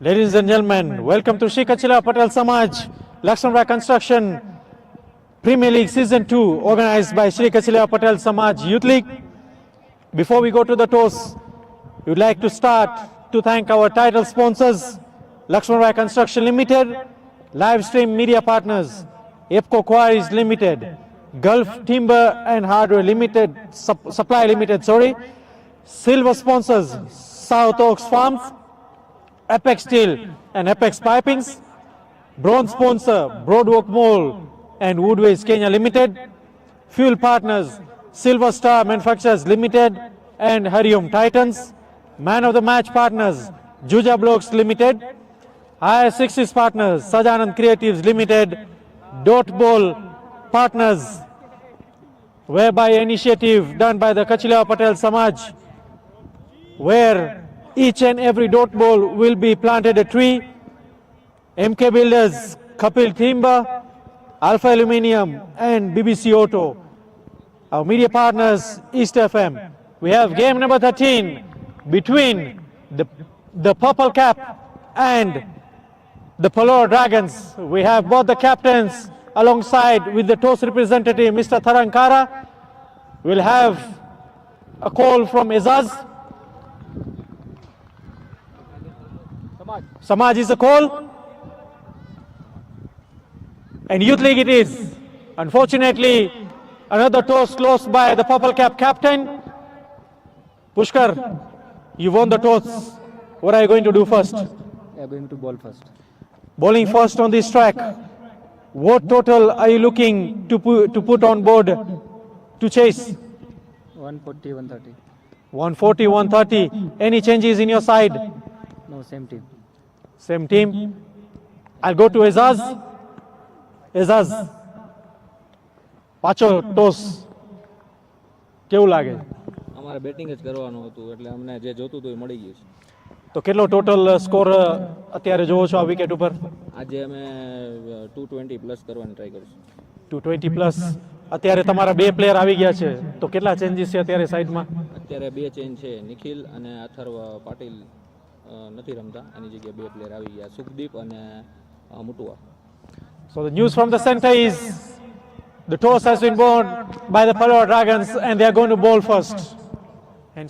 Ladies and gentlemen, welcome to Sri Kachila Patel Samaj LAXMANBHAI Construction Premier League Season 2, organized by Sri Kachila Patel Samaj Youth League. Before we go to the toss, we would like to start to thank our title sponsors, LAXMANBHAI Construction Limited, live stream media partners, EPCO Quarries Limited, Gulf Timber and Hardware Limited, Supply Limited, silver sponsors, South Oaks Farms, Apex Steel and Apex Pipings, bronze sponsor, Broadwalk Mall and Woodways Kenya Limited, fuel partners, Silver Star Manufacturers Limited and Hariom Titans, man of the match partners, Juja Blocks Limited, IS60s partners, Sajanand Creatives Limited, Dot Ball partners, whereby initiative done by the Kachila Patel Samaj, where each and every dot ball will be planted a tree. MK Builders, Kapil Timber, Alpha Aluminium and BBC Auto. Our media partners, East FM. We have game number 13 between the Purple Cap and the PALORA Dragons. We have both the captains alongside with the toss representative, Mr. Tharankara. We'll have a call from Azaz. Samaj is a call. And Youth League it is. Unfortunately, another toss lost by the Purple Cap captain. Pushkar, you won the toss. What are you going to do first? We are going to bowl first. Bowling first on this track. What total are you looking to put on board to chase? 140, 130. 140, 130. Any changes in your side? No, same team. Same team. I'll go to Azaz. Azaz. પાછો toss કેવું લાગે? અમારે batting જ કરવાનું હતું એટલે અમને જે જોતું હતું એ મળી ગયું છે. તો કેટલો ટોટલ સ્કોર અત્યારે જોવો છો આ વિકેટ ઉપર? આજે અમે 220 પ્લસ કરવાની ટ્રાય કરીશું. 220 પ્લસ. અત્યારે તમારા બે પ્લેયર આવી ગયા છે તો કેટલા ચેન્જીસ છે અત્યારે સાઈડમાં? અત્યારે બે ચેન્જ છે, નિખિલ અને અથર્વ પાટીલ નથી રમતા, એની જગ્યાએ બે પ્લેયર આવી ગયા, સુખદીપ અને મુટુઆ. So the news from the center is the toss has been won by the PALORA Dragons and they are going to bowl first. And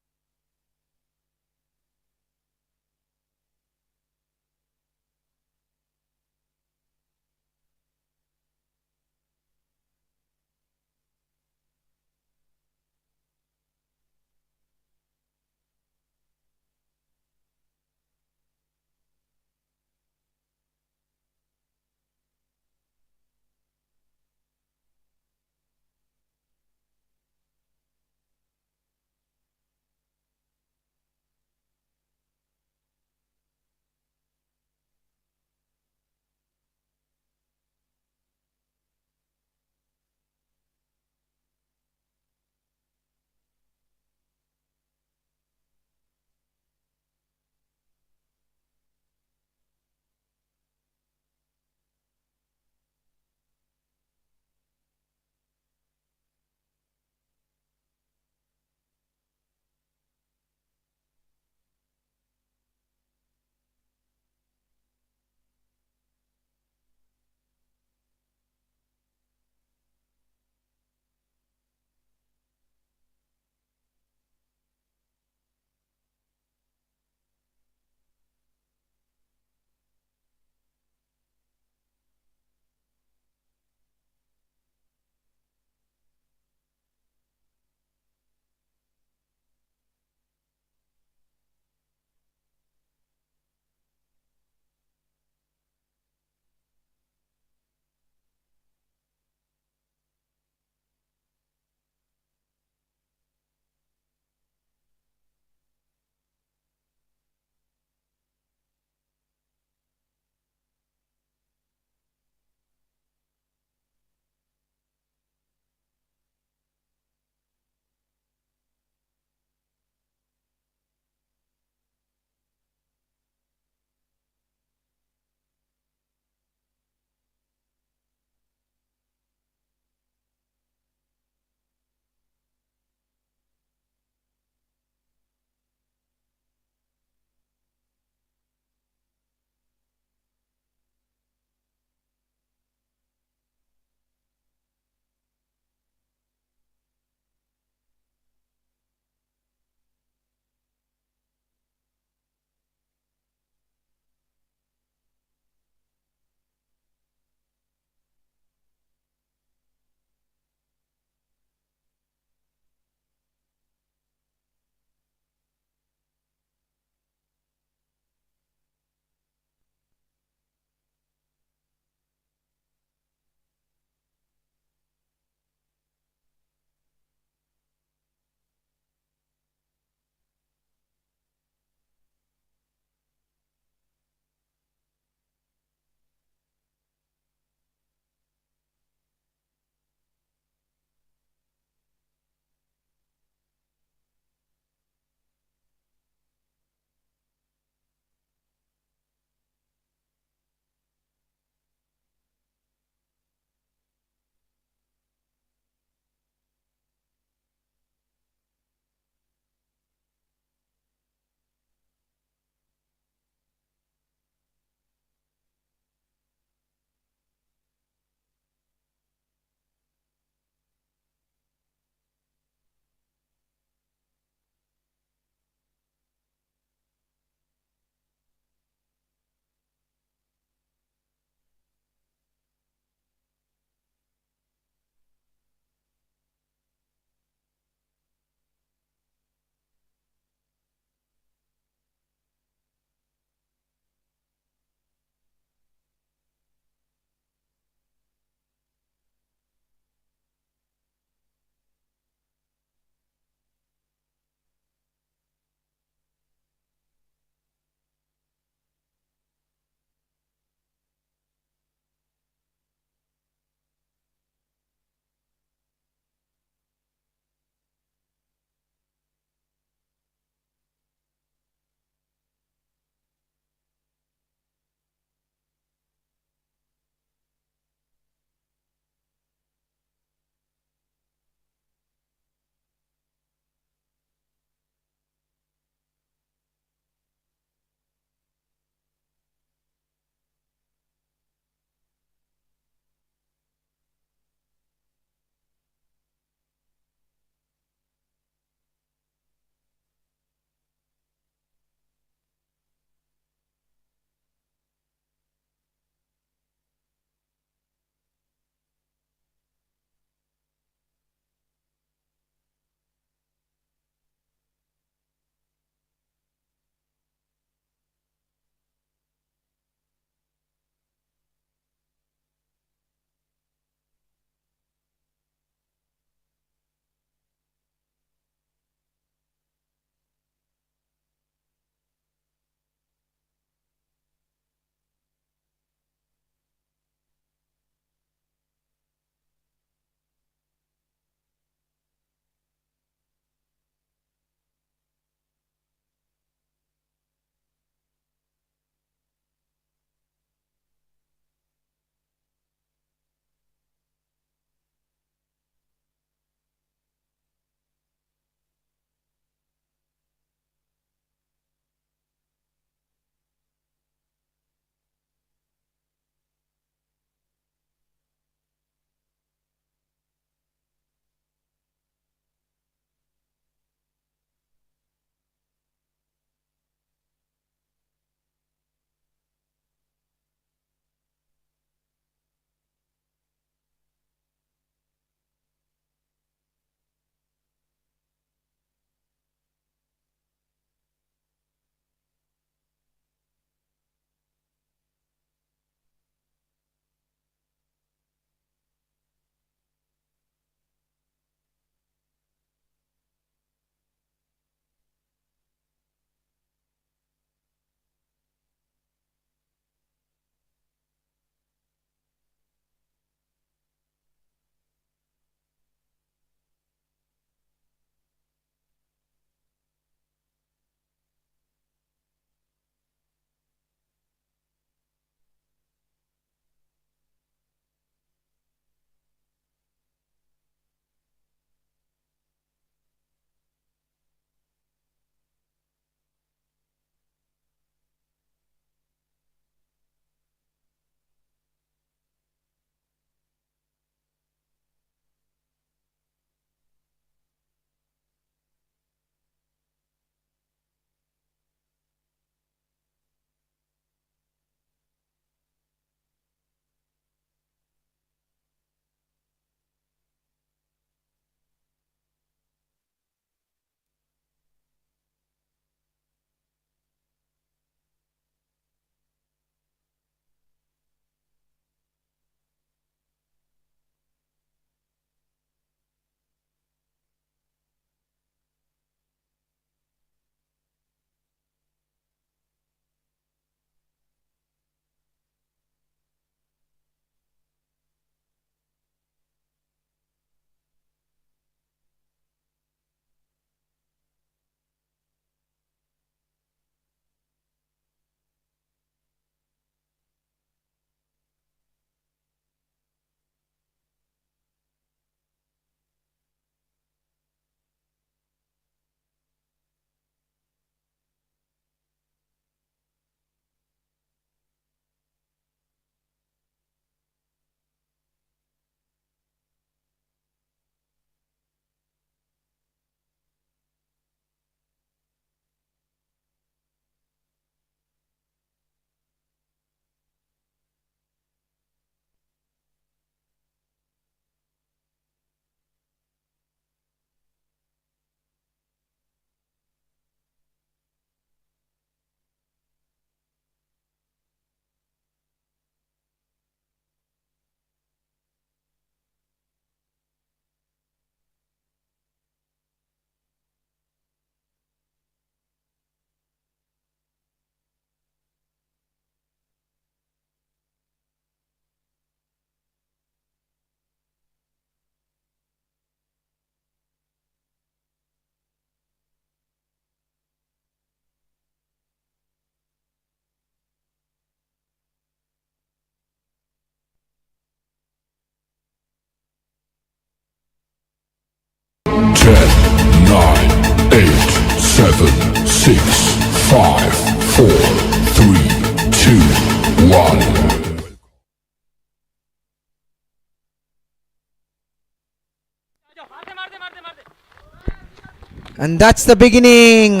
And that's the beginning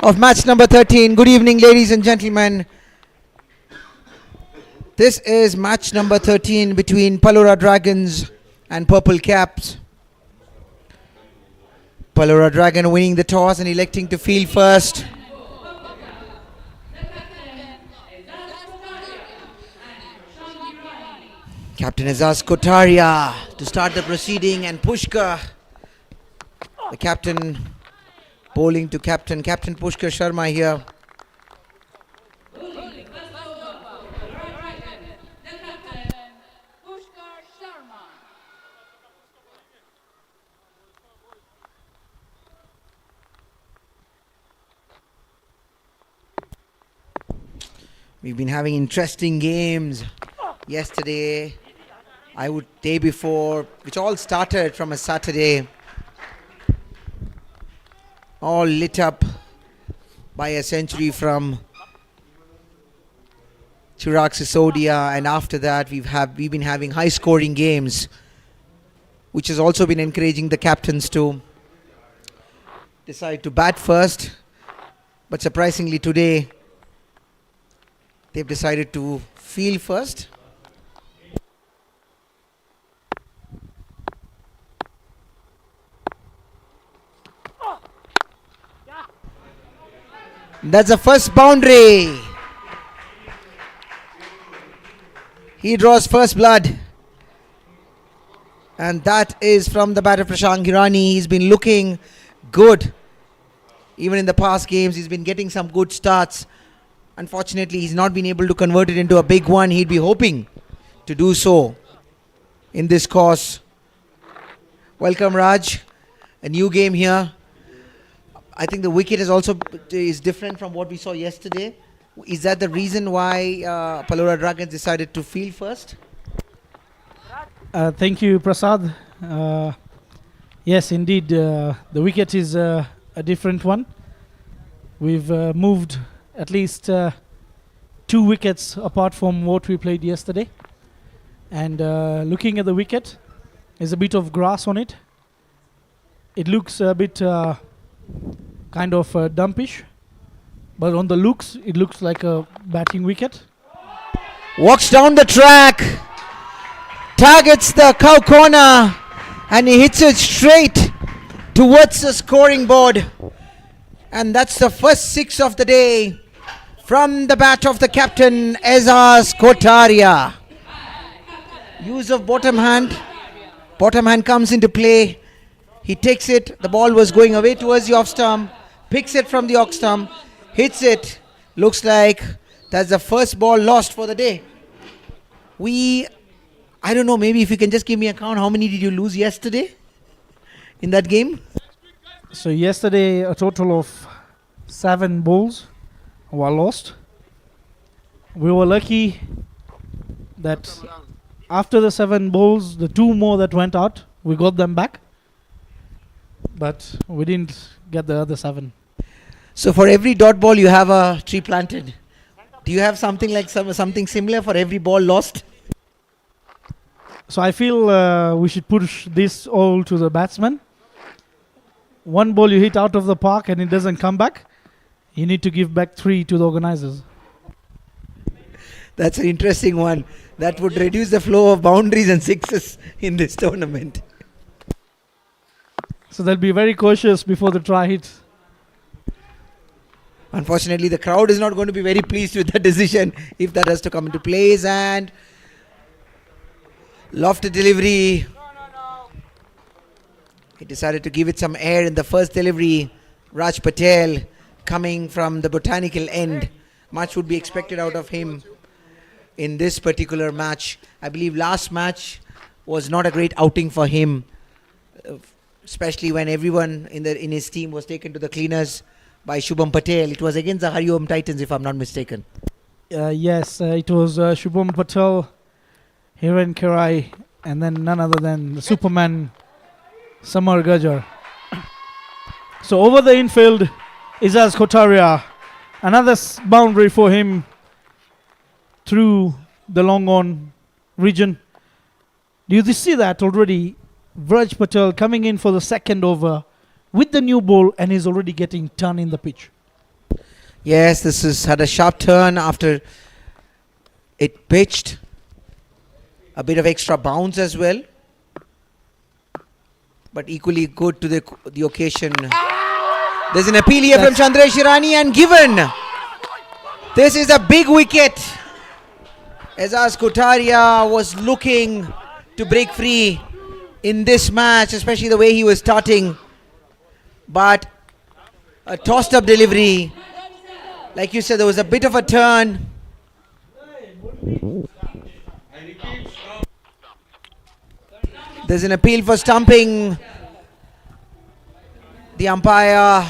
of match number 13. Good evening, ladies and gentlemen. This is match number 13 between PALORA Dragons and Purple Caps. PALORA Dragon winning the toss and electing to field first. Captain Azaz Kotaria to start the proceeding, and Pushkar, the captain, bowling to Captain Pushkar Sharma here. We've been having interesting games yesterday, day before, which all started from a Saturday, all lit up by a century from Chirag Sisodia, and after that we've been having high scoring games, which has also been encouraging the captains to decide to bat first. But surprisingly today they've decided to field first. That's the first boundary. He draws first blood. And that is from the batter Prashant Hirani. He's been looking good. Even in the past games, he's been getting some good starts. Unfortunately, he's not been able to convert it into a big one. He'd be hoping to do so in this course. Welcome, Raj. A new game here. I think the wicket is different from what we saw yesterday. Is that the reason why PALORA Dragons decided to field first? Thank you, Prasad. Yes, indeed, the wicket is a different one. We've moved at least 2 wickets apart from what we played yesterday. And looking at the wicket, there's a bit of grass on it. It looks a bit kind of dumpish, but on the looks, it looks like a batting wicket. Walks down the track, targets the cow corner, and he hits it straight towards the scoring board. And that's the first 6 of the day from the bat of the captain, Azaz Kotaria. Use of bottom hand. Bottom hand comes into play. He takes it. The ball was going away towards the off stump. Picks it from the off stump. Hits it. Looks like that's the first ball lost for the day. I don't know, maybe if you can just give me a count. How many did you lose yesterday in that game? So yesterday, a total of 7 balls were lost. We were lucky that after the 7 balls, the 2 more that went out, we got them back. But we didn't get the other 7. So for every dot ball, you have a tree planted. Do you have something like something similar for every ball lost? So I feel we should push this all to the batsman. 1 ball you hit out of the park and it doesn't come back, you need to give back 3 to the organizers. That's an interesting one. That would reduce the flow of boundaries and sixes in this tournament. So they'll be very cautious before the try hits. Unfortunately, the crowd is not going to be very pleased with the decision if that has to come into place. And lofted delivery. He decided to give it some air in the first delivery. Raj Patel coming from the botanical end. Much would be expected out of him in this particular match. I believe last match was not a great outing for him, especially when everyone in his team was taken to the cleaners by Shubham Patel. It was against the Hariom Titans, if I'm not mistaken. Yes, it was Shubham Patel, Hiren Kerai, and then none other than the Superman, Samar Gajar. So over the infield, Azaz Kotaria. Another boundary for him through the long on region. Do you see that already? Vraj Patel coming in for the second over with the new ball and is already getting turn in the pitch. Yes, this has had a sharp turn after it pitched. A bit of extra bounce as well, but equally good to the occasion. There's an appeal here from Chandresh Irani and given. This is a big wicket. Azaz Kotaria was looking to break free in this match, especially the way he was starting. But a tossed up delivery. Like you said, there was a bit of a turn. There's an appeal for stumping. The umpire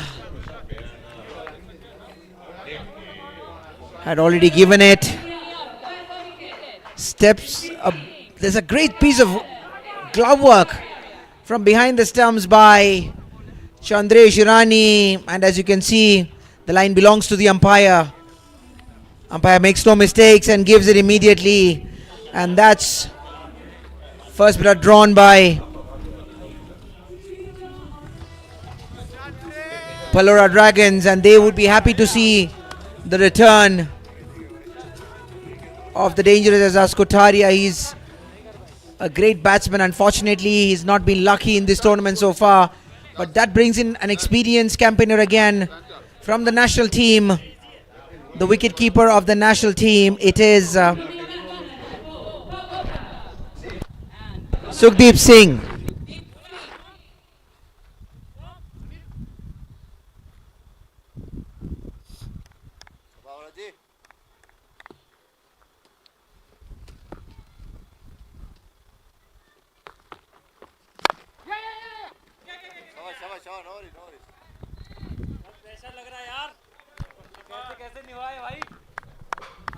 had already given it. Steps up. There's a great piece of glove work from behind the stumps by Chandresh Irani, and as you can see, the line belongs to the umpire. Umpire makes no mistakes and gives it immediately, and that's first blood drawn by PALORA Dragons, and they would be happy to see the return of the dangerous Azaz Kotaria. He's a great batsman. Unfortunately, he's not been lucky in this tournament so far, but that brings in an experienced campaigner again from the national team, the wicket keeper of the national team. It is Sukhdeep Singh.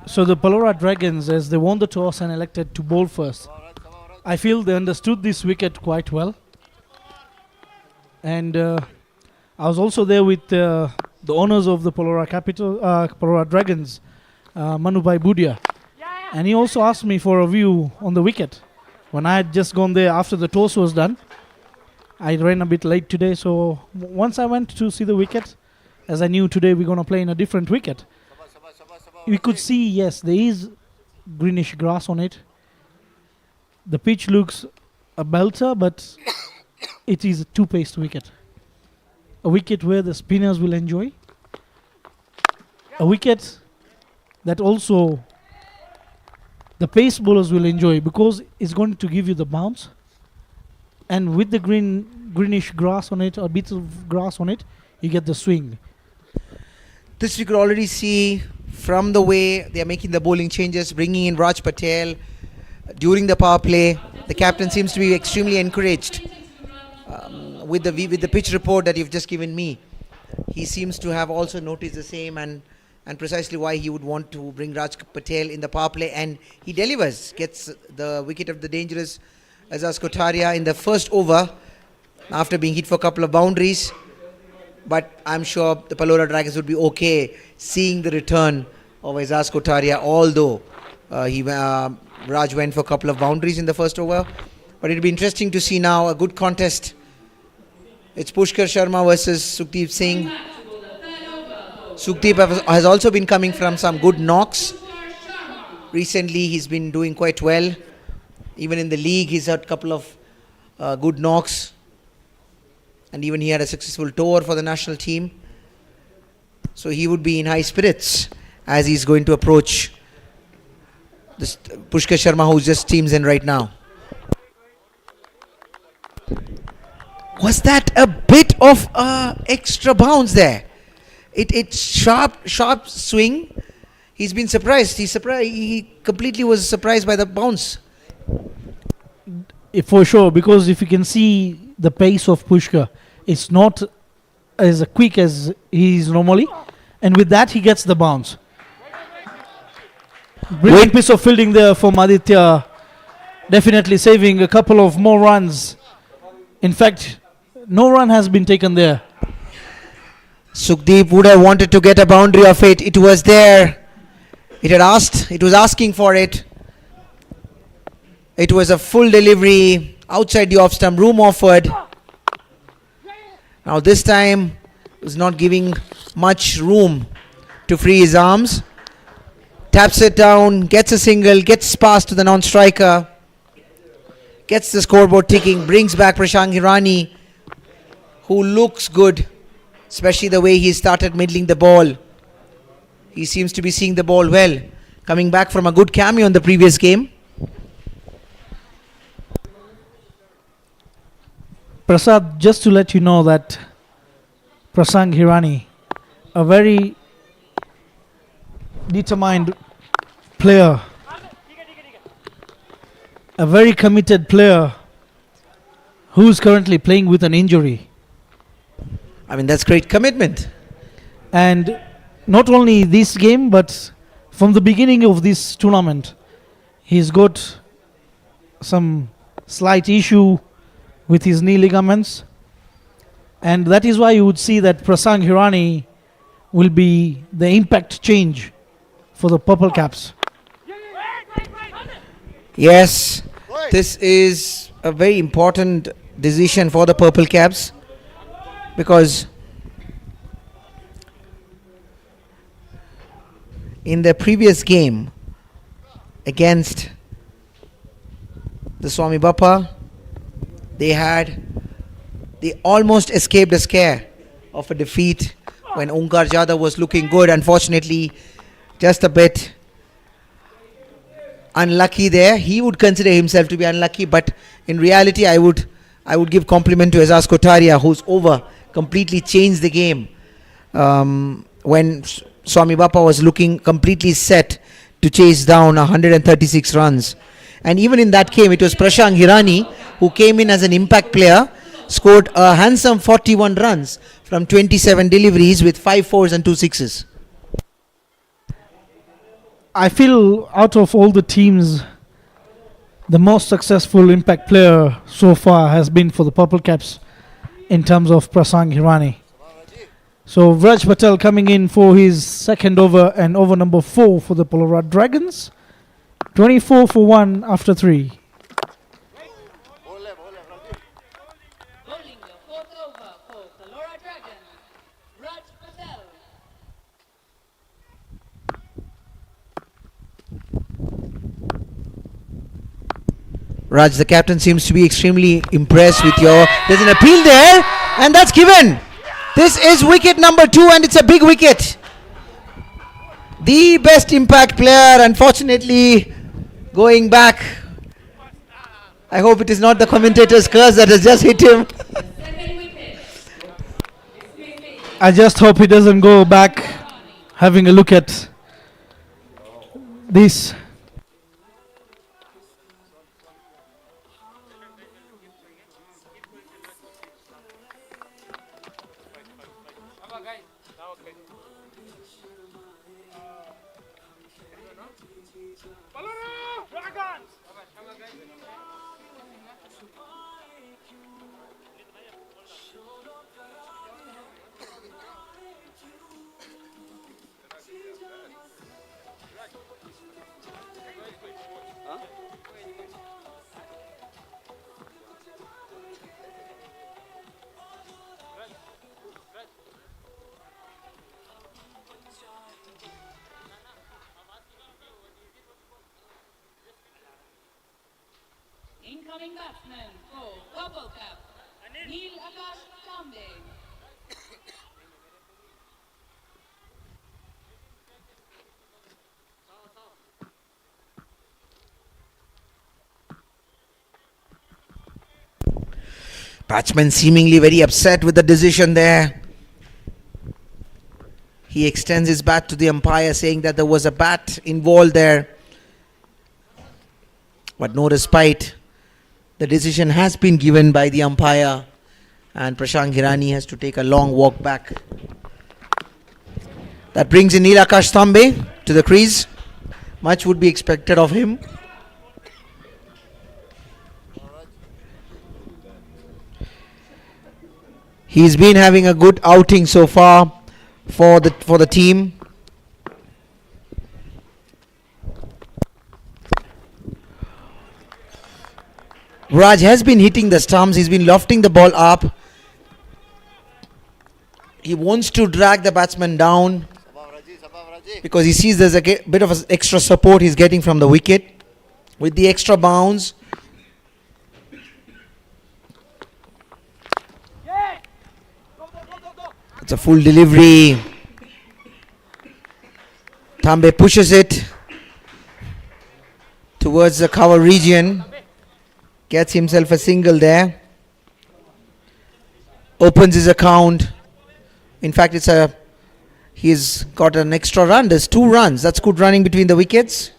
So the PALORA Dragons, as they won the toss and elected to bowl first, I feel they understood this wicket quite well. And I was also there with the owners of the PALORA Dragons, Manubhai Budia. And he also asked me for a view on the wicket. When I had just gone there after the toss was done, I ran a bit late today, so once I went to see the wicket, as I knew today we're going to play in a different wicket, we could see, yes, there is greenish grass on it. The pitch looks a belter, but it is a two-paced wicket. A wicket where the spinners will enjoy. A wicket that also the pace bowlers will enjoy, because it's going to give you the bounce. And with the greenish grass on it, or bits of grass on it, you get the swing. This we could already see from the way they are making the bowling changes, bringing in Raj Patel during the power play. The captain seems to be extremely encouraged with the pitch report that you've just given me. He seems to have also noticed the same, and precisely why he would want to bring Raj Patel in the power play, and he delivers, gets the wicket of the dangerous Azaz Kotaria in the first over after being hit for a couple of boundaries. But I'm sure the PALORA Dragons would be okay seeing the return of Azaz Kotaria, although Raj went for a couple of boundaries in the first over. But it'll be interesting to see now a good contest. It's Pushkar Sharma versus Sukhdeep Singh. Sukhdeep has also been coming from some good knocks. Recently he's been doing quite well. Even in the league he's had a couple of good knocks. And even he had a successful tour for the national team. So he would be in high spirits as he's going to approach this Pushkar Sharma, who just teams in right now. Was that a bit of extra bounce there? It's sharp swing. He's been surprised. He completely was surprised by the bounce. For sure, because if you can see the pace of Pushkar, it's not as quick as he is normally, and with that he gets the bounce. Brilliant piece of fielding there from Aditya, definitely saving a couple of more runs. In fact, no run has been taken there. Sukhdeep would have wanted to get a boundary of it. It was there. It was asking for it. It was a full delivery outside the off stump, room offered. Now this time is not giving much room to free his arms. Taps it down, gets a single, gets past to the non-striker, gets the scoreboard ticking, brings back Prashant Hirani, who looks good, especially the way he started middling the ball. He seems to be seeing the ball well, coming back from a good cameo in the previous game. Prasad, just to let you know that Prashant Hirani, a very determined player, a very committed player who's currently playing with an injury. I mean, that's great commitment. And not only this game, but from the beginning of this tournament, he's got some slight issue with his knee ligaments. And that is why you would see that Prashant Hirani will be the impact change for the Purple Caps. Yes, this is a very important decision for the Purple Caps, because in the previous game against the Swami Bappa, they almost escaped a scare of a defeat when Onkar Jadhav was looking good. Unfortunately, just a bit unlucky there. He would consider himself to be unlucky, but in reality, I would give compliment to Azaz Kotaria, who's completely changed the game when Swami Bappa was looking completely set to chase down 136 runs. And even in that game, it was Prashant Hirani who came in as an impact player, scored a handsome 41 runs from 27 deliveries with 5 fours and 2 sixes. I feel out of all the teams, the most successful impact player so far has been for the Purple Caps in terms of Prashant Hirani. So Vraj Patel coming in for his second over and over number 4 for the PALORA Dragons. 24 for 1 after 3. Bowling your fourth over for PALORA Dragons, Vraj Patel. Raj, the captain, seems to be extremely impressed with your... There's an appeal there, and that's given. This is wicket number 2, and it's a big wicket. The best impact player, unfortunately, going back. I hope it is not the commentator's curse that has just hit him. Second wicket. I just hope he doesn't go back having a look at this. Incoming batsman for Purple Cap, Neil Akash Kamde. Batsman seemingly very upset with the decision there. He extends his bat to the umpire, saying that there was a bat involved there. But no respite. The decision has been given by the umpire, and Prashant Hirani has to take a long walk back. That brings in Neil Akash Tambe to the crease. Much would be expected of him. He's been having a good outing so far for the team. Raj has been hitting the stumps. He's been lofting the ball up. He wants to drag the batsman down because he sees there's a bit of extra support he's getting from the wicket. With the extra bounce, it's a full delivery. Tambe pushes it towards the cover region, gets himself a single there, opens his account. In fact, he's got an extra run. There's 2 runs. That's good running between the wickets.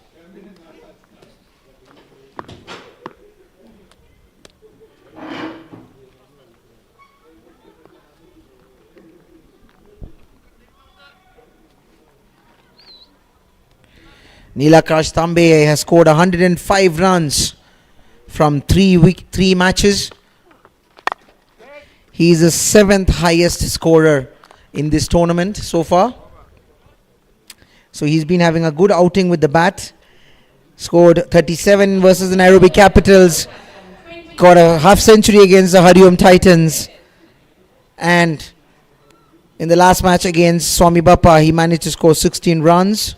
Nilakash Tambe has scored 105 runs from 3 matches. He is the 7th highest scorer in this tournament so far. So he's been having a good outing with the bat. Scored 37 versus the Nairobi Capitals. Got a half century against the Hariom Titans. And in the last match against Swami Bappa, he managed to score 16 runs.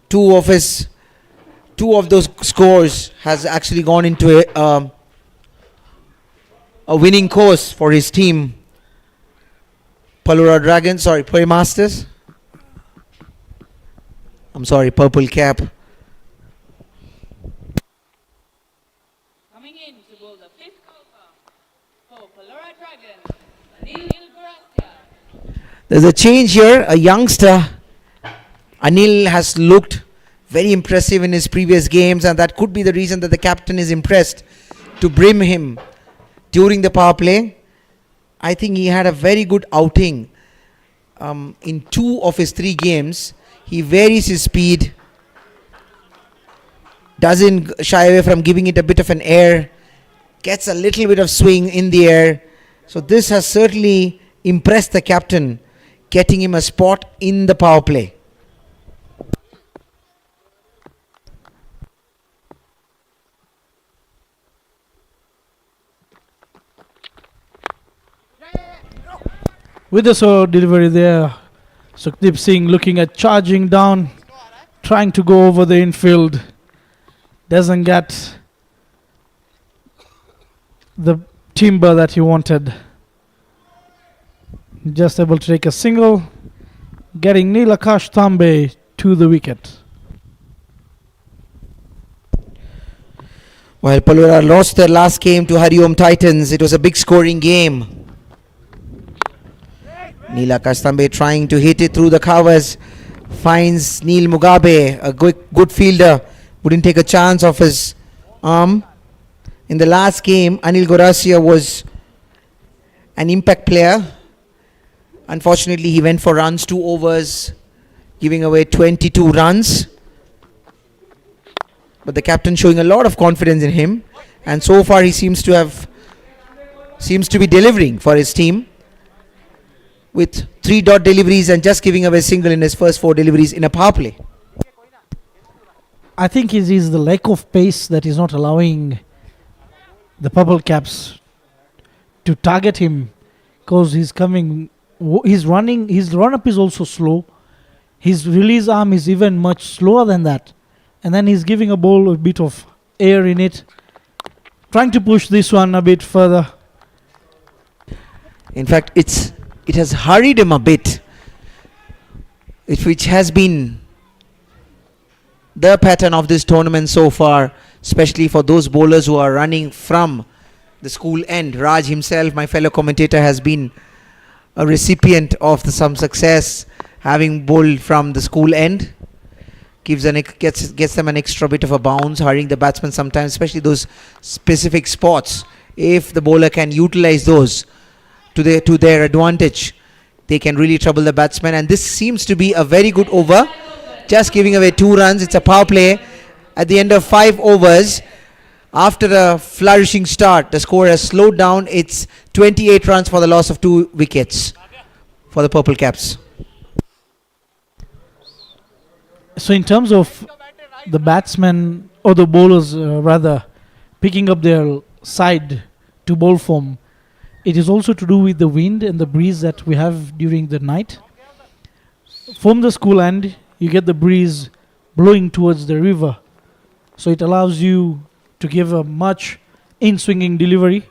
Two of those scores has actually gone into a winning course for his team. PALORA Dragons, Puri Masters. Purple Cap. Coming in to bowl the 5th over for PALORA Dragons, Anil Gurasya. There's a change here. A youngster, Anil, has looked very impressive in his previous games, and that could be the reason that the captain is impressed to bring him during the power play. I think he had a very good outing in 2 of his 3 games. He varies his speed, doesn't shy away from giving it a bit of an air, gets a little bit of swing in the air. So this has certainly impressed the captain, getting him a spot in the power play. With the slow delivery there, Sukhdeep Singh looking at charging down, trying to go over the infield. Doesn't get the timber that he wanted. Just able to take a single, getting Nilakash Tambe to the wicket. While PALORA lost their last game to Hariom Titans, it was a big scoring game. Nilakash Tambe trying to hit it through the covers, finds Neil Mugabe, a good fielder, wouldn't take a chance of his arm. In the last game, Anil Gurasya was an impact player. Unfortunately, he went for runs, 2 overs, giving away 22 runs. But the captain showing a lot of confidence in him, and so far he seems to be delivering for his team, with 3 dot deliveries and just giving away a single in his first 4 deliveries in a power play. I think it is the lack of pace that is not allowing the Purple Caps to target him, because his run-up is also slow. His release arm is even much slower than that. And then he's giving a ball a bit of air in it, trying to push this one a bit further. In fact, it has hurried him a bit, which has been the pattern of this tournament so far, especially for those bowlers who are running from the school end. Raj himself, my fellow commentator, has been a recipient of some success having bowled from the school end. Gets them an extra bit of a bounce, hurrying the batsman sometimes, especially those specific spots. If the bowler can utilize those to their advantage, they can really trouble the batsman. And this seems to be a very good over, just giving away 2 runs. It's a power play at the end of 5 overs. After a flourishing start, the score has slowed down. It's 28 runs for the loss of 2 wickets for the Purple Caps. So in terms of the batsmen, or the bowlers rather, picking up their side to bowl form, it is also to do with the wind and the breeze that we have during the night. From the school end, you get the breeze blowing towards the river. So it allows you to give a much in-swinging delivery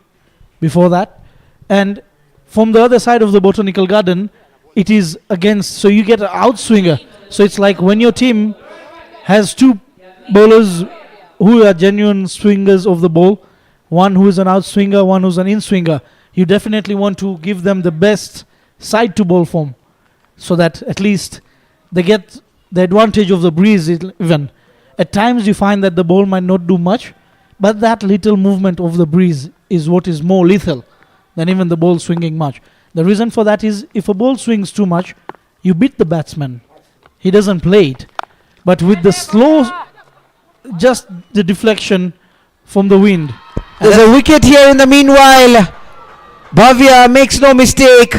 before that. And from the other side of the botanical garden, it is against, so you get an outswinger. So it's like when your team has two bowlers who are genuine swingers of the ball, one who is an outswinger, one who's an in-swinger, you definitely want to give them the best side to bowl form, so that at least they get the advantage of the breeze even. At times you find that the ball might not do much, but that little movement of the breeze is what is more lethal than even the ball swinging much. The reason for that is if a ball swings too much, you beat the batsman. He doesn't play it. But with the slow, just the deflection from the wind. There's a wicket here in the meanwhile. Bhavya makes no mistake.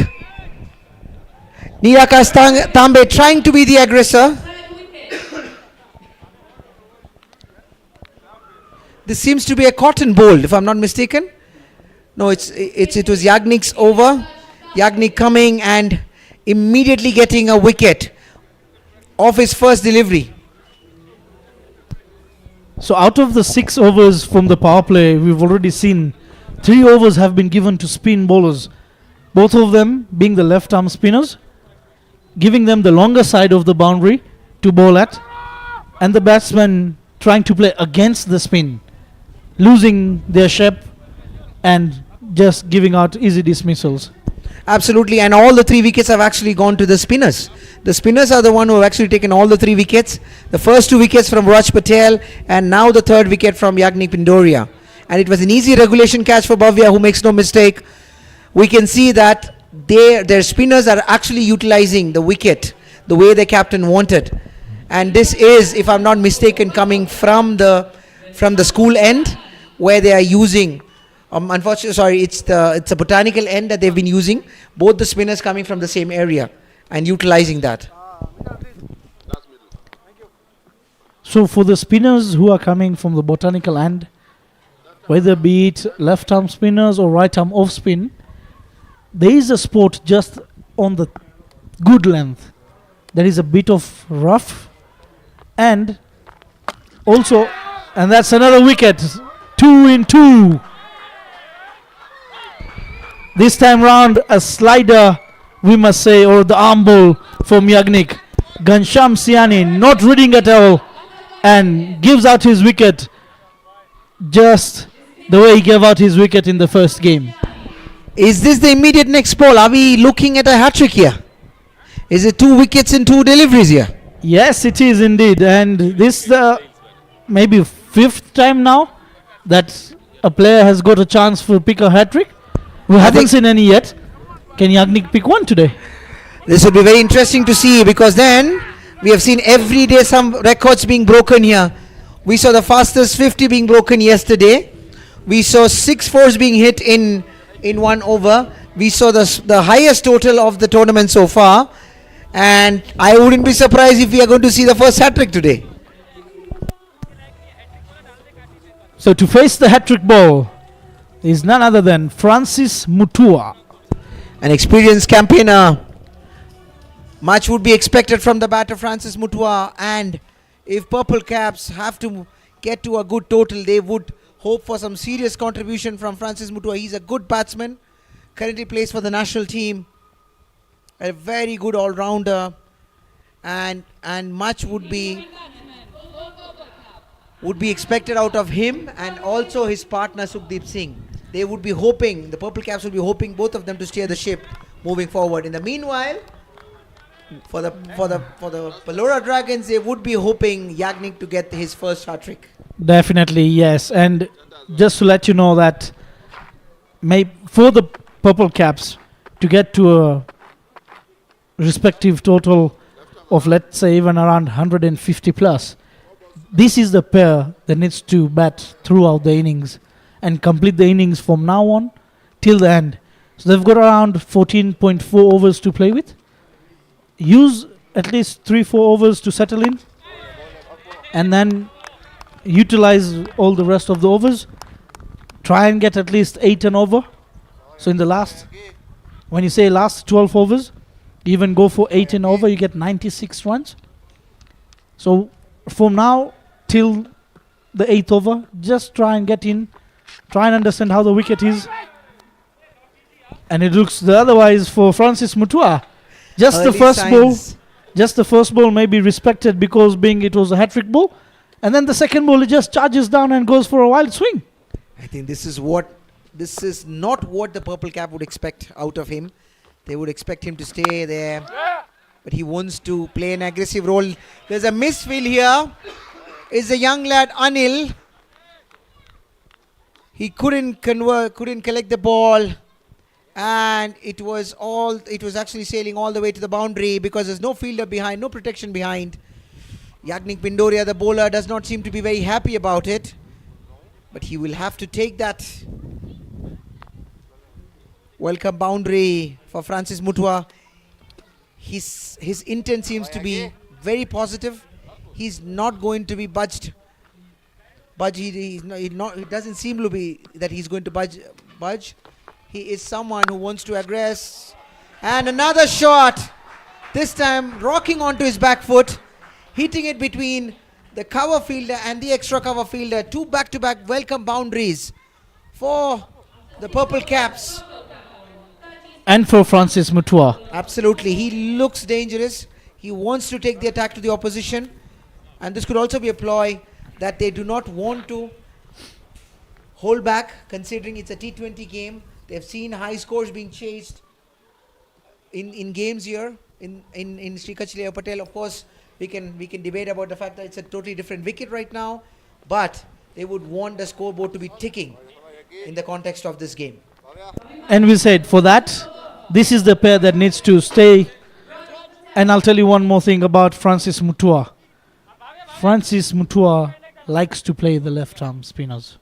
Nirakas Tambe trying to be the aggressor. This seems to be a cotton bowl, if I'm not mistaken. No, it was Yagnik's over. Yagnik coming and immediately getting a wicket off his first delivery. So out of the 6 overs from the power play, we've already seen 3 overs have been given to spin bowlers. Both of them being the left arm spinners, giving them the longer side of the boundary to bowl at, and the batsmen trying to play against the spin, losing their shape and just giving out easy dismissals. Absolutely, and all the 3 wickets have actually gone to the spinners. The spinners are the one who have actually taken all the 3 wickets. The first 2 wickets from Raj Patel, and now the 3rd wicket from Yagnik Pindoria. And it was an easy regulation catch for Bhavya, who makes no mistake. We can see that their spinners are actually utilizing the wicket the way the captain wanted. And this is, if I'm not mistaken, coming from the school end, where they are using. Unfortunately, sorry, it's a botanical end that they've been using. Both the spinners coming from the same area and utilizing that. So for the spinners who are coming from the botanical end, whether be it left arm spinners or right arm off spin, there is a spot just on the good length. There is a bit of rough, and also, and that's another wicket. 2 in 2. This time round, a slider, we must say, or the arm ball from Yagnik. Ghansham Siani not reading at all and gives out his wicket just the way he gave out his wicket in the first game. Is this the immediate next ball? Are we looking at a hat-trick here? Is it 2 wickets in 2 deliveries here? Yes, it is indeed. And this the maybe 5th time now that a player has got a chance to pick a hat-trick. We haven't seen any yet. Can Yagnik pick one today? This will be very interesting to see, because then we have seen every day some records being broken here. We saw the fastest 50 being broken yesterday. We saw 6 fours being hit in 1 over. We saw the highest total of the tournament so far. And I wouldn't be surprised if we are going to see the first hat-trick today. So to face the hat-trick ball is none other than Francis Mutua. An experienced campaigner. Much would be expected from the batter Francis Mutua, and if Purple Caps have to get to a good total, they would hope for some serious contribution from Francis Mutua. He's a good batsman, currently plays for the national team, a very good all-rounder, and much would be expected out of him, and also his partner Sukhdeep Singh. They would be hoping, the Purple Caps would be hoping both of them to steer the ship moving forward. In the meanwhile, for the PALORA Dragons, they would be hoping Yagnik to get his first hat-trick. Definitely, yes. And just to let you know that for the Purple Caps to get to a respective total of, let's say, even around 150 plus, this is the pair that needs to bat throughout the innings and complete the innings from now on till the end. So they've got around 14.4 overs to play with. Use at least 3-4 overs to settle in, and then utilize all the rest of the overs. Try and get at least 8 and over, So in the last, when you say last 12 overs, you even go for 8 and over, you get 96 runs. So from now till the 8th over, just try and get in, try and understand how the wicket is. And it looks the otherwise for Francis Mutua. Just the Early first ball, signs. just the first ball may be respected because being it was a hat-trick ball. And then the second ball, it just charges down and goes for a wild swing. I think this is not what the purple cap would expect out of him. They would expect him to stay there, but he wants to play an aggressive role. There's a misfield here. Is the young lad Anil. He couldn't collect the ball, and it was actually sailing all the way to the boundary because there's no fielder behind, no protection behind. Yagnik Pindoria, the bowler, does not seem to be very happy about it, but he will have to take that welcome boundary for Francis Mutua. His intent seems to be very positive. He's not going to be budged. He doesn't seem to be that he's going to budge. He is someone who wants to aggress. And another shot. This time rocking onto his back foot, hitting it between the cover fielder and the extra cover fielder. 2 back-to-back welcome boundaries for the purple caps. And for Francis Mutua. Absolutely. He looks dangerous. He wants to take the attack to the opposition. And this could also be a ploy that they do not want to hold back, considering it's a T20 game. They've seen high scores being chased in games here in Sri Kachilaya Patel. Of course, we can debate about the fact that it's a totally different wicket right now, but they would want the scoreboard to be ticking in the context of this game. And we said for that, this is the pair that needs to stay. And I'll tell you one more thing about Francis Mutua. Francis Mutua likes to play the left arm spinners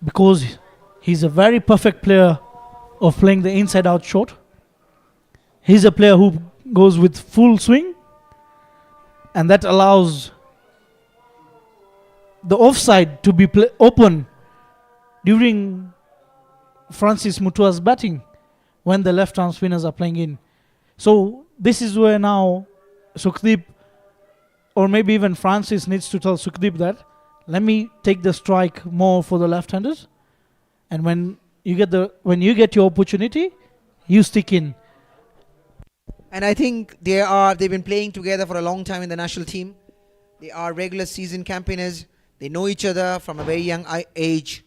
because he's a very perfect player of playing the inside out shot. He's a player who goes with full swing, and that allows the offside to be open during Francis Mutua's batting when the left arm spinners are playing in. So this is where now Sukhdeep, or maybe even Francis, needs to tell Sukhdeep that let me take the strike more for the left-handers, and when you get your opportunity, you stick in. And I think they've been playing together for a long time in the national team. They are regular season campaigners. They know each other from a very young age,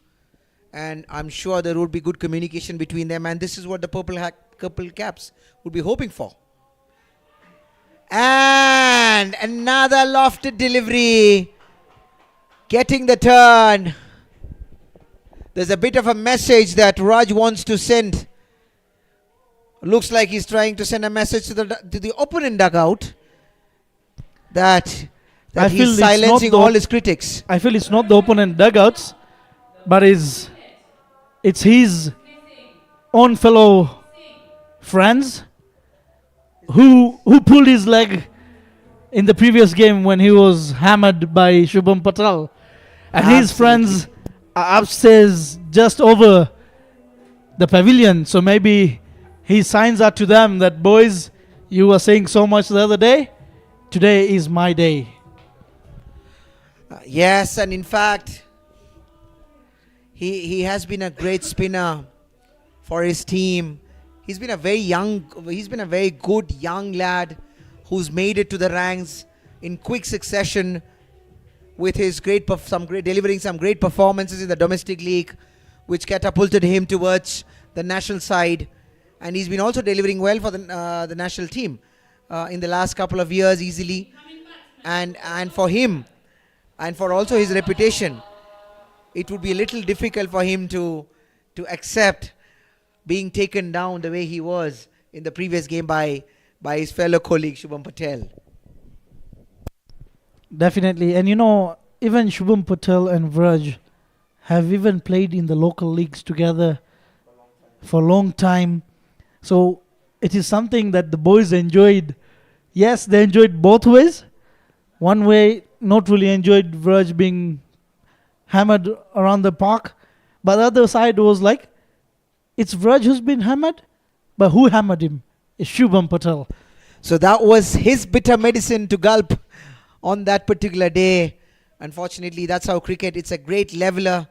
and I'm sure there would be good communication between them, and this is what the purple caps would be hoping for. And another lofted delivery, getting the turn. There's a bit of a message that Raj wants to send. Looks like he's trying to send a message to the opponent dugout that he's silencing all his critics. I feel it's not the opponent dugouts, but it's his own fellow friends who pulled his leg in the previous game when he was hammered by Shubham Patel. And his friends are upstairs just over the pavilion. So maybe he signs out to them that, boys, you were saying so much the other day. Today is my day. Yes, and in fact, he has been a great spinner for his team. He's been a very good young lad who's made it to the ranks in quick succession with his delivering some great performances in the domestic league, which catapulted him towards the national side. And he's been also delivering well for the national team in the last couple of years easily. And for him, and for also his reputation, it would be a little difficult for him to accept being taken down the way he was in the previous game by his fellow colleague Shubham Patel. Definitely. And even Shubham Patel and Vraj have even played in the local leagues together for a long time. So it is something that the boys enjoyed. Yes, they enjoyed both ways. One way, not really enjoyed Vraj being hammered around the park. But the other side was like, It's Vraj who's been hammered, but who hammered him? It's Shubham Patel. So that was his bitter medicine to gulp on that particular day. Unfortunately, that's how cricket, it's a great leveler.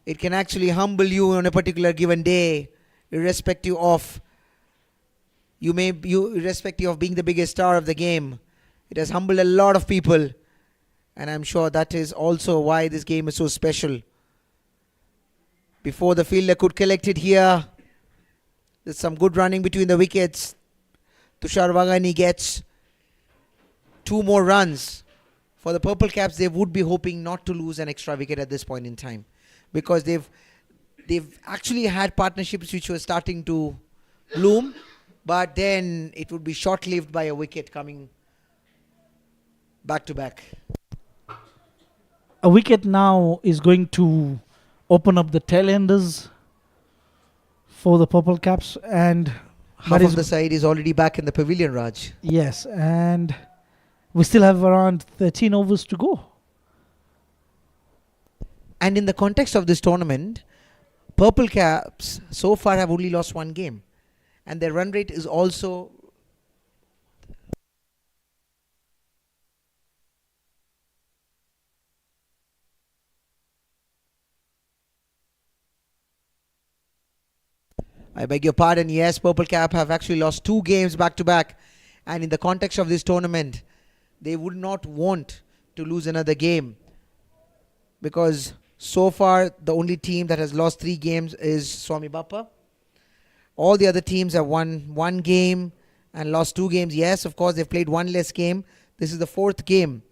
It can actually humble you on a particular given day, irrespective of irrespective of being the biggest star of the game. It has humbled a lot of people, and I'm sure that is also why this game is so special. Before the fielder could collect it here, there's some good running between the wickets. Tushar Vagani gets 2 more runs. For the Purple Caps, they would be hoping not to lose an extra wicket at this point in time, because they've actually had partnerships which were starting to bloom, but then it would be short-lived by a wicket coming back to back. A wicket now is going to open up the tail-enders for the Purple Caps, and Half of the side is already back in the pavilion, Raj. yes, and we still have around 13 overs to go. And in the context of this tournament, Purple Caps so far have only lost 1 game. And their run rate is also... I beg your pardon, yes, Purple Cap have actually lost 2 games back to back. And in the context of this tournament, they would not want to lose another game, because so far the only team that has lost 3 games is Swami Bappa. All the other teams have won 1 game and lost 2 games. Yes, of course, they've played 1 less game. This is the 4th game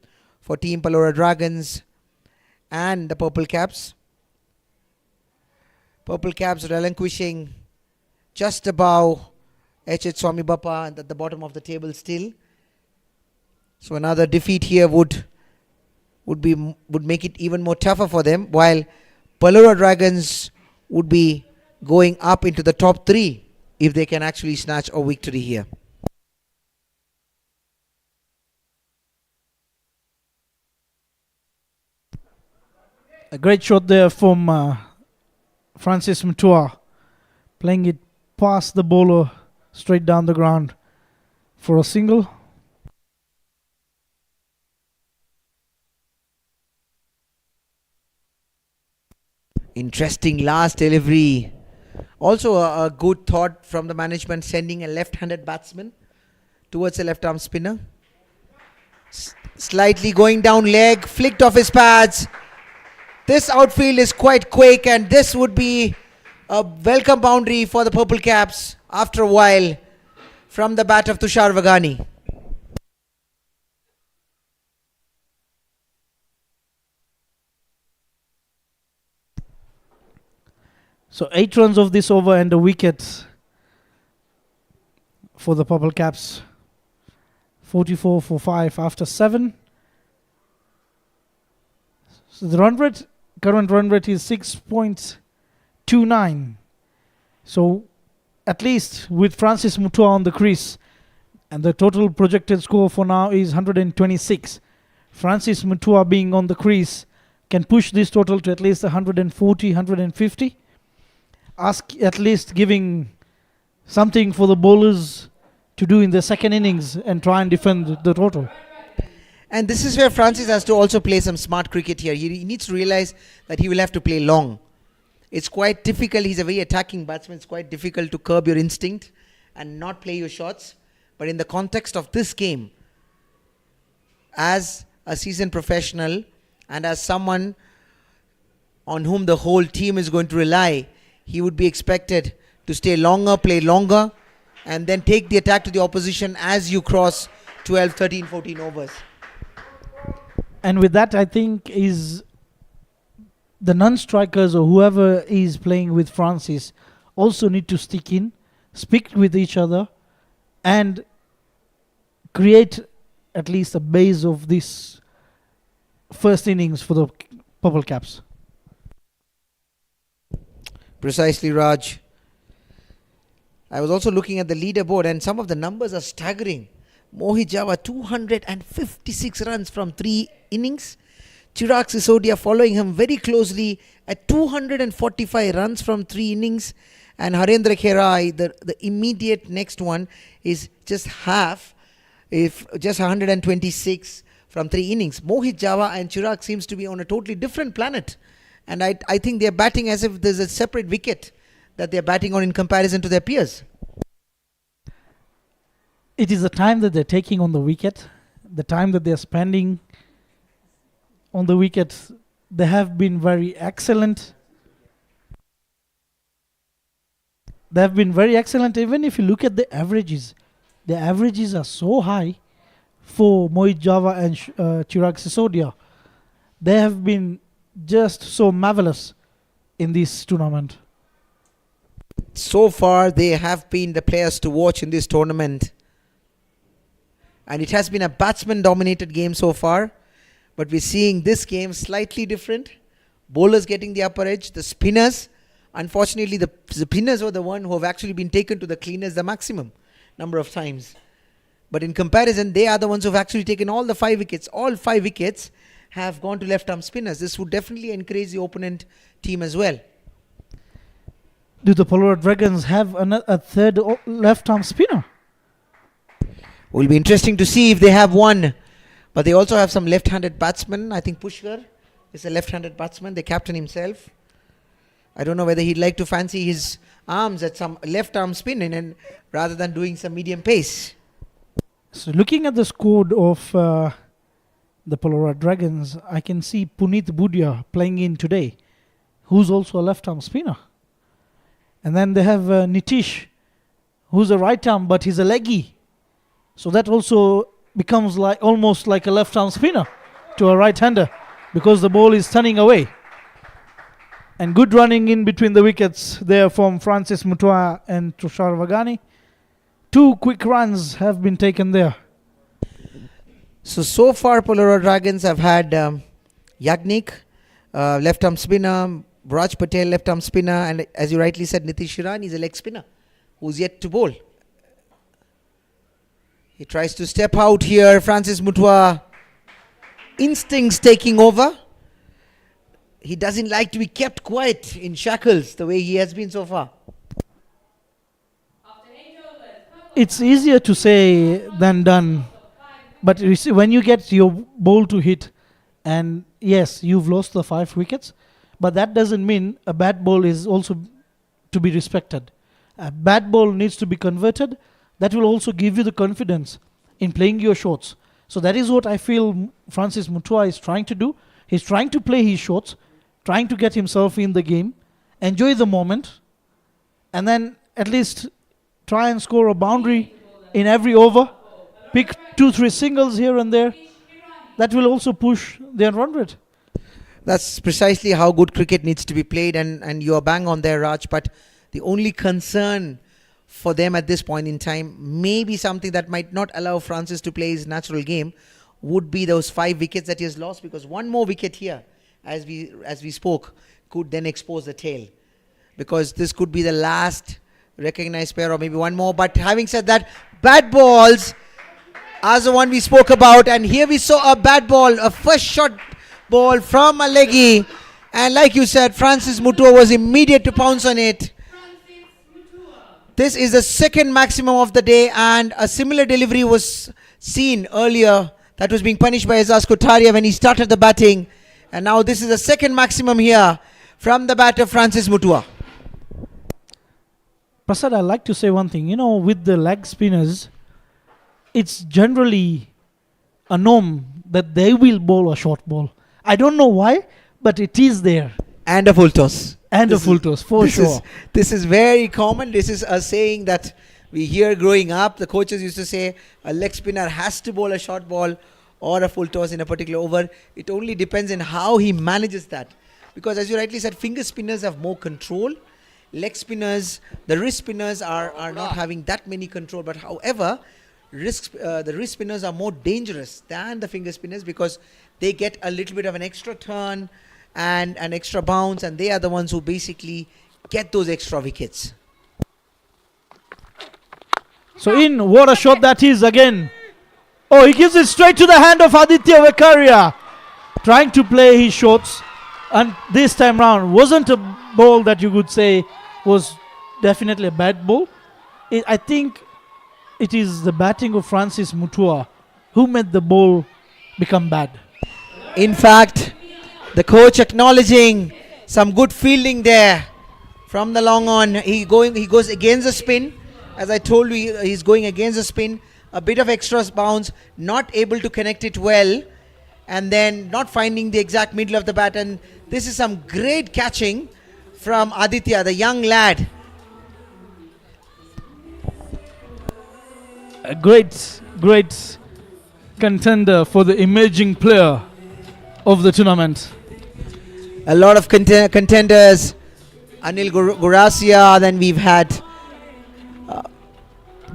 for Team PALORA Dragons and the Purple Caps. Purple Caps relinquishing just above H.H. Swami Bappa and at the bottom of the table still. So another defeat here would make it even more tougher for them, while PALORA Dragons would be going up into the top 3 if they can actually snatch a victory here. A great shot there from Francis Mutua, playing it past the bowler straight down the ground for a single. Interesting last delivery. Also a good thought from the management, sending a left-handed batsman towards a left-arm spinner. Slightly going down leg, flicked off his pads. This outfield is quite quick, and this would be a welcome boundary for the Purple Caps after a while from the bat of Tushar Vagani. So 8 runs of this over and a wicket for the Purple Caps. 44 for 5 after 7. So the current run rate is 6.29. So at least with Francis Mutua on the crease, and the total projected score for now is 126. Francis Mutua being on the crease can push this total to at least 140, 150. At least giving something for the bowlers to do in the second innings and try and defend the total. And this is where Francis has to also play some smart cricket here. He needs to realize that he will have to play long. It's quite difficult. He's a very attacking batsman. It's quite difficult to curb your instinct and not play your shots. But in the context of this game, as a seasoned professional and as someone on whom the whole team is going to rely, he would be expected to stay longer, play longer, and then take the attack to the opposition as you cross 12, 13, 14 overs. And with that, I think is the non-strikers or whoever is playing with Francis also need to stick in, speak with each other, and create at least a base of this first innings for the Purple Caps. Precisely, Raj. I was also looking at the leaderboard, and some of the numbers are staggering. Mohit Java, 256 runs from 3 innings. Chirag Sisodia following him very closely at 245 runs from 3 innings. And Harendra Kherai, the immediate next one is just half, if just 126 from 3 innings. Mohit Java and Chirag seems to be on a totally different planet. And I think they're batting as if there's a separate wicket that they're batting on in comparison to their peers. It is the time that they're taking on the wicket, the time that they're spending on the wicket. They have been very excellent. They have been very excellent. Even if you look at the averages are so high for Mohit Java and Chirag Sisodia. They have been just so marvelous in this tournament. So far, they have been the players to watch in this tournament. And it has been a batsman-dominated game so far. But we're seeing this game slightly different. Bowlers getting the upper edge. The spinners, unfortunately, the spinners were the one who have actually been taken to the cleaners the maximum number of times. But in comparison, they are the ones who have actually taken all the 5 wickets. All 5 wickets have gone to left-arm spinners. This would definitely encourage the opponent team as well. Do the PALORA Dragons have a third left-arm spinner? Will be interesting to see if they have one. But they also have some left-handed batsmen. I think Pushkar is a left-handed batsman, the captain himself. I don't know whether he'd like to fancy his arms at some left-arm spin and rather than doing some medium pace. So looking at the squad of the PALORA Dragons, I can see Puneet Budia playing in today, who's also a left-arm spinner. And then they have Nitish, who's a right-arm, but he's a leggy. So that also becomes like almost like a left-arm spinner to a right-hander because the ball is turning away. And good running in between the wickets there from Francis Mutua and Tushar Vagani. 2 quick runs have been taken there. So far PALORA Dragons have had Yagnik, left-arm spinner, Raj Patel, left-arm spinner, and as you rightly said, Nitish Shirani is a leg spinner who's yet to bowl. He tries to step out here. Francis Mutua, instincts taking over. He doesn't like to be kept quiet in shackles the way he has been so far. It's easier to say than done. But you see, when you get your ball to hit, and yes, you've lost the 5 wickets, but that doesn't mean a bad ball is also to be respected. A bad ball needs to be converted. That will also give you the confidence in playing your shots. So that is what I feel Francis Mutua is trying to do. He's trying to play his shots, trying to get himself in the game, enjoy the moment, and then at least try and score a boundary in every over. Pick 2-3 singles here and there. That will also push their run rate. That's precisely how good cricket needs to be played, and you are bang on there, Raj. But the only concern for them at this point in time, maybe something that might not allow Francis to play his natural game, would be those 5 wickets that he has lost, because one more wicket here, as we spoke, could then expose the tail, because this could be the last recognized pair, or maybe one more. But having said that, bad balls as the one we spoke about, and here we saw a bad ball, a first shot ball from a leggy, and like you said, Francis Mutua was immediate to pounce on it. This is the second maximum of the day, and a similar delivery was seen earlier that was being punished by Azaz Kotaria when he started the batting, and now this is the second maximum here from the batter Francis Mutua. Prasad, I'd like to say one thing. You know, with the leg spinners, it's generally a norm that they will bowl a short ball. I don't know why, but it is there. And a full toss. And a full toss, for sure. This is very common. This is a saying that we hear growing up. The coaches used to say a leg spinner has to bowl a short ball or a full toss in a particular over. It only depends on how he manages that. Because as you rightly said, finger spinners have more control. Leg spinners, the wrist spinners are not having that many control. But however, the wrist spinners are more dangerous than the finger spinners, because they get a little bit of an extra turn and an extra bounce, and they are the ones who basically get those extra wickets. So what a shot that is again. Oh, he gives it straight to the hand of Aditya Vekaria, trying to play his shots, and this time round wasn't a ball that you could say was definitely a bad ball. I think it is the batting of Francis Mutua who made the ball become bad. In fact, the coach acknowledging some good fielding there from the long on. He goes against the spin. As I told you, he's going against the spin. A bit of extra bounce, not able to connect it well, and then not finding the exact middle of the bat. And this is some great catching from Aditya, the young lad. A great contender for the emerging player of the tournament. A lot of contenders. Anil Gurasia, then we've had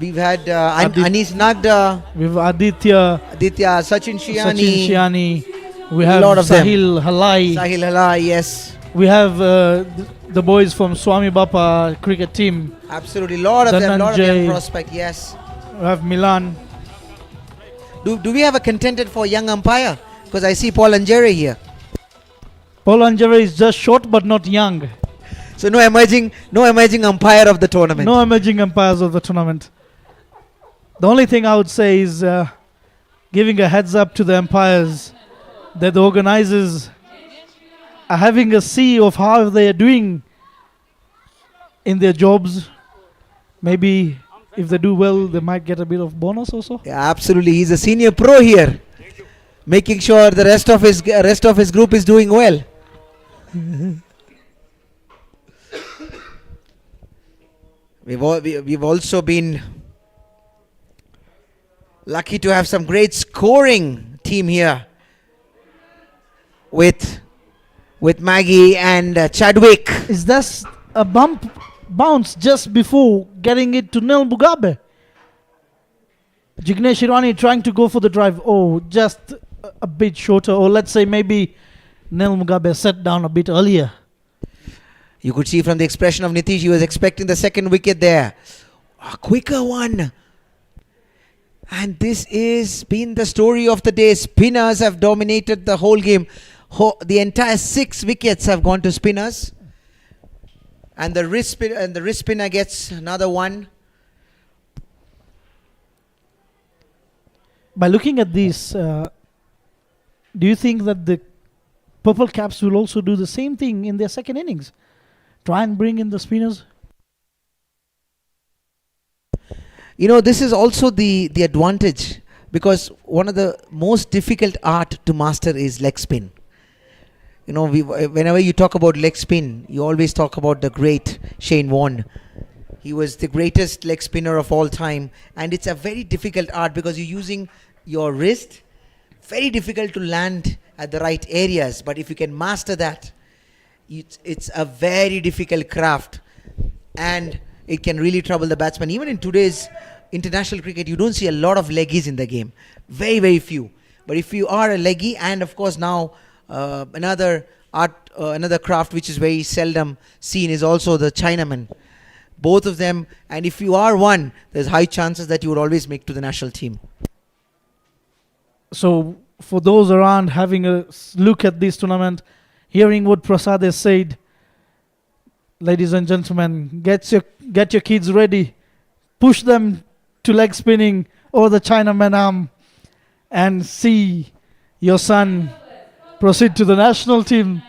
Anis Nagda, With Aditya, Sachin Sachin Shiani, Shiani, we have lot of them. Sahil Halai, Sahil Halai, yes. we have the boys from Swami Bappa cricket team, Absolutely, lot of them, lot of Dhananjay. young prospect, yes. we have Milan. Do we have a contender for young umpire? Because I see Paul Anjere here. Paul Anjere is just short but not young. So no emerging umpire of the tournament. No emerging umpires of the tournament. The only thing I would say is giving a heads up to the umpires that the organizers are having a see of how they are doing in their jobs. Maybe if they do well, they might get a bit of bonus also. Yeah, absolutely. He's a senior pro here, making sure the rest of his group is doing well. We've also been lucky to have some great scoring team here with Maggie and Chadwick. Is that a bounce just before getting it to Nil Mugabe? Jignesh Irani trying to go for the drive. Oh, just a bit shorter. Or let's say maybe Nil Mugabe sat down a bit earlier. You could see from the expression of Nitish, he was expecting the second wicket there. A quicker one. And this is been the story of the day. Spinners have dominated the whole game. The entire 6 wickets have gone to spinners. And the wrist spinner gets another one. By looking at this, do you think that the Purple Caps will also do the same thing in their second innings? Try and bring in the spinners? You know, this is also the advantage, because one of the most difficult art to master is leg spin. You know, whenever you talk about leg spin, you always talk about the great Shane Warne. He was the greatest leg spinner of all time, and it's a very difficult art because you're using your wrist. Very difficult to land at the right areas, but if you can master that, it's a very difficult craft, and it can really trouble the batsman. Even in today's international cricket, you don't see a lot of leggies in the game. Very, very few. But if you are a leggy, and of course now another craft which is very seldom seen is also the Chinaman. Both of them, and if you are one, there's high chances that you would always make to the national team. So, for those around having a look at this tournament, hearing what Prasad has said, ladies and gentlemen, get your kids ready. Push them to leg spinning or the Chinaman arm and see your son proceed to the national team.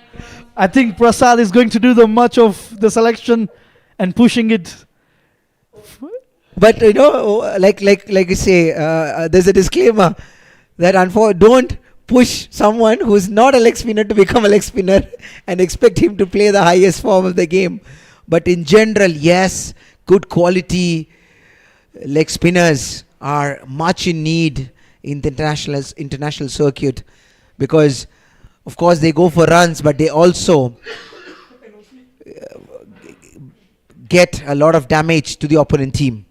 I think Prasad is going to do the much of the selection and pushing it. But you know, like you say, there's a disclaimer that don't push someone who's not a leg spinner to become a leg spinner and expect him to play the highest form of the game. But in general, yes, good quality leg spinners are much in need in the international circuit, because of course they go for runs, but they also get a lot of damage to the opponent team.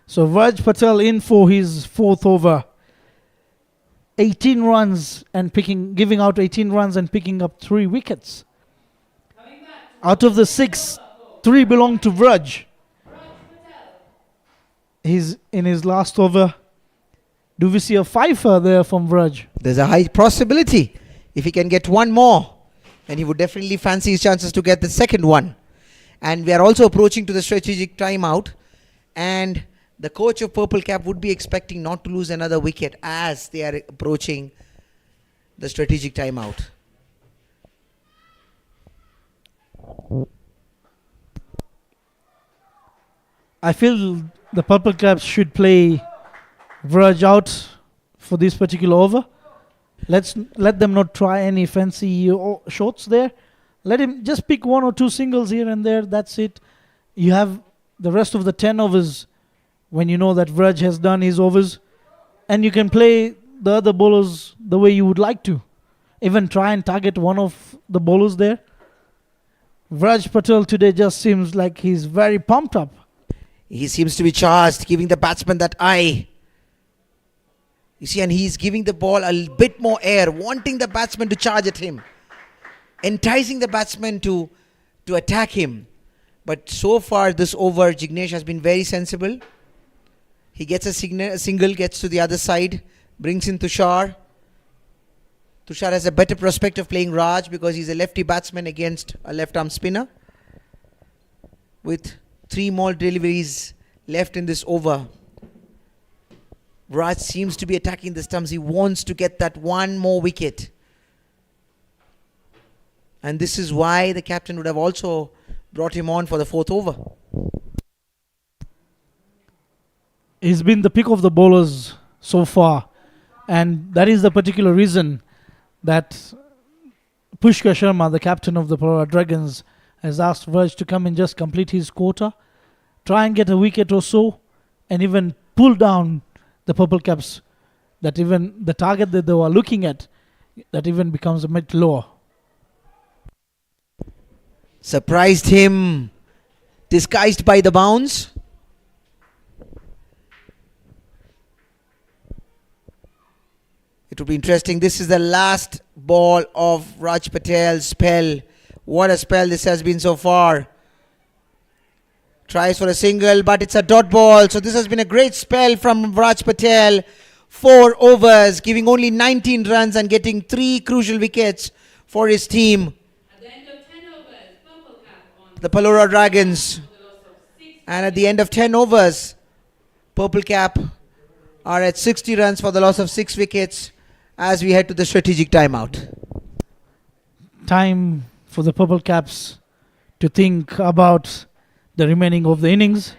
So Raj Patel in for his 4th over. 18 runs and giving out 18 runs and picking up 3 wickets. Out of the 6, 3 belong to Vraj. He's in his last over. Do we see a fifer there from Vraj? There's a high possibility. If he can get one more, then he would definitely fancy his chances to get the second one. And we are also approaching to the strategic timeout. And the coach of Purple Cap would be expecting not to lose another wicket as they are approaching the strategic timeout. I feel the Purple Caps should play Vraj out for this particular over. Let them not try any fancy shots there. Let him just pick one or two singles here and there. That's it. You have the rest of the 10 overs when you know that Vraj has done his overs, and you can play the other bowlers the way you would like to. Even try and target one of the bowlers there. Vraj Patel today just seems like he's very pumped up. He seems to be charged, giving the batsman that eye. You see, and he's giving the ball a bit more air, wanting the batsman to charge at him, enticing the batsman to attack him. But so far this over, Jignesh has been very sensible. He gets a single, gets to the other side, brings in Tushar. Tushar has a better prospect of playing Raj because he's a lefty batsman against a left-arm spinner. With 3 more deliveries left in this over, Raj seems to be attacking the stumps. He wants to get that one more wicket. And this is why the captain would have also brought him on for the 4th over. He's been the pick of the bowlers so far, and that is the particular reason that Pushkar Sharma, the captain of the PALORA Dragons, has asked Vraj to come and just complete his quota, try and get a wicket or so, and even pull down the Purple Caps, that even the target that they were looking at, that even becomes a bit lower. Surprised him, disguised by the bounce. It will be interesting. This is the last ball of Raj Patel's spell. What a spell this has been so far. Tries for a single, but it's a dot ball. So this has been a great spell from Raj Patel. 4 overs, giving only 19 runs and getting 3 crucial wickets for his team. At the end of 10 overs, Purple Cap on The PALORA Dragons. the loss of 6 And at the end of 10 overs, Purple Cap are at 60 runs for the loss of 6 wickets as we head to the strategic timeout. Time for the Purple Caps to think about the remaining of the innings.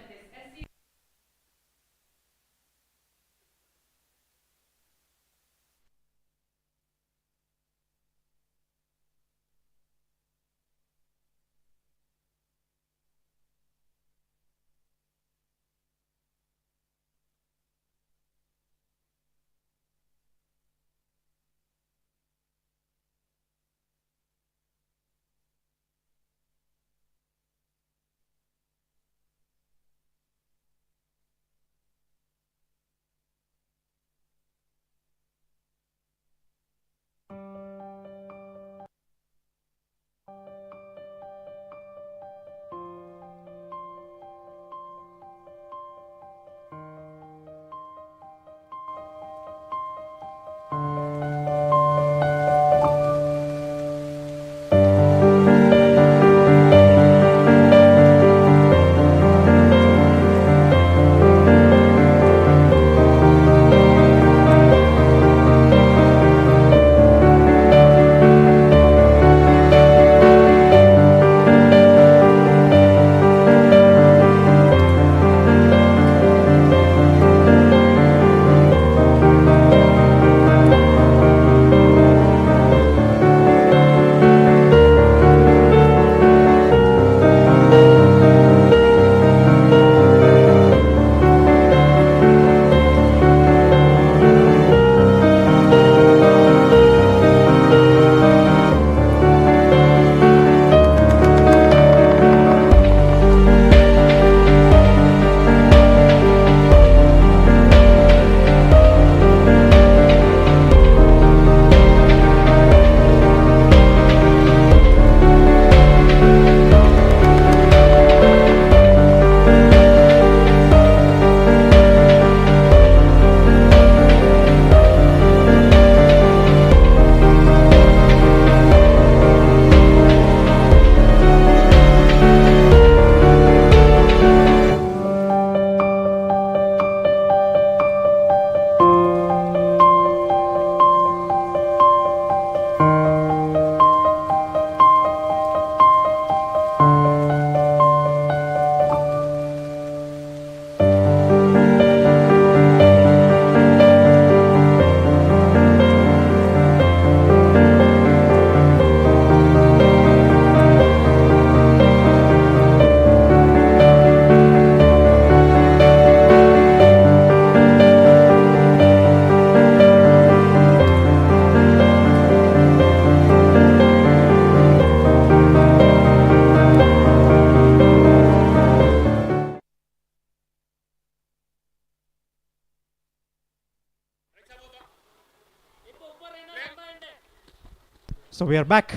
So we are back.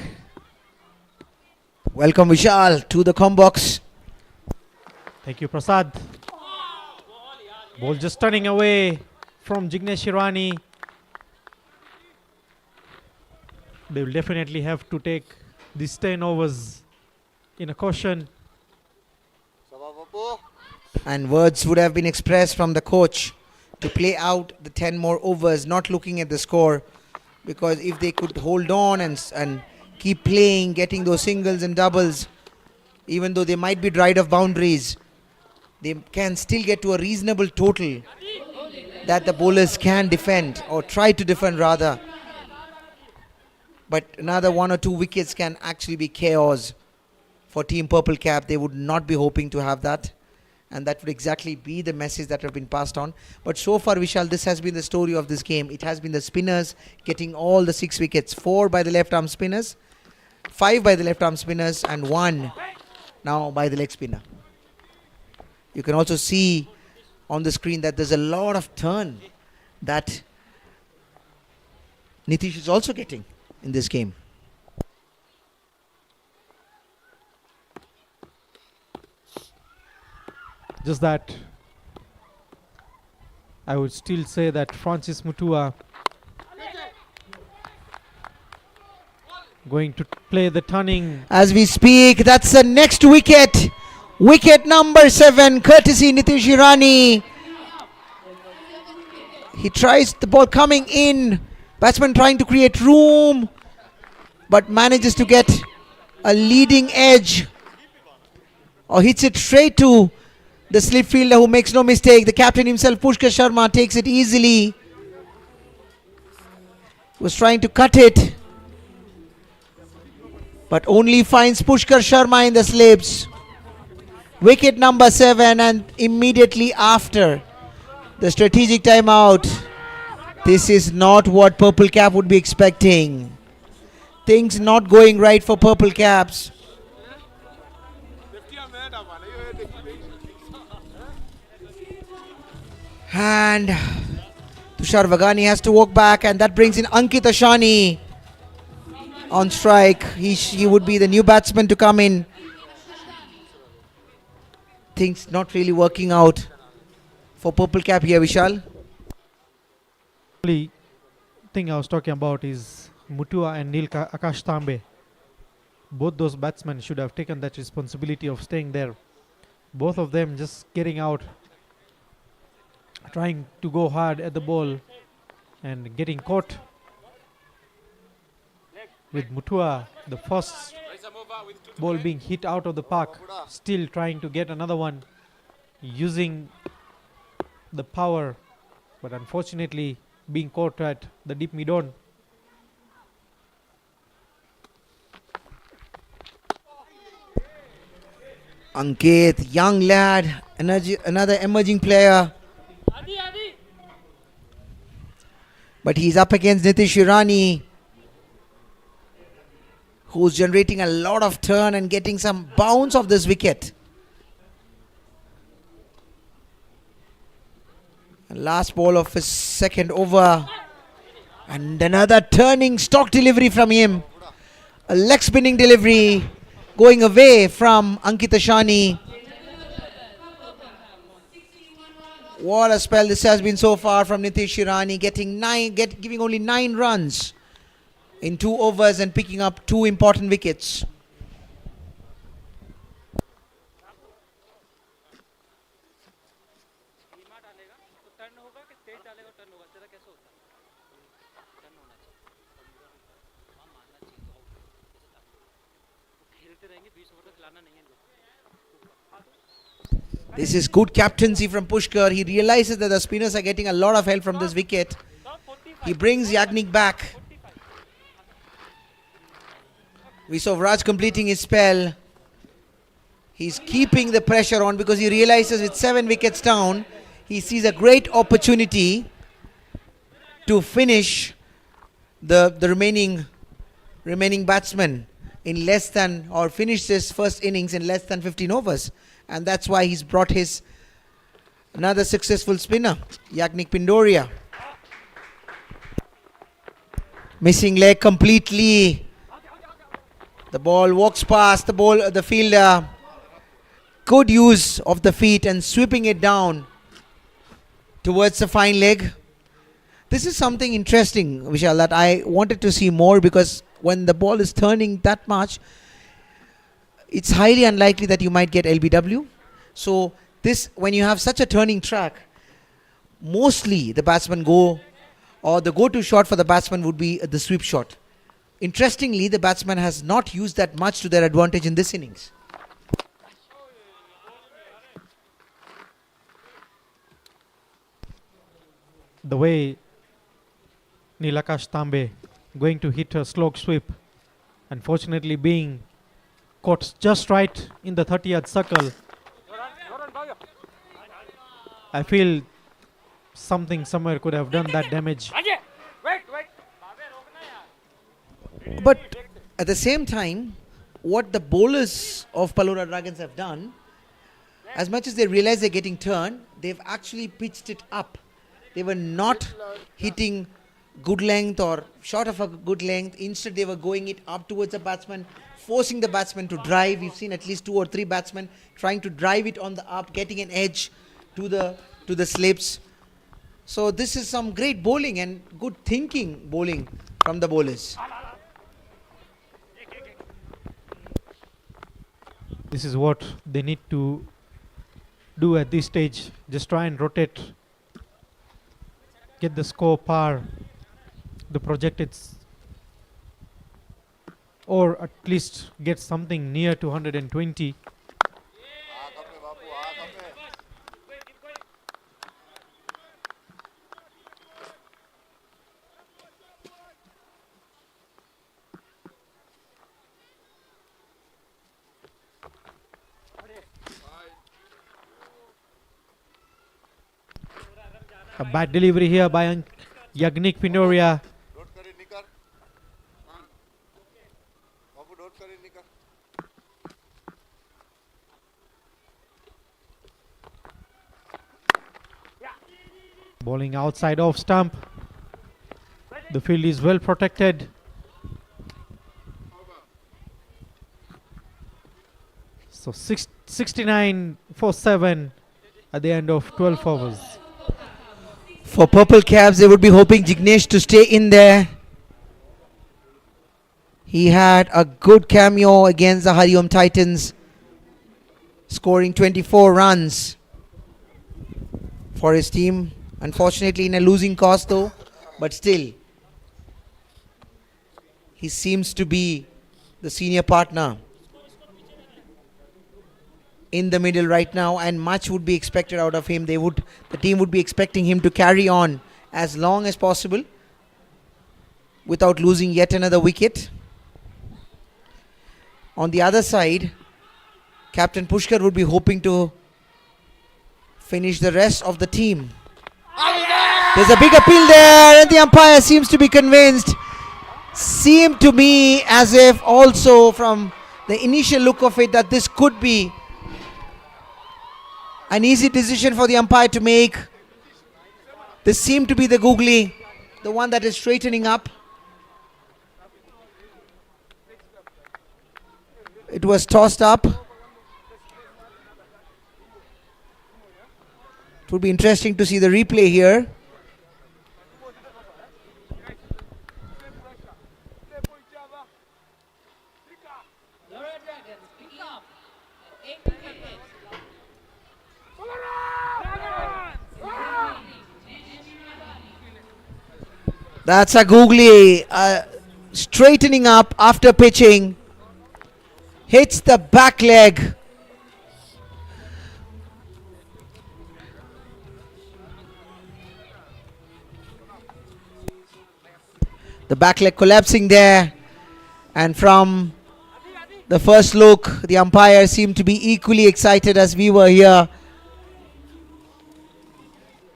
Welcome Vishal to the combox. Thank you, Prasad. Ball just turning away from Jignesh Hirani. They will definitely have to take these 10 overs in a caution. And words would have been expressed from the coach to play out the 10 more overs, not looking at the score. Because if they could hold on and keep playing, getting those singles and doubles, even though they might be dried of boundaries, they can still get to a reasonable total that the bowlers can defend, or try to defend rather. But another 1 or 2 wickets can actually be chaos for Team Purple Cap. They would not be hoping to have that. And that would exactly be the message that have been passed on. But so far, Vishal, this has been the story of this game. It has been the spinners getting all the 6 wickets. 4 by the left arm spinners, 5 by the left arm spinners, and 1 now by the leg spinner. You can also see on the screen that there's a lot of turn that Nitish is also getting in this game. Just that I would still say that Francis Mutua going to play the turning. As we speak, that's the next wicket. Wicket number 7, courtesy Nitish Hirani. He tries the ball coming in. Batsman trying to create room, but manages to get a leading edge, or hits it straight to the slip fielder who makes no mistake. The captain himself, Pushkar Sharma, takes it easily. Was trying to cut it, but only finds Pushkar Sharma in the slips. Wicket number 7, and immediately after the strategic timeout. This is not what Purple Cap would be expecting. Things not going right for Purple Caps. And Tushar Vagani has to walk back, and that brings in Ankit Ashani on strike. He would be the new batsman to come in. Things not really working out for Purple Cap here, Vishal. Only thing I was talking about is Mutua and Akash Tambe. Both those batsmen should have taken that responsibility of staying there. Both of them just getting out, trying to go hard at the ball and getting caught. With Mutua, the first ball being hit out of the park, still trying to get another one, using the power, but unfortunately being caught at the deep mid-on. Ankit, young lad, another emerging player. But he's up against Nitish Hirani, who's generating a lot of turn and getting some bounce off this wicket. And last ball of his second over. And another turning stock delivery from him. A leg spinning delivery going away from Ankit Ashani. What a spell this has been so far from Nitish Hirani, giving only 9 runs in 2 overs and picking up 2 important wickets. This is good captaincy from Pushkar. He realizes that the spinners are getting a lot of help from this wicket. He brings Yagnik back. We saw Raj completing his spell. He's keeping the pressure on because he realizes with 7 wickets down, he sees a great opportunity to finish the remaining batsmen in less than, or finish this first innings in less than 15 overs. And that's why he's brought his another successful spinner, Yagnik Pindoria. Missing leg completely The ball walks past the fielder. Good use of the feet and sweeping it down towards the fine leg. This is something interesting, Vishal, that I wanted to see more, because when the ball is turning that much, it's highly unlikely that you might get LBW. So this, when you have such a turning track, mostly the batsmen go, or the go-to shot for the batsman would be the sweep shot. Interestingly, the batsman has not used that much to their advantage in this innings. The way Nilakash Tambe going to hit a slow sweep, unfortunately being caught just right in the 30th circle. I feel something somewhere could have done that damage. But at the same time, what the bowlers of PALORA Dragons have done, as much as they realize they're getting turned, they've actually pitched it up. They were not hitting good length or short of a good length. Instead, they were going it up towards the batsman, forcing the batsman to drive. We've seen at least 2 or 3 batsmen trying to drive it on the up, getting an edge to the slips. So this is some great bowling and good thinking bowling from the bowlers. This is what they need to do at this stage. Just try and rotate, get the score par, the projected, or at least get something near to 120. A bad delivery here by Yagnik Pindoria. Bowling outside off stump. The field is well protected. So 69 for 7 at the end of 12 overs. For Purple Caps, they would be hoping Jignesh to stay in there. He had a good cameo against the Hariom Titans, scoring 24 runs for his team. Unfortunately in a losing cause though, but still, he seems to be the senior partner in the middle right now, and much would be expected out of him. The team would be expecting him to carry on as long as possible without losing yet another wicket. On the other side, Captain Pushkar would be hoping to finish the rest of the team. There's a big appeal there, and the umpire seems to be convinced. Seemed to me as if also from the initial look of it that this could be an easy decision for the umpire to make. This seemed to be the googly, the one that is straightening up. It was tossed up. It would be interesting to see the replay here. PALORA Dragons picking up at 8 wickets. That's a googly, straightening up after pitching. Hits the back leg. The back leg collapsing there. And from the first look, the umpire seemed to be equally excited as we were here.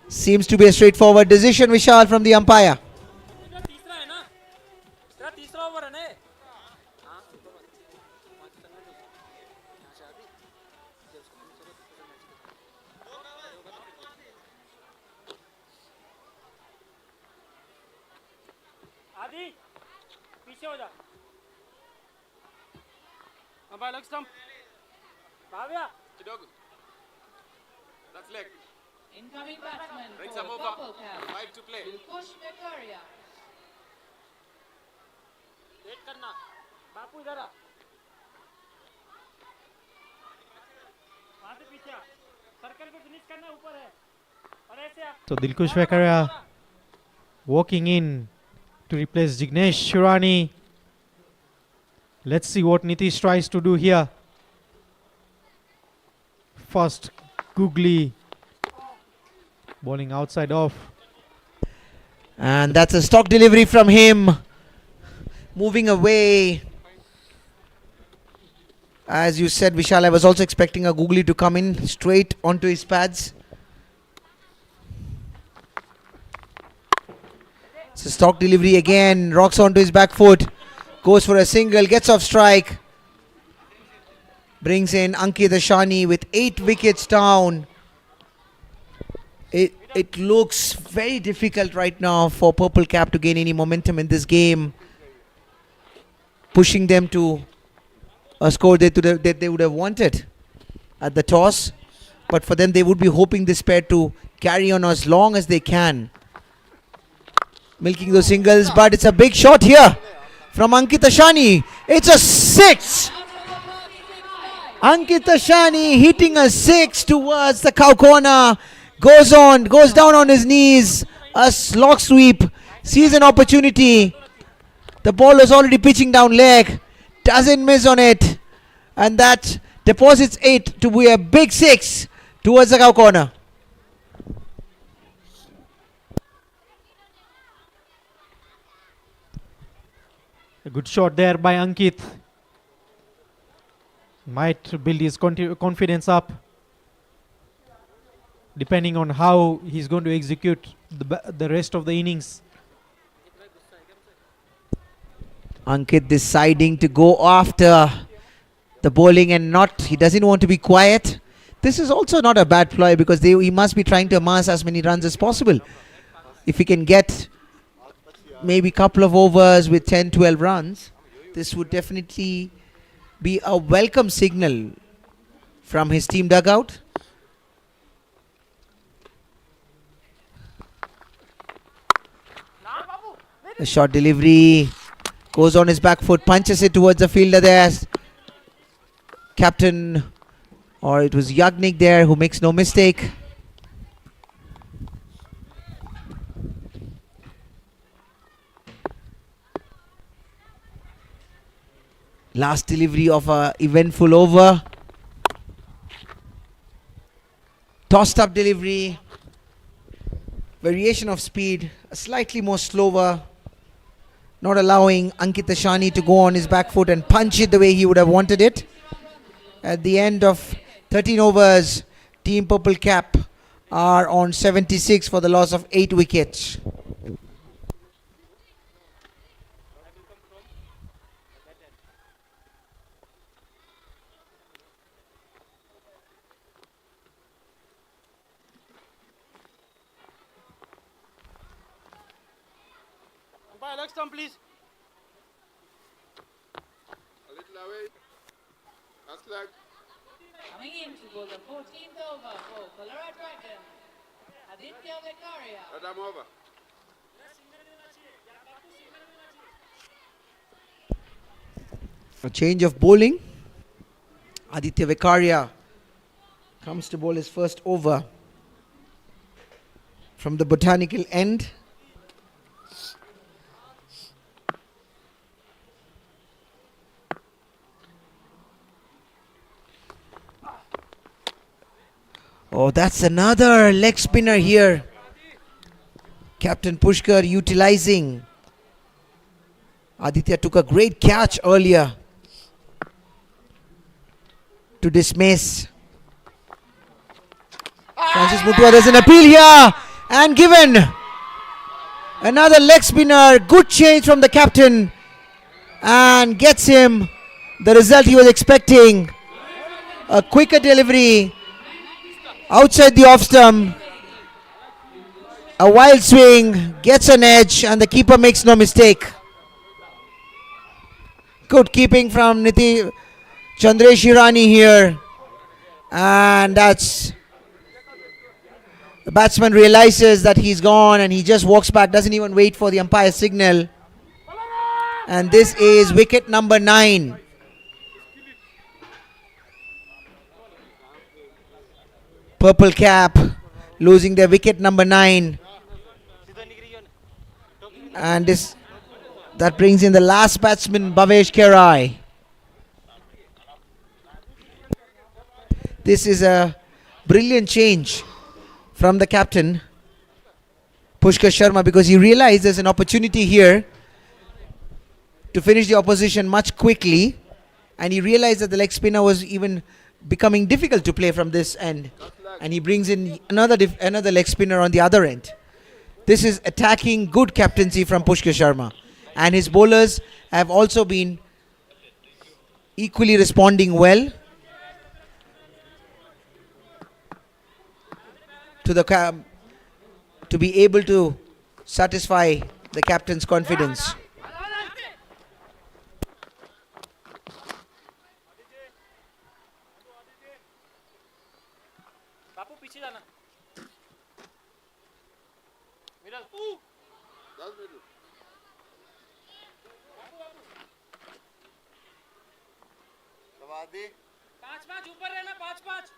Seems to be a straightforward decision, Vishal, from the umpire. Incoming batsman for purple cap. 5 to play. Push Victoria. So Dilkush Vekaria walking in to replace Jignesh Shirani. Let's see what Nitish tries to do here. First, googly bowling outside off. And that's a stock delivery from him. Moving away. As you said, Vishal, I was also expecting a googly to come in straight onto his pads. It's a stock delivery again. Rocks onto his back foot. Goes for a single. Gets off strike. Brings in Ankit Ashani with 8 wickets down. It looks very difficult right now for Purple Cap to gain any momentum in this game. Pushing them to a score that they would have wanted at the toss. But for them, they would be hoping this pair to carry on as long as they can. Milking those singles, but it's a big shot here from Ankit Ashani. It's a 6. Ankit Ashani hitting a 6 towards the cow corner. Goes down on his knees. A slog sweep. Sees an opportunity. The ball is already pitching down leg. Doesn't miss on it. And that deposits it to be a big 6 towards the cow corner. A good shot there by Ankit. Might build his confidence up, depending on how he's going to execute the rest of the innings. Ankit deciding to go after the bowling and he doesn't want to be quiet. This is also not a bad ploy because he must be trying to amass as many runs as possible. If he can get maybe a couple of overs with 10-12 runs, this would definitely be a welcome signal from his team dugout. A short delivery, goes on his back foot, punches it towards the fielder there. Captain, or it was Yagnik there, who makes no mistake. Last delivery of a eventful over. Tossed up delivery. Variation of speed, a slightly more slower. Not allowing Ankit Ashani to go on his back foot and punch it the way he would have wanted it. At the end of 13 overs, Team Purple Cap are on 76 for the loss of 8 wickets. Next time, please. A little away. That's like. Coming in to bowl the 14th over for PALORA Dragon. Aditya Vekaria. Let them over. A change of bowling. Aditya Vekaria comes to bowl his first over from the botanical end. Oh, that's another leg spinner here. Captain Pushkar utilizing. Aditya took a great catch earlier to dismiss. Francis Mutua, there's an appeal here and given. Another leg spinner. Good change from the captain and gets him the result he was expecting. A quicker delivery. Outside the off stump, a wild swing, gets an edge and the keeper makes no mistake. Good keeping from Chandresh Hirani here. And that's... The batsman realizes that he's gone and he just walks back, doesn't even wait for the umpire signal. And this is wicket number 9. Purple cap losing their wicket number 9. And that brings in the last batsman, Bhavesh Kerai. This is a brilliant change from the captain, Pushkar Sharma, because he realized there's an opportunity here to finish the opposition much quickly, and he realized that the leg spinner was even becoming difficult to play from this end, and he brings in another leg spinner on the other end. This is attacking good captaincy from Pushkar Sharma, and his bowlers have also been equally responding well to be able to satisfy the captain's confidence. That's middle. पाँच ऊपर रहना 5-5.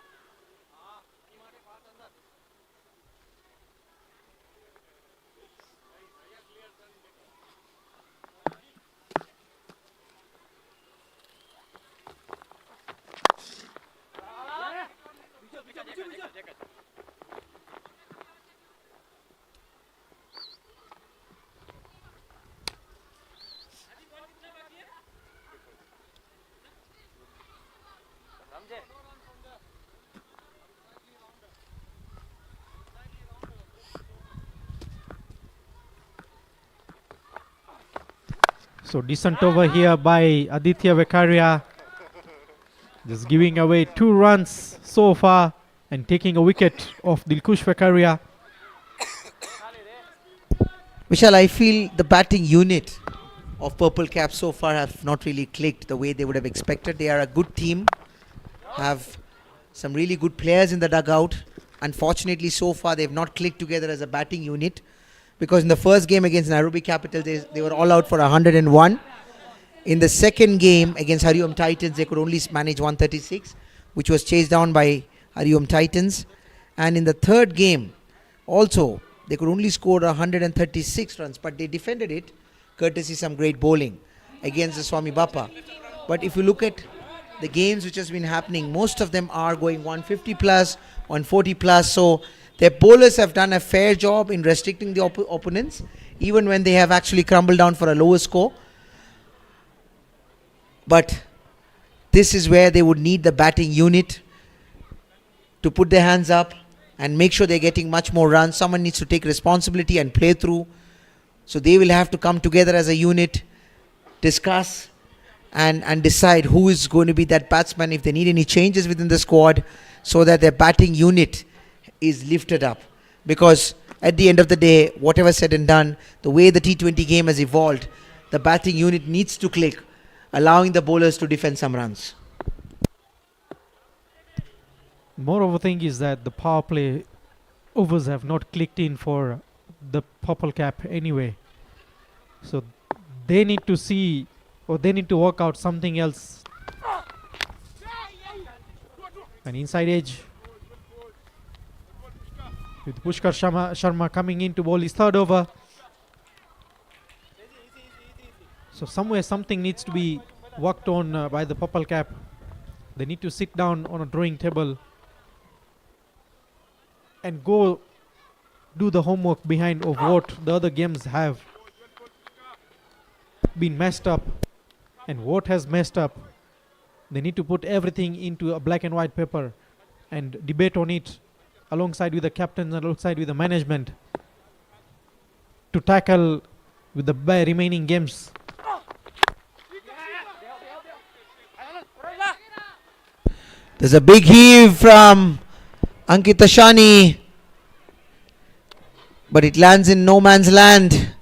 So decent over here by Aditya Vekaria, just giving away 2 runs so far and taking a wicket off Dilkush Vekaria. Vishal, I feel the batting unit of Purple Cap so far have not really clicked the way they would have expected. They are a good team, have some really good players in the dugout. Unfortunately, so far they've not clicked together as a batting unit, because in the first game against Nairobi Capital, they were all out for 101. In the second game against Hariom Titans, they could only manage 136, which was chased down by Hariom Titans. And in the third game, also, they could only score 136 runs, but they defended it, courtesy some great bowling against the Swami Bappa. But if you look at the games which has been happening, most of them are going 150 plus, 140 plus, so their bowlers have done a fair job in restricting the opponents, even when they have actually crumbled down for a lower score. But this is where they would need the batting unit to put their hands up and make sure they're getting much more runs. Someone needs to take responsibility and play through. So they will have to come together as a unit, discuss and decide who is going to be that batsman, if they need any changes within the squad, so that their batting unit is lifted up. Because at the end of the day, whatever said and done, the way the T20 game has evolved, the batting unit needs to click, allowing the bowlers to defend some runs. More of a thing is that the power play overs have not clicked in for the Purple Cap anyway. So they need to see, or they need to work out something else. An inside edge with Pushkar Sharma coming in to bowl his third over. So somewhere something needs to be worked on by the Purple Cap. They need to sit down on a drawing table and go do the homework behind of what the other games have been messed up and what has messed up. They need to put everything into a black and white paper and debate on it alongside with the captains and alongside with the management to tackle with the remaining games. There's a big heave from Ankit Ashani, but it lands in no man's land.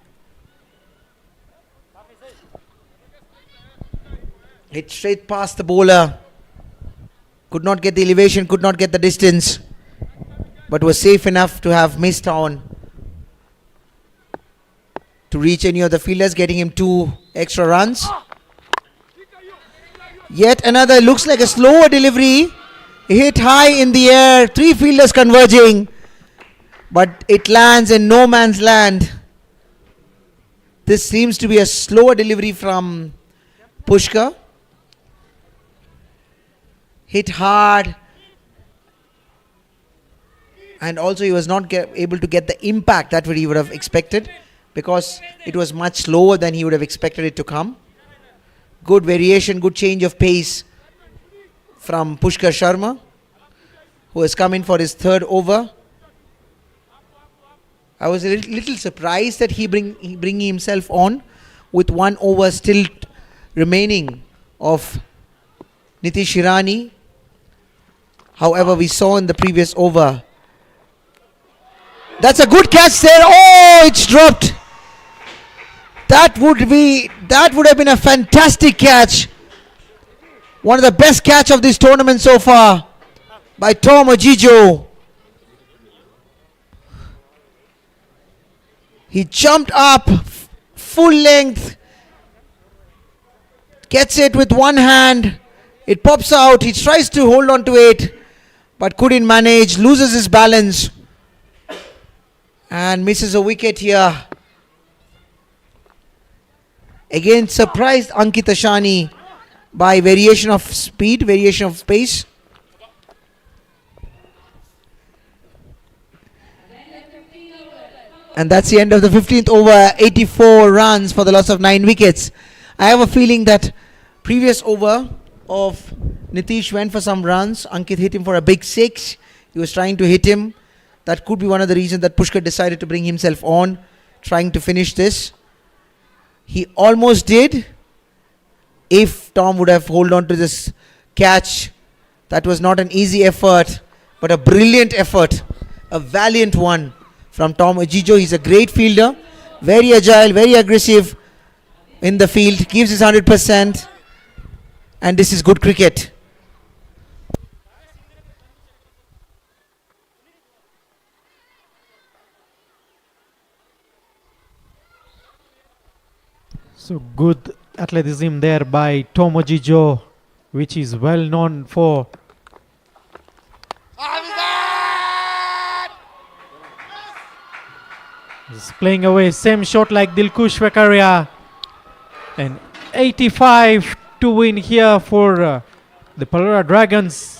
Hit straight past the bowler. Could not get the elevation, could not get the distance, but was safe enough to have missed on to reach any of the fielders, getting him 2 extra runs. Yet another, looks like a slower delivery. Hit high in the air, 3 fielders converging, but it lands in no man's land. This seems to be a slower delivery from Pushkar. Hit hard, and also he was not able to get the impact that he would have expected, because it was much slower than he would have expected it to come. Good variation, good change of pace from Pushkar Sharma, who has come in for his 3rd over. I was a little surprised that he bring himself on with 1 over still remaining of Nitish Irani. However, we saw in the previous over. That's a good catch there. Oh, it's dropped. That would have been a fantastic catch. One of the best catch of this tournament so far by Tom Ojijo. He jumped up full length, gets it with one hand. It pops out. He tries to hold on to it, but couldn't manage, loses his balance and misses a wicket here. Again, surprised Ankit Ashani by variation of speed, variation of pace. And that's the end of the 15th over. 84 runs for the loss of 9 wickets. I have a feeling that previous over of Nitish went for some runs. Ankit hit him for a big 6. He was trying to hit him. That could be one of the reasons that Pushkar decided to bring himself on, trying to finish this. He almost did. If Tom would have held on to this catch, that was not an easy effort, but a brilliant effort, a valiant one from Tom Ojijo. He's a great fielder, very agile, very aggressive in the field, gives his 100%, and this is good cricket. So good athleticism there by Tom Ojijo, which is well known for. He's playing away, same shot like Dilkush Vekaria. And 85 to win here for the PALORA Dragons.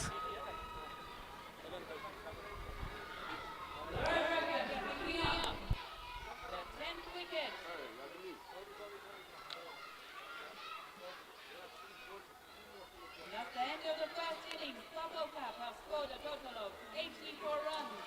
At the end of the first innings, Pavitra have scored a total of 84 runs.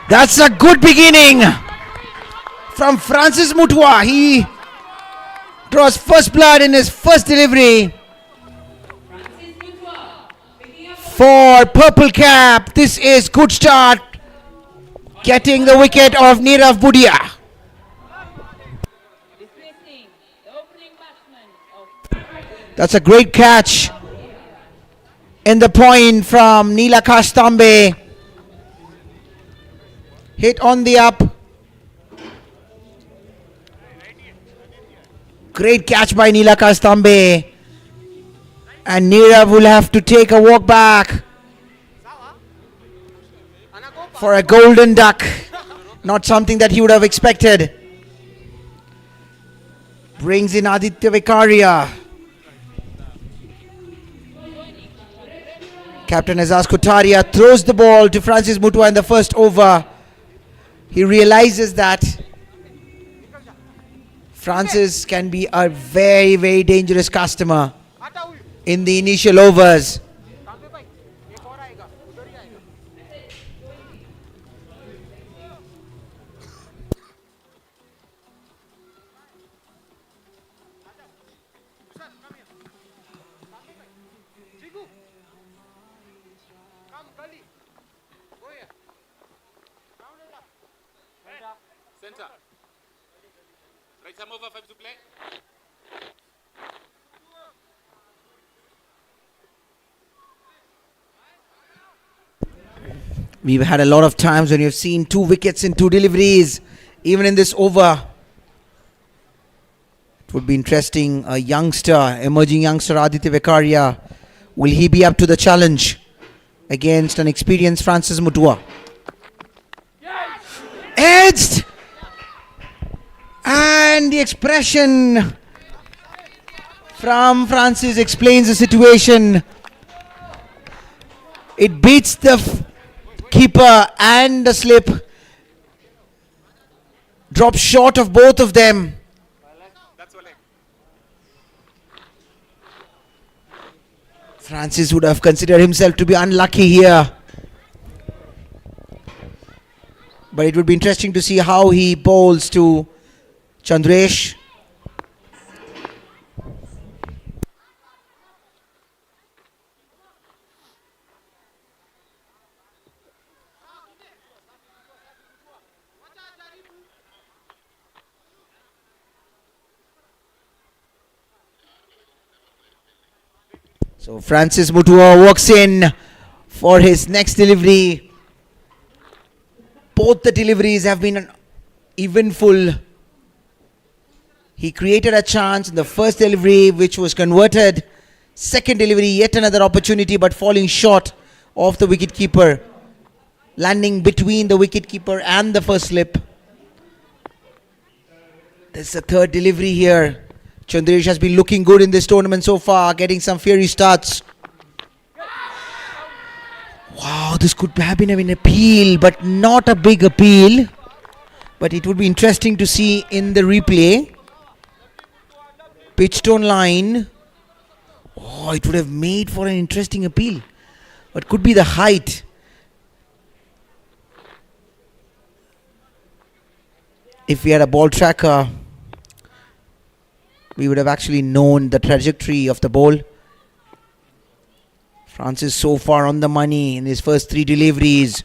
That's a good beginning from Francis Mutua. He draws first blood in his first delivery for Purple Cap. This is good start, getting the wicket of Nirav Budia. Dismissing the opening batsman of That's a great catch in the point from Nilakash Tambe. Hit on the up. Great catch by Nilakash Tambe. And Nirav will have to take a walk back for a golden duck. Not something that he would have expected. Brings in Aditya Vikaria. Captain Azaz Kotaria throws the ball to Francis Mutua in the first over. He realizes that Francis can be a very, very dangerous customer in the initial overs. Center. Right some over 5 to play. We've had a lot of times when you've seen 2 wickets in 2 deliveries, even in this over. It would be interesting. A youngster, emerging youngster Aditya Vikaria, will he be up to the challenge against an experienced Francis Mutua? Edged! And the expression from Francis explains the situation. It beats the keeper and the slip. Drops short of both of them. Francis would have considered himself to be unlucky here. But it would be interesting to see how he bowls to Chandresh. So Francis Mutua walks in for his next delivery. Both the deliveries have been eventful. He created a chance in the first delivery, which was converted. Second delivery, yet another opportunity, but falling short of the wicketkeeper, landing between the wicketkeeper and the first slip. There's the third delivery here. Chandresh has been looking good in this tournament so far, getting some fiery starts. Wow, this could have been an appeal, but not a big appeal. But it would be interesting to see in the replay. Pitch tone line. Oh, it would have made for an interesting appeal. But could be the height. If we had a ball tracker, we would have actually known the trajectory of the ball. Francis so far on the money in his first 3 deliveries.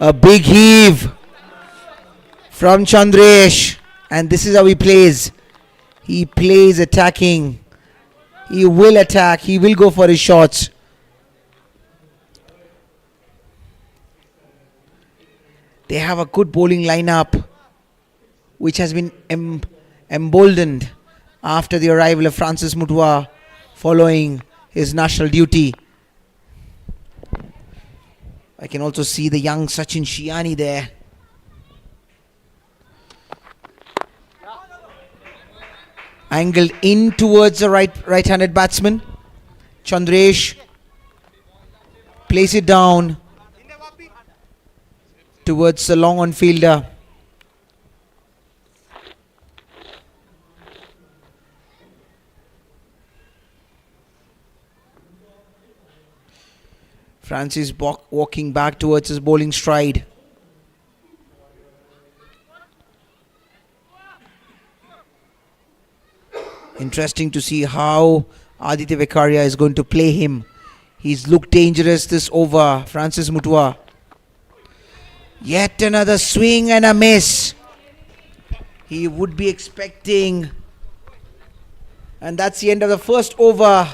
A big heave from Chandresh. And this is how he plays. He plays attacking. He will attack. He will go for his shots. They have a good bowling lineup, which has been emboldened after the arrival of Francis Mutwa following his national duty. I can also see the young Sachin Shiani there. Angled in towards the right-handed batsman. Chandresh. Place it down towards the long on fielder. Francis walking back towards his bowling stride. Interesting to see how Aditya Vekaria is going to play him. He's looked dangerous this over, Francis Mutwa. Yet another swing and a miss. He would be expecting. And that's the end of the first over.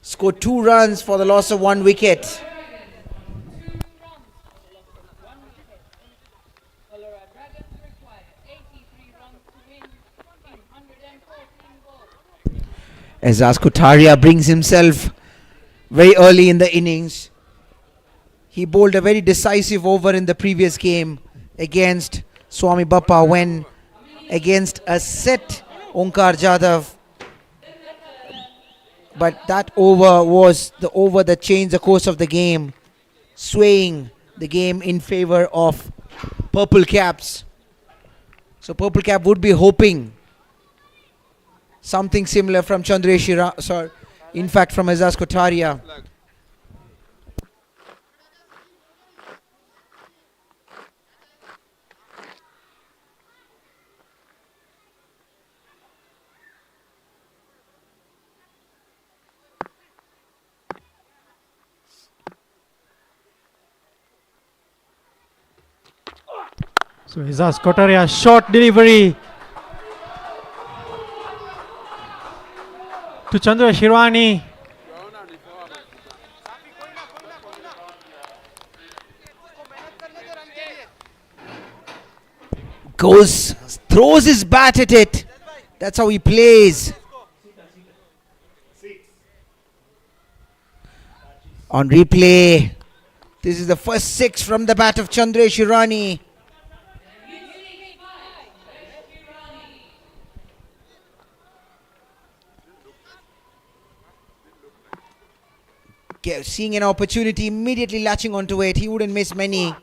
Scored 2 runs for the loss of 1 wicket. PALORA Dragons require 83 runs to win in 114 balls. As Kotaria brings himself very early in the innings. He bowled a very decisive over in the previous game against Swami Bappa when against a set Onkar Jadhav. But that over was the over that changed the course of the game, swaying the game in favor of Purple Caps. So Purple Cap would be hoping something similar from Chandresh, sorry, in fact from Azaz Kotaria. So Azaz Kotaria, short delivery to Chandra Shirwani. Throws his bat at it. That's how he plays. On replay, this is the first 6 from the bat of Chandra Shirwani. Seeing an opportunity, immediately latching onto it. He wouldn't miss many.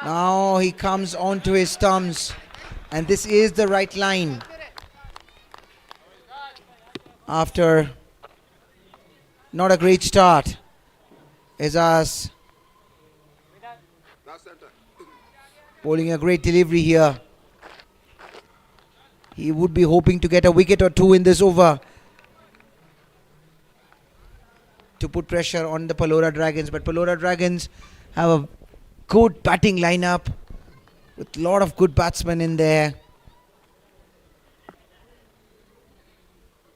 Now he comes onto his stumps. And this is the right line. After not a great start. Azaz bowling a great delivery here. He would be hoping to get a wicket or 2 in this over to put pressure on the PALORA Dragons. But PALORA Dragons have a good batting lineup with a lot of good batsmen in there.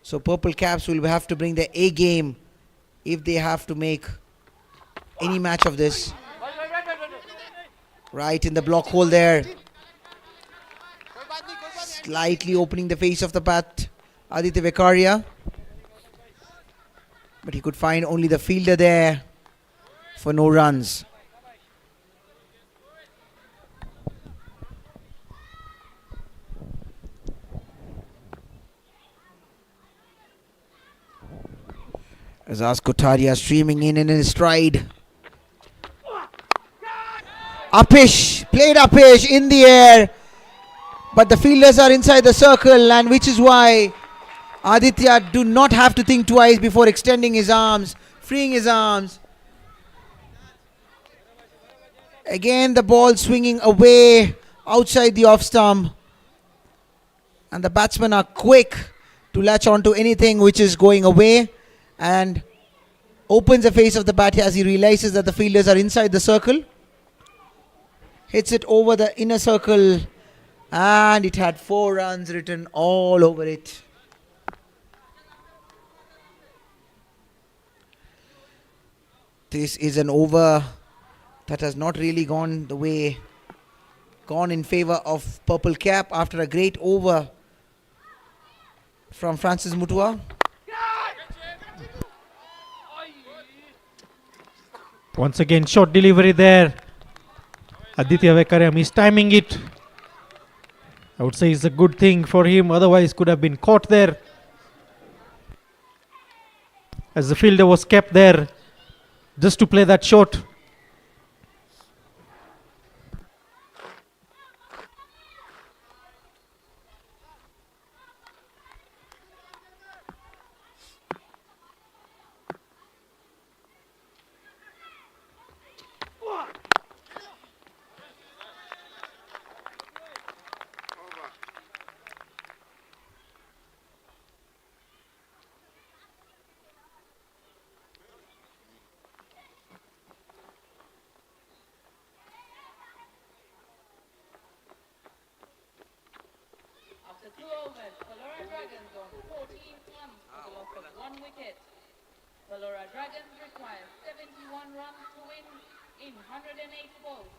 So Purple Caps will have to bring their A game if they have to make any match of this. Right in the block hole there. Slightly opening the face of the bat, Aditya Vekaria. But he could find only the fielder there for no runs. Azaz Kotaria streaming in his stride. Upish, played upish in the air. But the fielders are inside the circle, and which is why Aditya do not have to think twice before extending his arms, freeing his arms. Again the ball swinging away outside the off stump. And the batsmen are quick to latch onto anything which is going away and opens the face of the bat as he realizes that the fielders are inside the circle. Hits it over the inner circle And it had 4 runs written all over it. This is an over that has not really gone in favor of Purple Cap after a great over from Francis Mutua. Once again, short delivery there. Aditya Vekaria mistiming it. I would say it's a good thing for him, otherwise could have been caught there. As the fielder was kept there just to play that shot. After 2 overs, PALORA Dragons on 14 runs for the loss of 1 wicket. PALORA Dragons require 71 runs to win in 108 balls.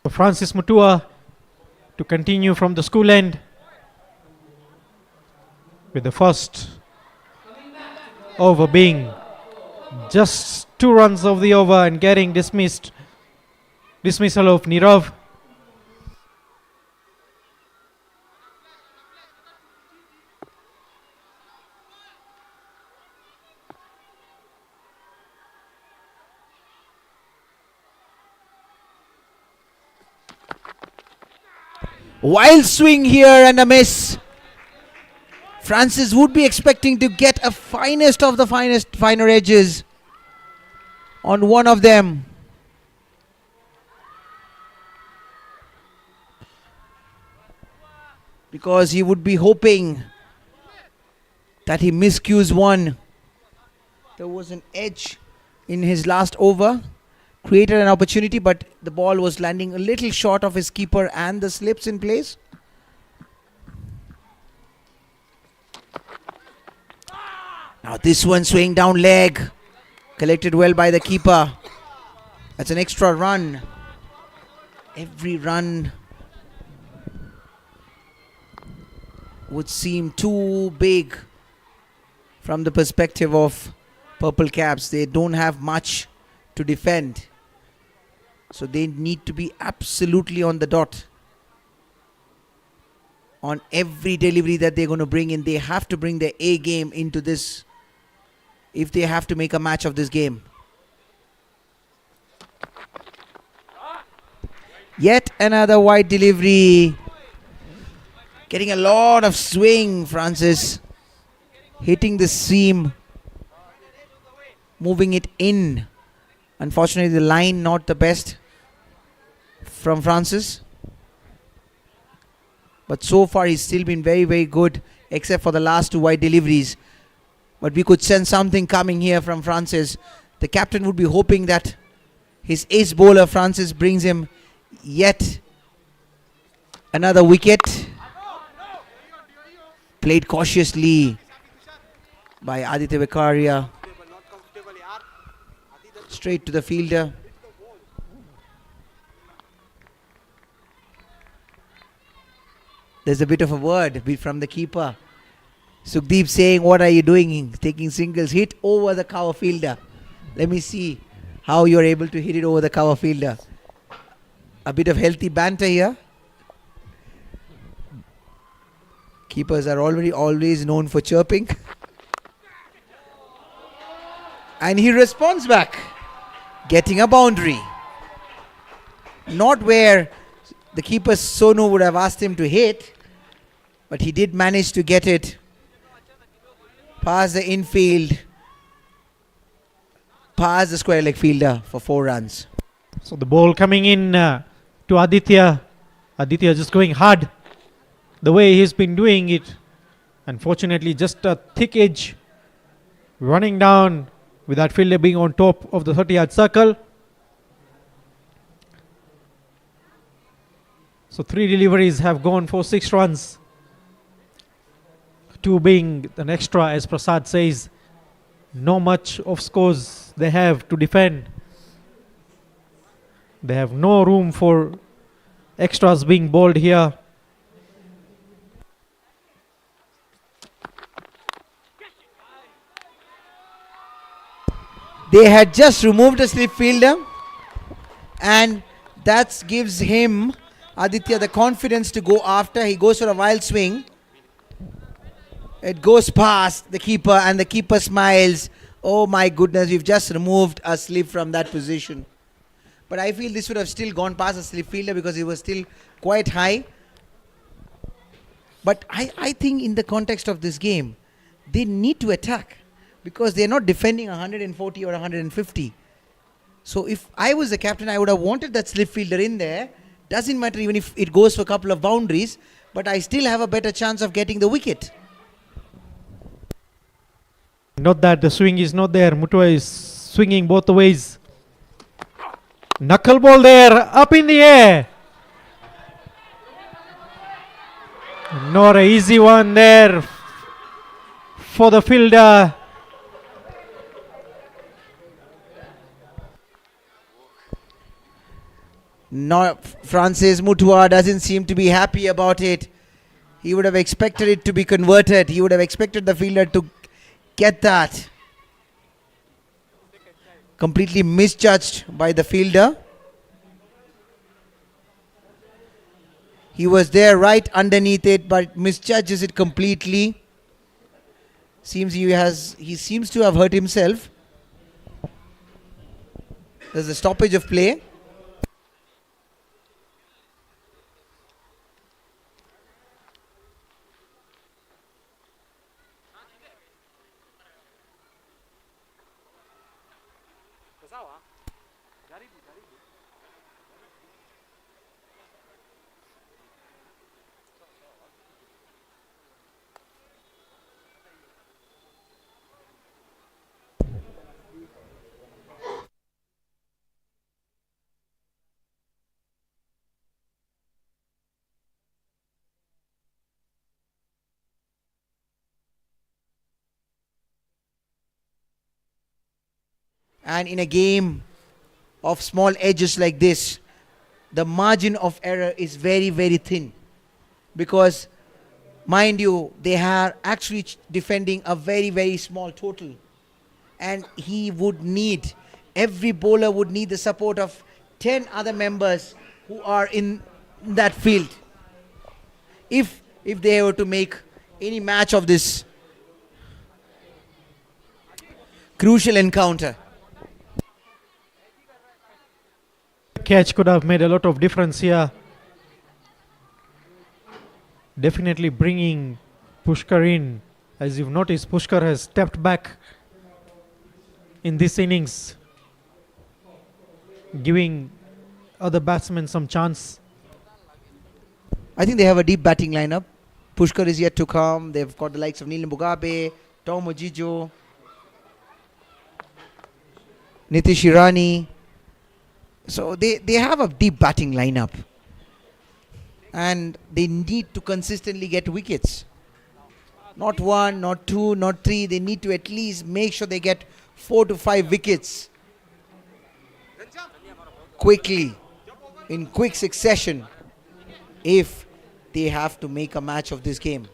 Francis Mutua to continue from the school end with the first over being just 2 runs of the over and getting dismissal of Nirav. Wild swing here and a miss. Francis would be expecting to get a finest of the finer edges on one of them. Because he would be hoping that he miscues one. There was an edge in his last over. Created an opportunity, but the ball was landing a little short of his keeper and the slips in place. Now this one swing down leg. Collected well by the keeper. That's an extra run. Every run would seem too big from the perspective of Purple Caps. They don't have much to defend. So they need to be absolutely on the dot. On every delivery that they're going to bring in, they have to bring their A game into this if they have to make a match of this game. Yet another wide delivery. Getting a lot of swing, Francis. Hitting the seam. Moving it in. Unfortunately, the line not the best from Francis. But so far, he's still been very, very good, except for the last 2 wide deliveries. But we could sense something coming here from Francis. The captain would be hoping that his ace bowler, Francis, brings him yet another wicket. Played cautiously by Aditya Vekaria. Straight to the fielder. There's a bit of a word from the keeper. Sukhdeep saying, what are you doing? Taking singles. Hit over the cover fielder. Let me see how you're able to hit it over the cover fielder. A bit of healthy banter here. Keepers are always known for chirping. And he responds back, getting a boundary. Not where the keeper Sonu would have asked him to hit, but he did manage to get it past the infield, past the square leg fielder for 4 runs. So the ball coming in to Aditya. Aditya just going hard. The way he's been doing it Unfortunately, just a thick edge running down with that fielder being on top of the 30-yard circle. So 3 deliveries have gone for 6 runs. 2 being an extra, as Prasad says. No much of scores they have to defend. They have no room for extras being bowled here. They had just removed a slip fielder, and that gives him, Aditya, the confidence to go after. He goes for a wild swing. It goes past the keeper, and the keeper smiles. Oh my goodness, we've just removed a slip from that position. But I feel this would have still gone past the slip fielder because it was still quite high. But I think in the context of this game, they need to attack because they're not defending 140 or 150. So if I was the captain, I would have wanted that slip fielder in there. Doesn't matter even if it goes for a couple of boundaries, but I still have a better chance of getting the wicket. Not that the swing is not there. Mutua is swinging both ways. Knuckle ball there, up in the air. Not an easy one there for the fielder. No, Francis Mutua doesn't seem to be happy about it. He would have expected it to be converted. He would have expected the fielder to get that. Completely misjudged by the fielder. He was there right underneath it, but misjudges it completely. He seems to have hurt himself. There's a stoppage of play. And in a game of small edges like this, the margin of error is very, very thin. Because, mind you, they are actually defending a very, very small total. And every bowler would need the support of 10 other members who are in that field. If they were to make any match of this crucial encounter. Catch could have made a lot of difference here. Definitely bringing Pushkar in. As you've noticed, Pushkar has stepped back in this innings, giving other batsmen some chance. I think they have a deep batting lineup. Pushkar is yet to come. They've got the likes of Neelam Mugabe, Tom Ojijo, Nitish Irani. So they have a deep batting lineup. And they need to consistently get wickets. Not 1, not 2, not 3. They need to at least make sure they get 4 to 5 wickets quickly, in quick succession, if they have to make a match of this game.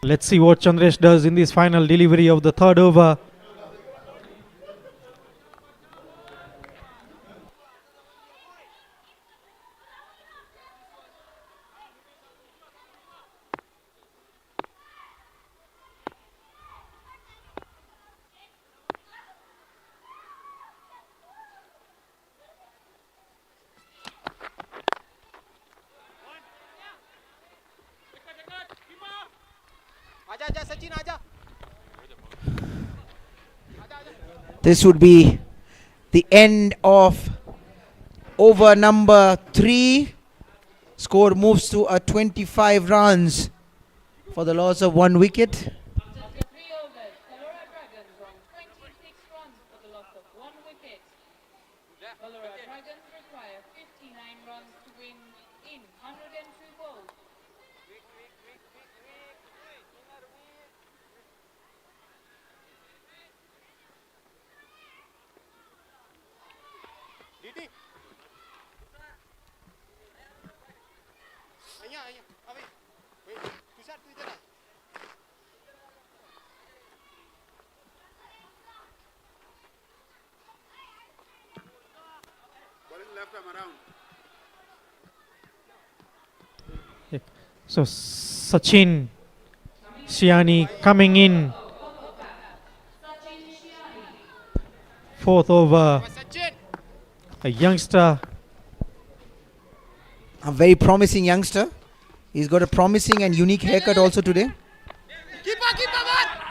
Let's see what Chandresh does in this final delivery of the third over. This would be the end of over number 3. Score moves to a 25 runs for the loss of 1 wicket. After 3 overs, Palora Dragons on 26 runs for the loss of 1 wicket. Palora Dragons require 59 runs to win in 102 balls. Bowling left arm around. So Sachin Siani coming in. 4th over. A youngster. A very promising youngster. He's got a promising and unique haircut also today.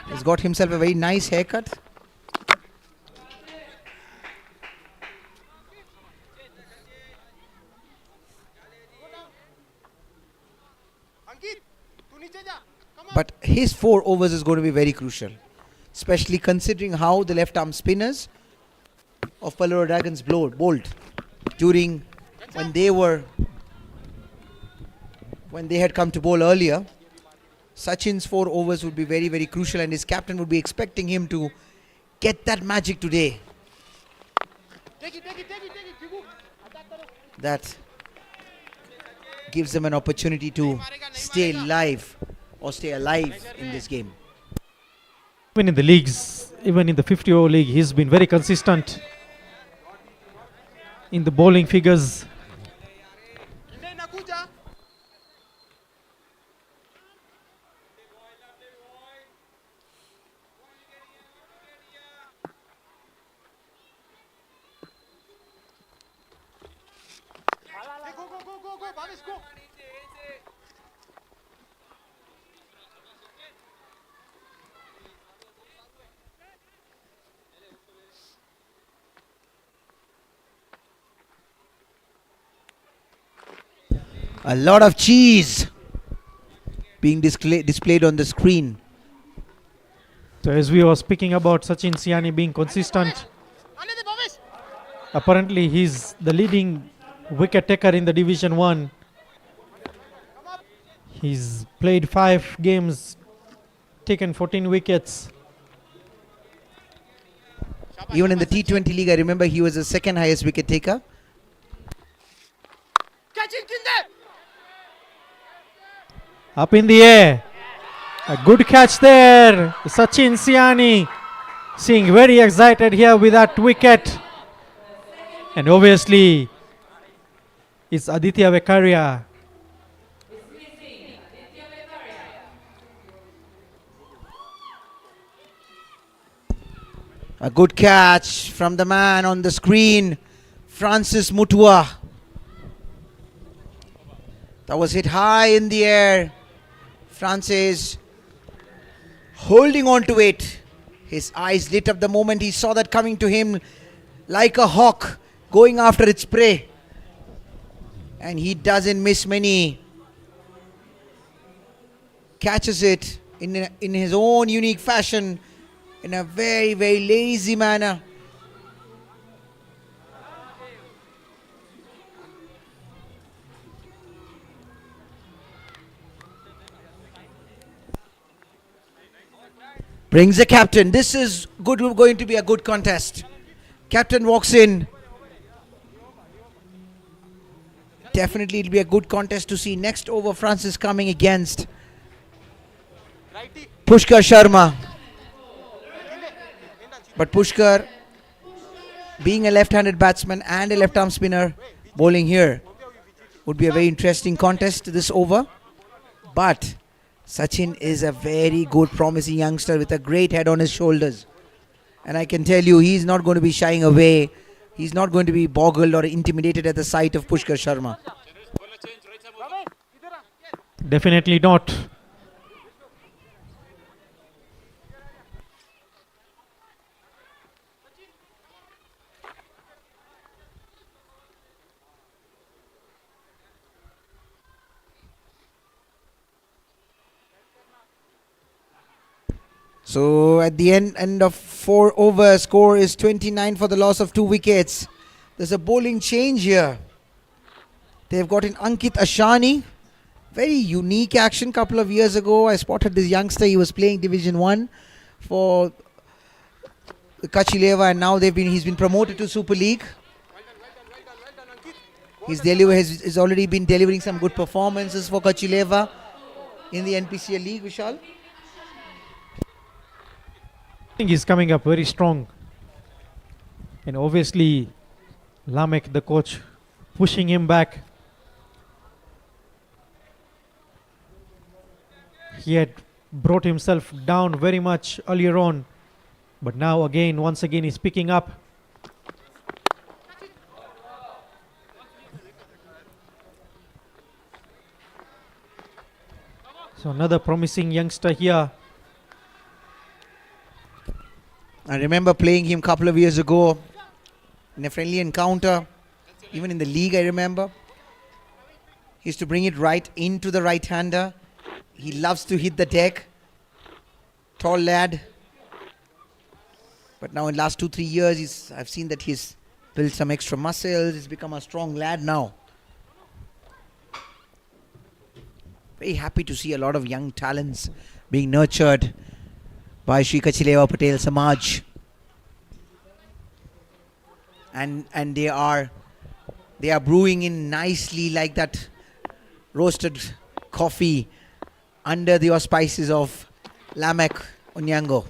He's got himself a very nice haircut. But his 4 overs is going to be very crucial, especially considering how the left arm spinners of Palora Dragons bowled during when they had come to bowl earlier. Sachin's 4 overs would be very, very crucial, and his captain would be expecting him to get that magic today. That gives them an opportunity to stay alive in this game. Even in the leagues, even in the 50-over league, he's been very consistent in the bowling figures. A lot of cheese being displayed on the screen. So as we were speaking about Sachin Siani being consistent, apparently he's the leading wicket taker in the Division 1. He's played 5 games, taken 14 wickets. Even in the T20 league, I remember he was the second highest wicket taker. Up in the air. A good catch there. Sachin Siani seeing very excited here with that wicket. And obviously, it's Aditya Vekaria. A good catch from the man on the screen, Francis Mutua. That was hit high in the air. Francis holding on to it. His eyes lit up the moment he saw that coming to him like a hawk going after its prey. And he doesn't miss many. Catches it in his own unique fashion, in a very, very lazy manner. Brings the captain. This is going to be a good contest. Captain walks in. Definitely it'll be a good contest to see. Next over, Francis coming against Pushkar Sharma. But Pushkar, being a left-handed batsman and a left-arm spinner, bowling here would be a very interesting contest this over. But Sachin is a very good, promising youngster with a great head on his shoulders. And I can tell you, he's not going to be shying away. He's not going to be boggled or intimidated at the sight of Pushkar Sharma. Definitely not. So at the end of 4 overs, score is 29 for the loss of 2 wickets. There's a bowling change here. They've got in Ankit Ashani. Very unique action. Couple of years ago, I spotted this youngster. He was playing Division 1 for the Kachileva, and now he's been promoted to Super League. He's already been delivering some good performances for Kachileva in the NPCL League, Vishal. I think he's coming up very strong. And obviously, Lamek, the coach, pushing him back. He had brought himself down very much earlier on. But now again, once again, he's picking up. So another promising youngster here. I remember playing him a couple of years ago in a friendly encounter. Even in the league, I remember. He used to bring it right into the right-hander. He loves to hit the deck. Tall lad. But now in the last 2-3 years, I've seen that he's built some extra muscles. He's become a strong lad now. Very happy to see a lot of young talents being nurtured by Shri Kachileva Patel Samaj. And they are brewing in nicely like that roasted coffee under the auspices of Lamek Onyango.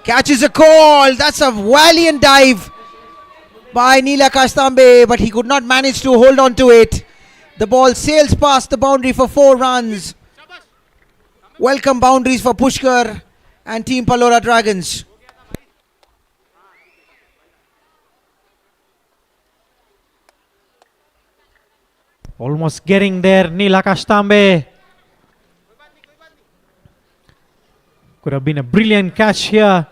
Catches a call. That's a valiant dive by Neela Kastambe, but he could not manage to hold on to it. The ball sails past the boundary for 4 runs. Welcome boundaries for Pushkar and Team PALORA Dragons. Almost getting there, Neela Kastambe. Could have been a brilliant catch here.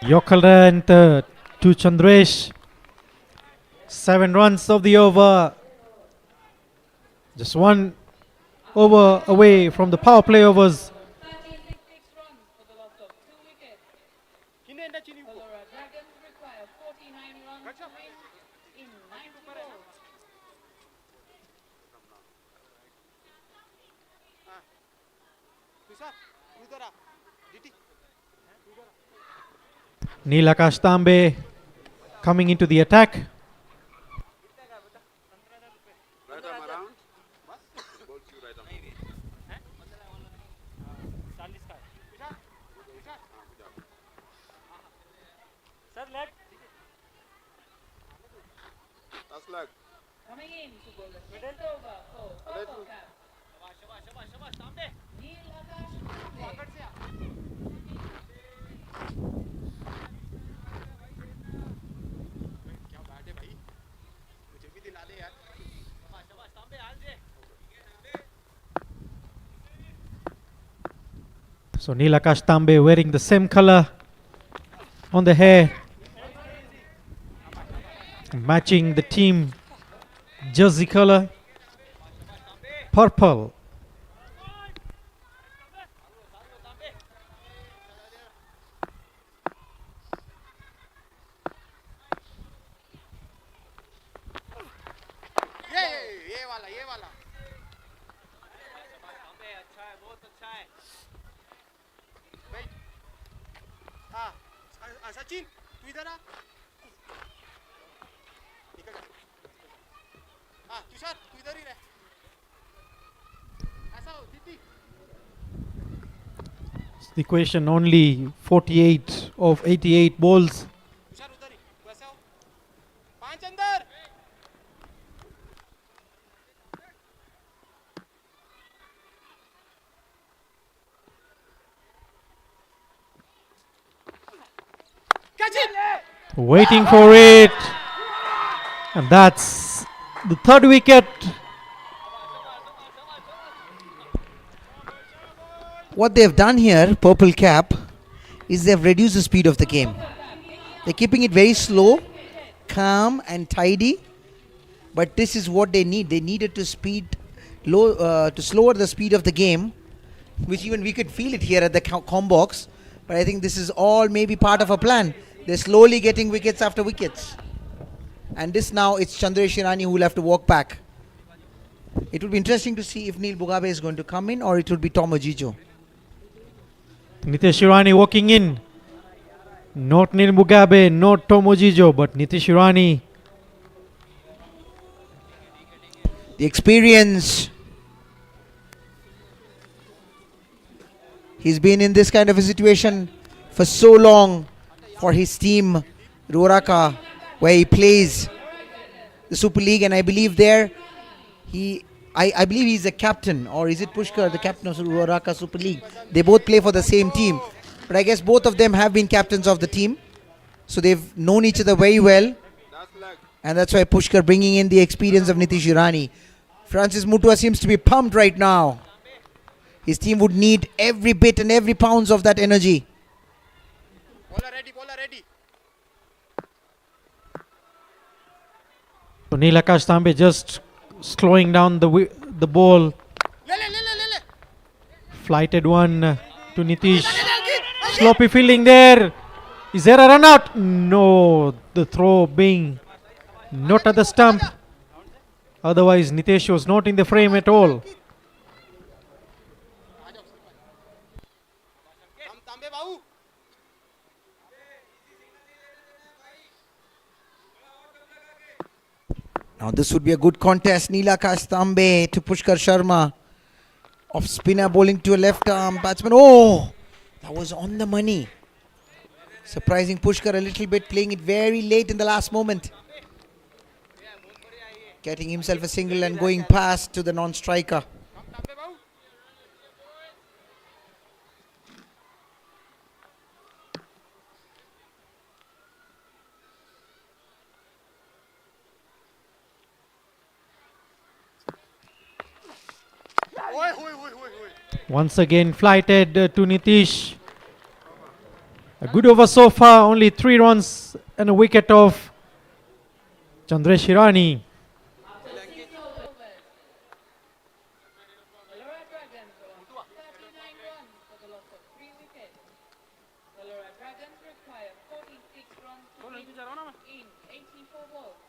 Yokalan to Chandresh. 7 runs of the over. Just 1 over away from the power play overs. 36 runs for the loss of 2 wickets. PALORA Dragons require 49 runs to win in 90 balls. Neela Kastambe coming into the attack. Right arm around. Ball to right arm. That's leg. Coming in to bowl the sixth over for purple cap. Neil Akash Tambe. क्या bat है भाई मुझे भी दिला दे यार So Neil Akash Tambe wearing the same color on the hair, matching the team jersey color, purple. ये वाला भाई हाँ सचिन तू इधर आ निकल जा हाँ तुषार तू इधर ही रह ऐसा हो दीदी The question only 48 of 88 balls. Tushar उधर ही वैसा हो 5 अंदर Waiting for it. And that's the third wicket. What they've done here, Purple Cap, is they've reduced the speed of the game. They're keeping it very slow, calm and tidy. But this is what they need. They needed to to slower the speed of the game, which even we could feel it here at the com box. But I think this is all maybe part of a plan. They're slowly getting wickets after wickets. And this now, it's Chandresh Irani who will have to walk back. It will be interesting to see if Neil Mugabe is going to come in or it will be Tom Ojijo. Nitish Irani walking in. Not Neil Mugabe, not Tom Ojijo, but Nitish Irani. The experience. He's been in this kind of a situation for so long for his team, Ruaraka, where he plays the Super League, and I believe there I believe he's a captain, or is it Pushkar, the captain of Ruaraka Super League? They both play for the same team, but I guess both of them have been captains of the team, so they've known each other very well, and that's why Pushkar bringing in the experience of Nitish Irani. Francis Mutua seems to be pumped right now. His team would need every bit and every pounds of that energy. bowler ready So Neil Akash Tambe just slowing down the ball. ले Flighted one to Nitish. Sloppy fielding there. Is there a run out? No, the throw being not at the stump. Otherwise, Nitish was not in the frame at all. तांबे बाबू Now this would be a good contest. Neelakash Tambe to Pushkar Sharma. Off spinner bowling to a left arm batsman. Oh, that was on the money. Surprising Pushkar a little bit, playing it very late in the last moment. Getting himself a single and going past to the non-striker. तांबे बाबू Once again flighted to Nitish. A good over so far, only 3 runs and a wicket of Chandresh Irani. After 6 overs, PALORA Dragons on 39 runs for the loss of 3 wickets. PALORA Dragons require 46 runs to win in 84 balls.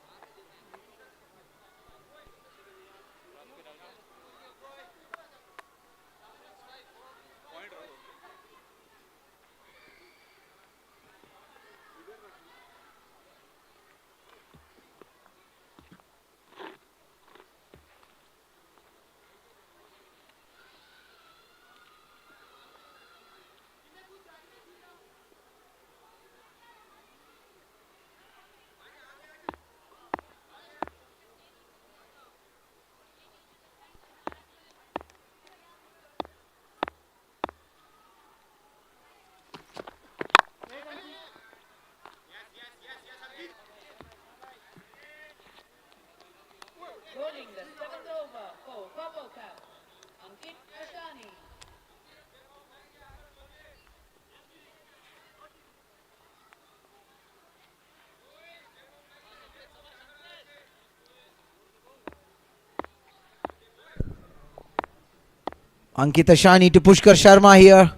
Ankit Ashani to Pushkar Sharma here.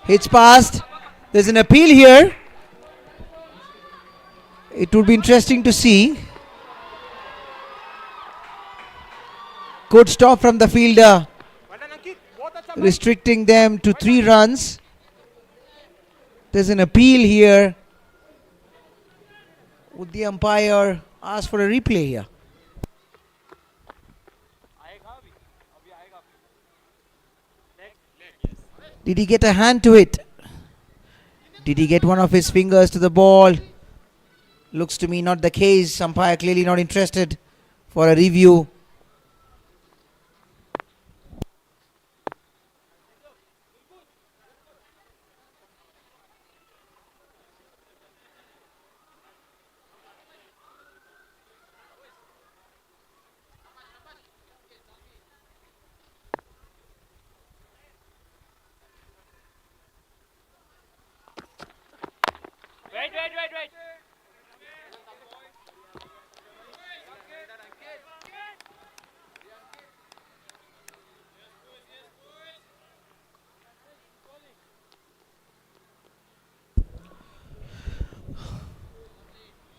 Hits past. There's an appeal here. It would be interesting to see. Good stop from the fielder, restricting them to 3 runs. There's an appeal here. Would the umpire ask for a replay here? Did he get a hand to it? Did he get one of his fingers to the ball? Looks to me not the case. Umpire clearly not interested for a review. Wait.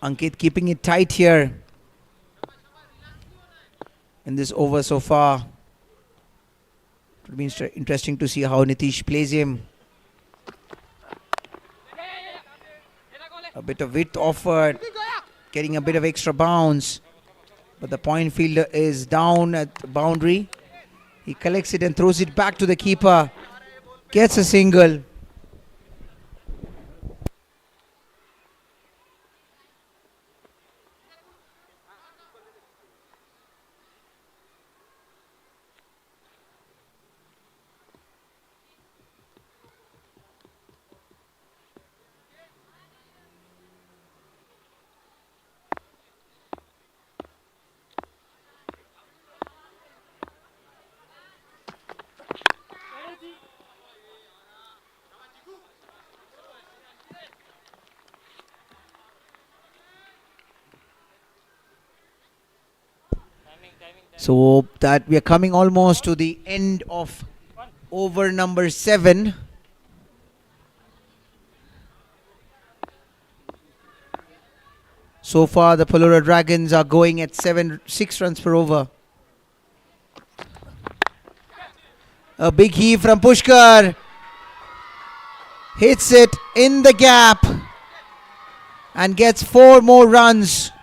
Ankit keeping it tight here in this over so far. It will be interesting to see how Nitish plays him. A bit of width offered, getting a bit of extra bounce, but the point fielder is down at the boundary. He collects it and throws it back to the keeper, gets a single. So that we are coming almost to the end of over number 7. So far the PALORA Dragons are going at 6 runs per over. A big heave from Pushkar. Hits it in the gap and gets 4 more runs.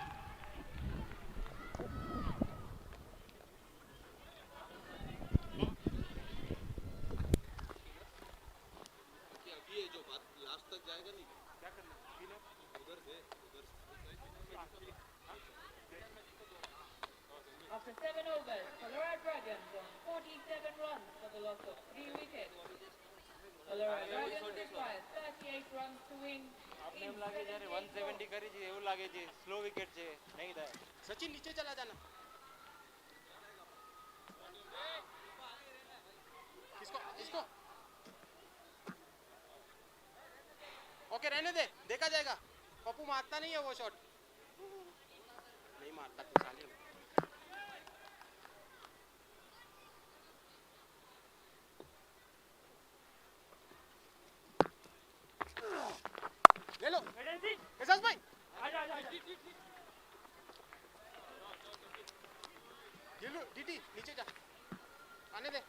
After 7 overs, PALORA Dragons on 47 runs for the loss of 3 wickets. PALORA Dragons requires 38 runs to win. આપને એમ લાગે જ્યારે 170 કરી છે એવું લાગે છે slow wicket છે નહીં થાય સચિન નીચે ચલા જાના किसको ओके रहने दे देखा जाएगा पप्पू मारता नहीं है वो शॉट नहीं मारता तू साले ले लो कैसास भाई आजा गिल्लू डीडी नीचे जा आने दे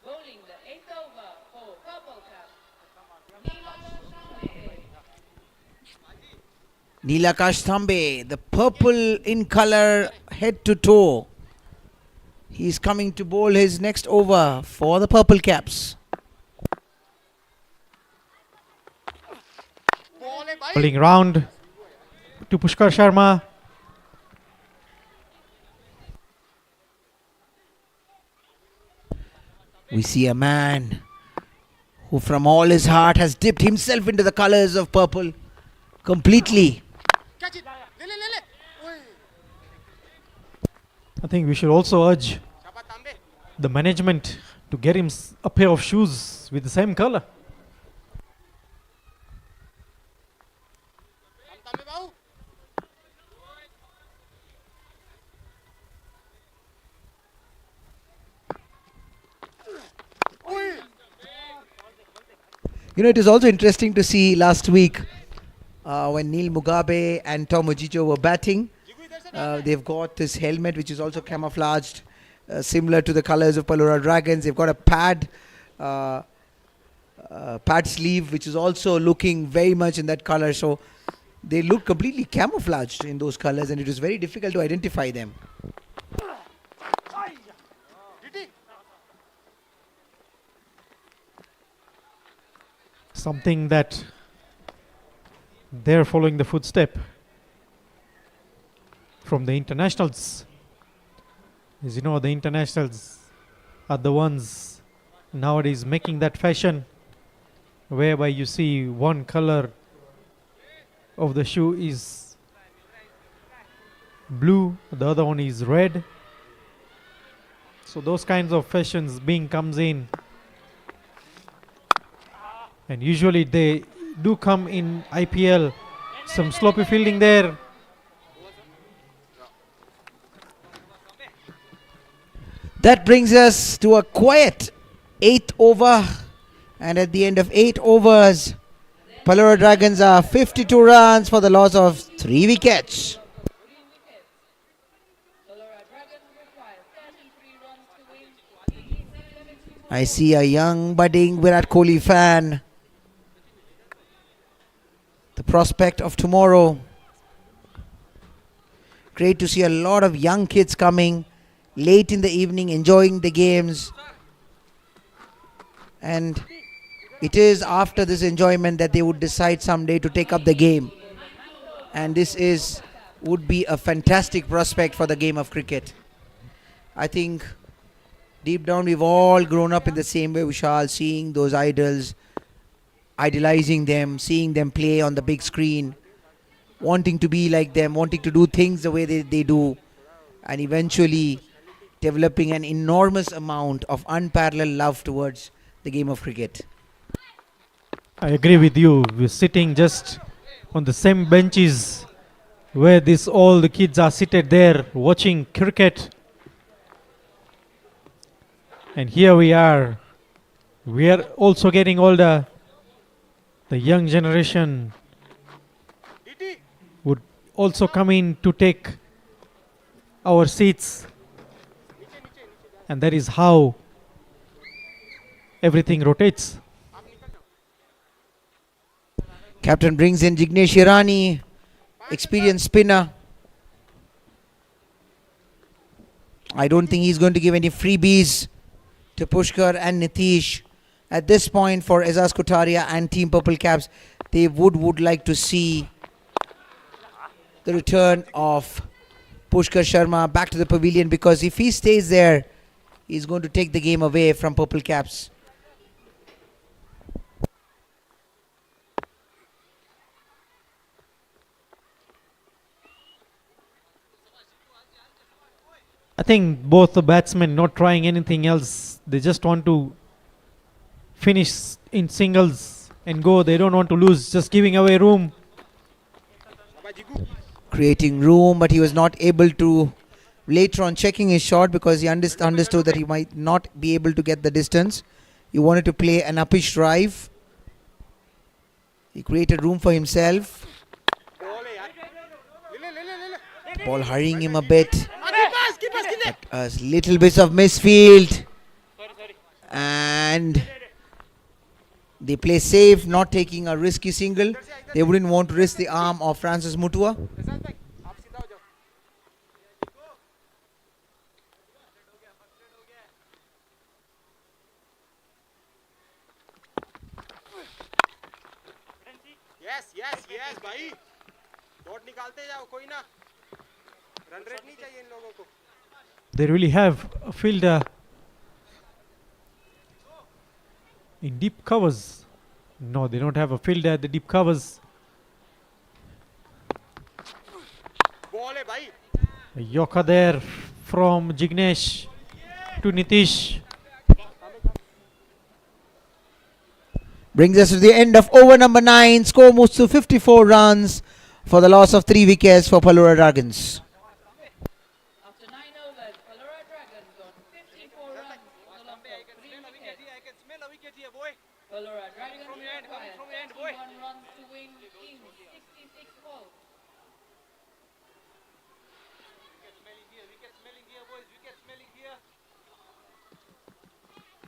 Bowling the 8th over for Purple Cap. Neelakash Thambe, the purple in color head to toe. He's coming to bowl his next over for the Purple Caps. Bowling round to Pushkar Sharma. We see a man who from all his heart has dipped himself into the colors of purple completely. Catch it ले ले ओए I think we should also urge शाबाश तांबे the management to get him a pair of shoes with the same color. तमे बाऊ You know, it is also interesting to see last week when Neil Mugabe and Tom Ojijo were batting. They've got this helmet which is also camouflaged, similar to the colors of PALORA Dragons. They've got a pad sleeve which is also looking very much in that color. So they look completely camouflaged in those colors, and it is very difficult to identify them. Something that they're following the footstep from the internationals. As you know, the internationals are the ones nowadays making that fashion whereby you see one color of the shoe is blue, the other one is red. So those kinds of fashions being comes in, and usually they do come in IPL. Some sloppy fielding there. That brings us to a quiet 8th over, and at the end of 8 overs, PALORA Dragons are 52 runs for the loss of 3 wickets. PALORA Dragons require 33 runs to win. I see a young budding Virat Kohli fan. The prospect of tomorrow. Great to see a lot of young kids coming late in the evening, enjoying the games. And it is after this enjoyment that they would decide someday to take up the game. And this would be a fantastic prospect for the game of cricket. I think deep down we've all grown up in the same way, Vishal, seeing those idols, idolizing them, seeing them play on the big screen, wanting to be like them, wanting to do things the way they do, and eventually developing an enormous amount of unparalleled love towards the game of cricket. I agree with you. We're sitting just on the same benches where all the kids are seated there watching cricket. And here we are. We are also getting older. The young generation would also come in to take our seats. And that is how everything rotates. Captain brings in Jignesh Irani, experienced spinner. I don't think he's going to give any freebies to Pushkar and Nitish. At this point, for Azaz Kotaria and Team Purple Caps, they would like to see the return of Pushkar Sharma back to the pavilion, because if he stays there, he's going to take the game away from Purple Caps. I think both the batsmen not trying anything else. They just want to finish in singles and go. They don't want to lose, just giving away room. Creating room, but he was not able to later on checking his shot because he understood that he might not be able to get the distance. He wanted to play an uppish drive. He created room for himself. Ball hurrying him a bit. But a little bit of misfield. And they play safe, not taking a risky single. They wouldn't want to risk the arm of Francis Mutua. yes भाई dot निकालते जाओ कोई ना run rate नहीं चाहिए इन लोगों को. They really have a fielder in deep covers. No, they don't have a fielder at the deep covers. Ball है भाई. A Yorker there from Jignesh. to Nitish. Brings us to the end of over number 9. Score moves to 54 runs for the loss of 3 wickets for PALORA Dragons. After 9 overs, Palora Dragons on 54 runs for the loss of 3 wickets. I can smell a wicket here, boy. Palora Dragons From your end, coming require from your end, boy. 31 runs to win in 66 balls. Wicket smelling here, boys. Wicket smelling here.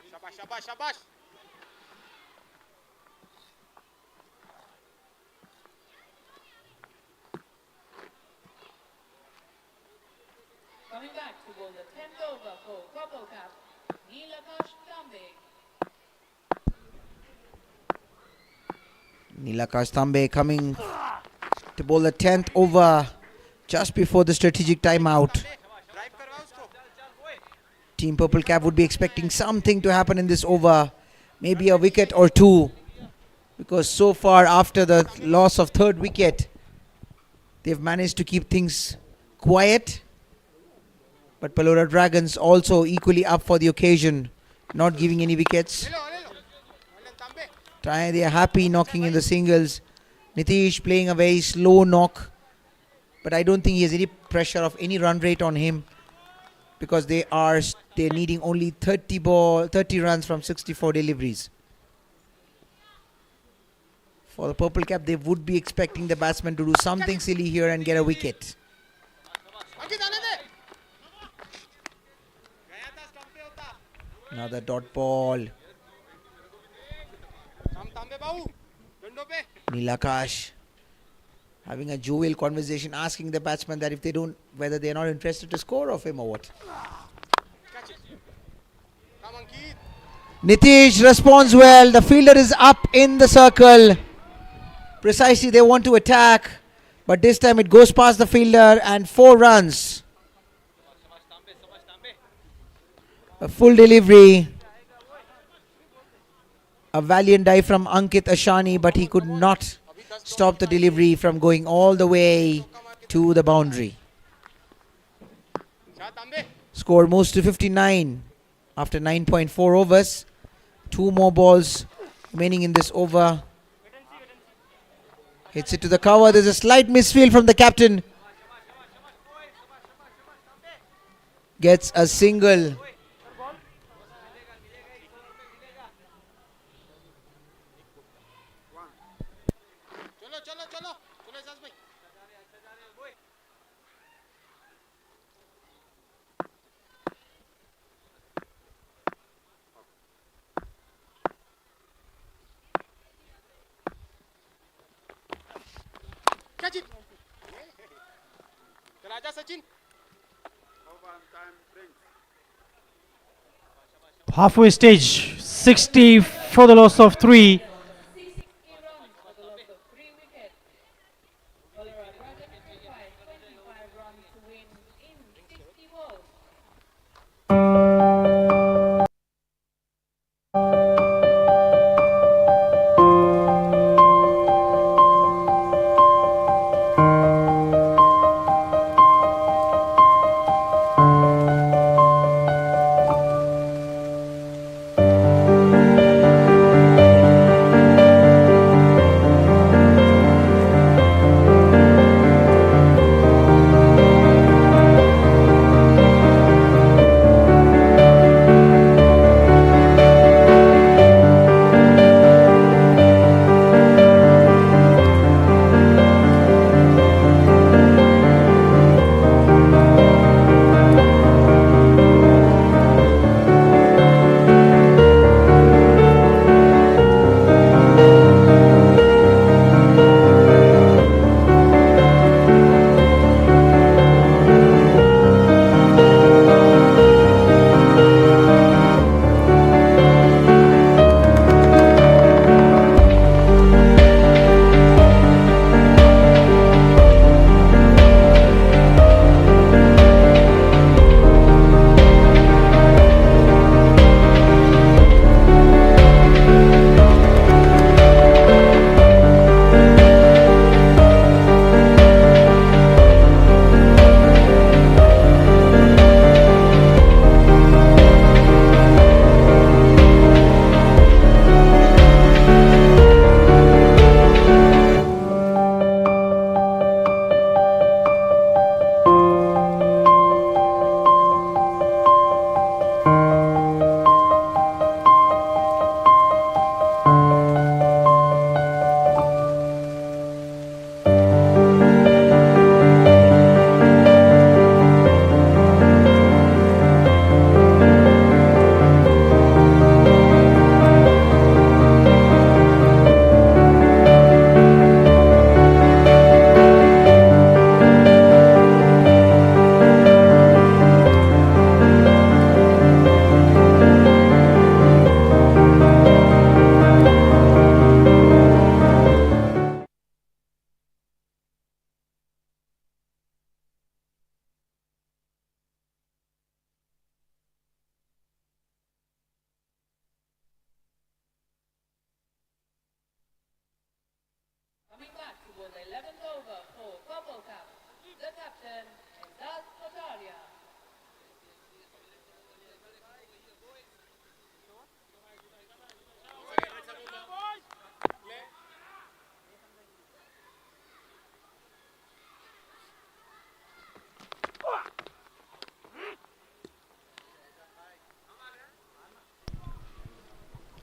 Shabash, shabash, shabash. Coming back to bowl the 10th over for Purple Cap, Neelakash Tambe. Neelakash Tambe coming to bowl the 10th over just before the strategic timeout. Drive करवाओ उसको. Team Purple Cap would be expecting something to happen in this over. Maybe a wicket or two. Because so far after the loss of 3rd wicket, they've managed to keep things quiet. But PALORA Dragons also equally up for the occasion, not giving any wickets. They are happy knocking in the singles. Nitish playing a very slow knock, but I don't think he has any pressure of any run rate on him, because they're needing only 30 runs from 64 deliveries. For the Purple Cap, they would be expecting the batsman to do something silly here and get a wicket. Another dot ball. Neelakash having a jovial conversation, asking the batsman that if they don't, whether they're not interested to score off him or what. Nitish responds well. The fielder is up in the circle. Precisely, they want to attack, but this time it goes past the fielder and 4 runs. A full delivery. A valiant dive from Ankit Ashani, but he could not stop the delivery from going all the way to the boundary. Score moves to 59 after 9.4 overs. 2 more balls remaining in this over. Hits it to the cover. There's a slight misfield from the captain. Gets a single. Catch it. चला जा Sachin. Halfway stage, 60 for the loss of 3. 60 runs for the loss of 3 wickets. Palora Dragons require 25 runs to win in 60 balls.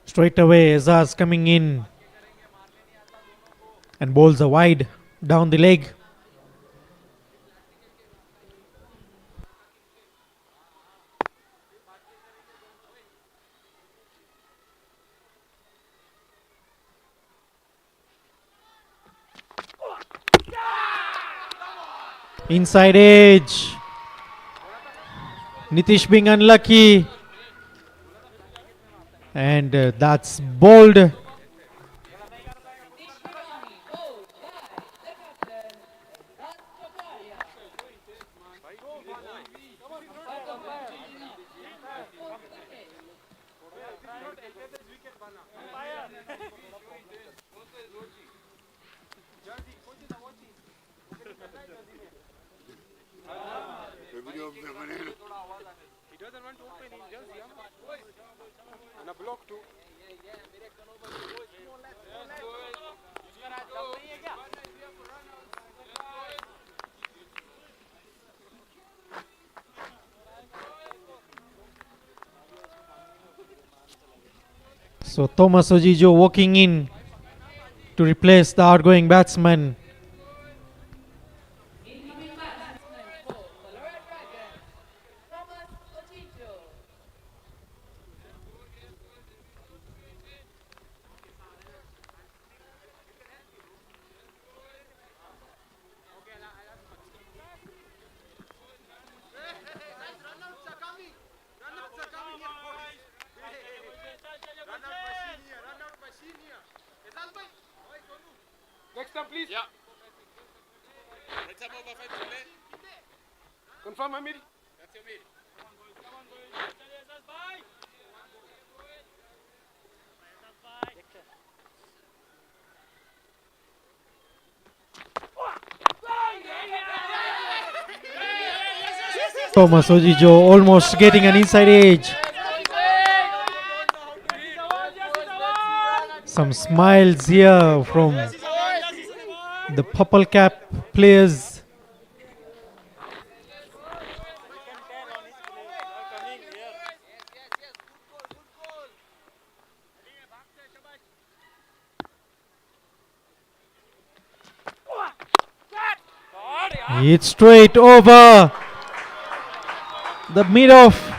Straight away, Azaz coming in and bowls a wide down the leg. Inside edge. Nitish being unlucky. And that's bowled. This Shivani bowled by the captain, Rastafari. Fourth wicket. He doesn't want to open his jersey. And a block too. So Thomas Ojijo walking in to replace the outgoing batsman. Incoming batsman for PALORA Dragons, Thomas Ojijo. Runouts are coming. Runouts are coming here, boys. Run out machine here. Run out machine here. Azaz bhai. Next time, please. Yeah. Let's have over 5 to play. Confirm, Amir. That's your mid. Thomas Ojijo almost getting an inside edge. Some smiles here from the purple cap players. It's straight over the mid off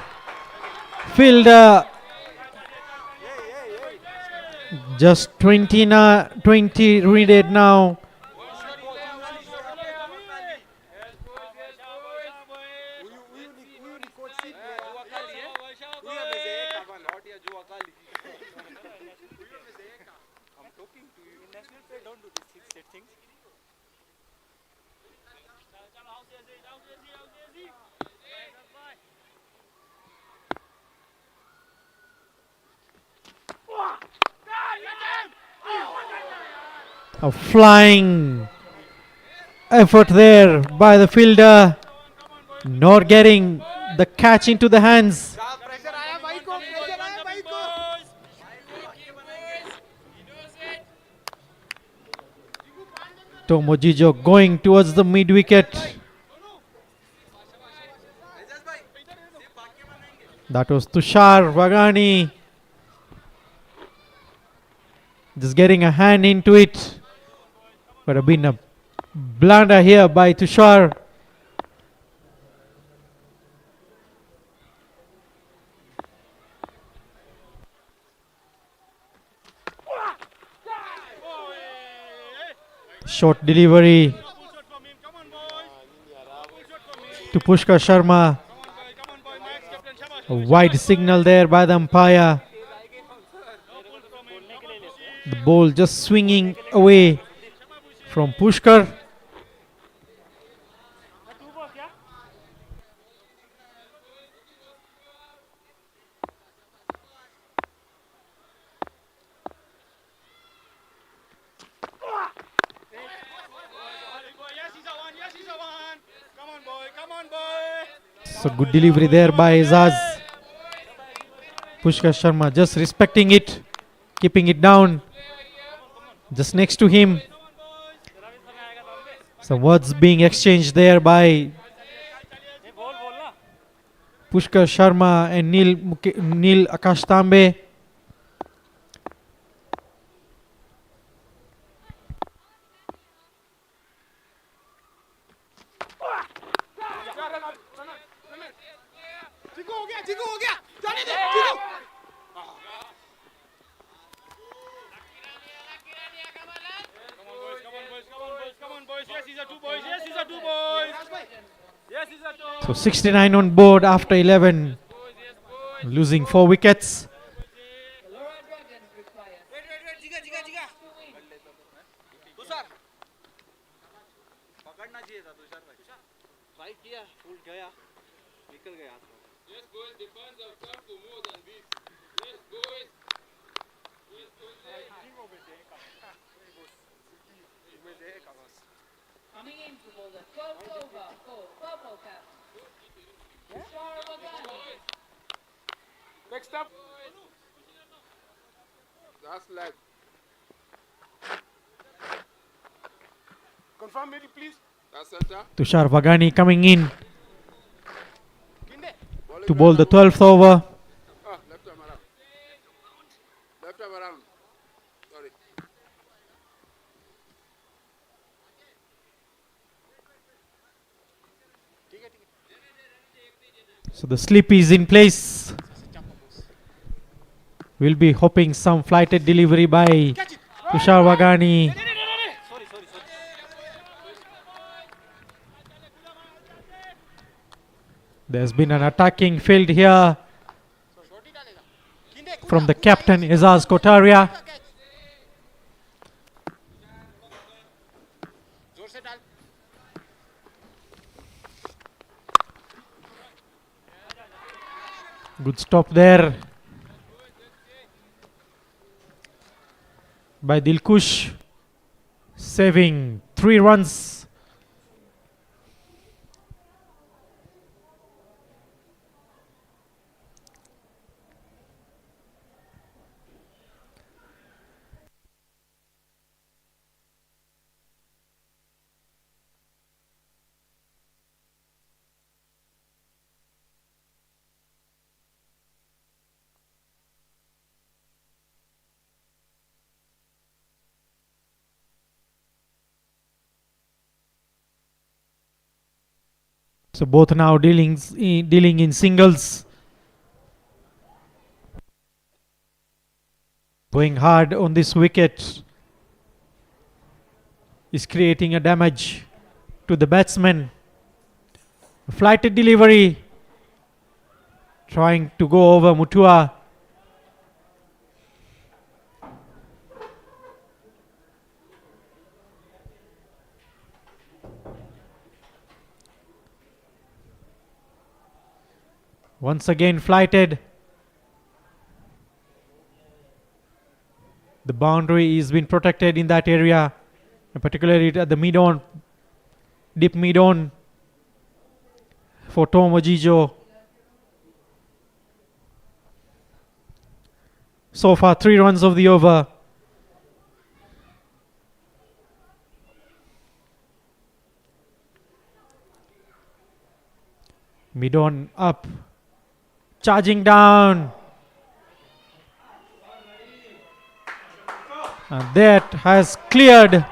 fielder. Just 20 read now. A flying effort there by the fielder, not getting the catch into the hands. Pressure आया भाई को. Pressure आया भाई को. Tom Ojijo going towards the mid wicket. That was Tushar Vagani. Just getting a hand into it. But have been a blunder here by Tushar. Short delivery to Pushkar Sharma. A wide signal there by the umpire. The ball just swinging away from Pushkar. So good delivery there by Azaz. Pushkar Sharma just respecting it, keeping it down just next to him. Some words being exchanged there by Pushkar Sharma and Neil Akash Tambe. Chico हो गया जाने दे Chico come on boys yes these are two boys yes these are two So 69 on board after 11, losing 4 wickets. PALORA Dragons require wait जिगा to win. Tushar पकड़ना चाहिए था तुषार भाई try किया full गया निकल गया yes boys the fans have come for more than this yes boys Coming in to bowl the 12th over for Purple Cap. next up That's leg. confirm maybe please That's center. Tushar Vagani coming in Kinde to bowl the 12th over. Left arm around. Left arm around. Sorry. So the slip is in place. We'll be hoping some flighted delivery by Tushar Vagani. There's been an attacking field here from the captain Izaz Kotaria. जोर से डाल Good stop there by Dilkush, saving 3 runs. So both now dealing in singles. Going hard on this wicket is creating a damage to the batsman. Flighted delivery, trying to go over Mutua. Once again flighted. The boundary is been protected in that area, and particularly at the mid-on, deep mid-on for Tom Ojijo. So far 3 runs of the over. Mid-on up, charging down. And that has cleared.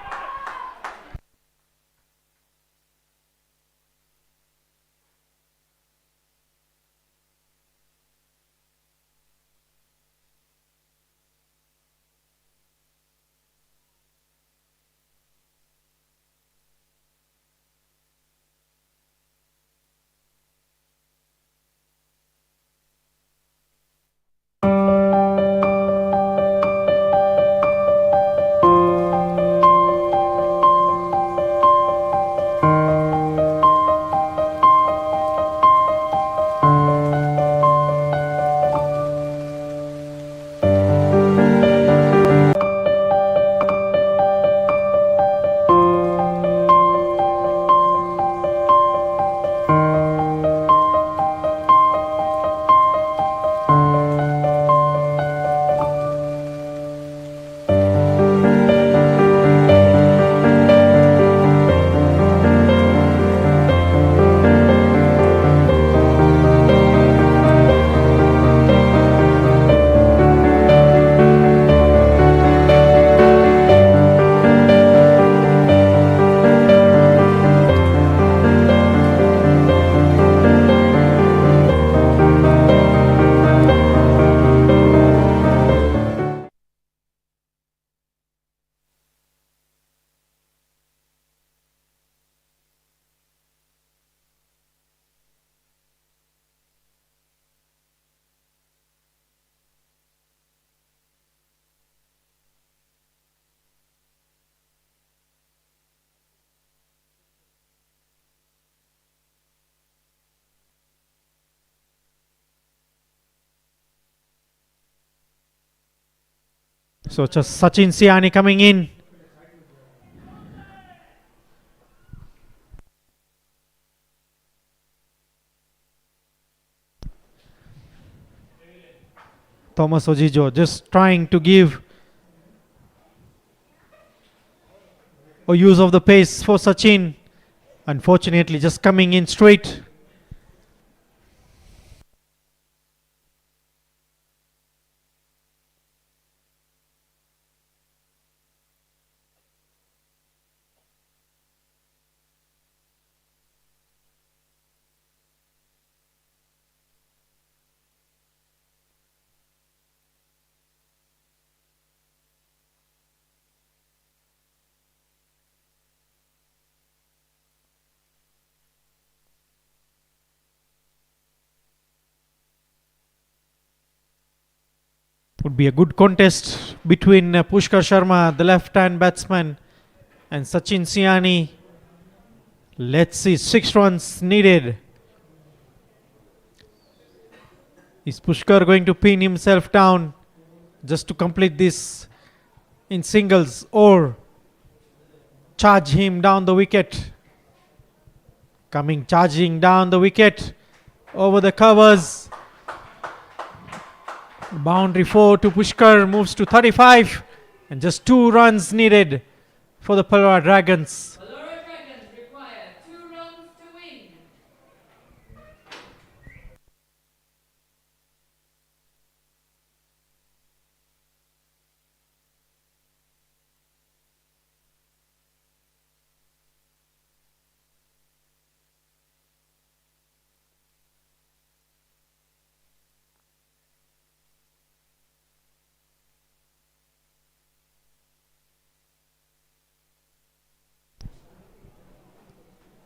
So just Sachin Siani coming in. Thomas Ojijo just trying to give a use of the pace for Sachin. Unfortunately, just coming in straight. Would be a good contest between Pushkar Sharma, the left-hand batsman, and Sachin Siani. Let's see, 6 runs needed. Is Pushkar going to pin himself down just to complete this in singles, or charge him down the wicket? Coming charging down the wicket over the covers. Boundary 4 to Pushkar, moves to 35, and just 2 runs needed for the PALORA Dragons. PALORA Dragons require 2 runs to win.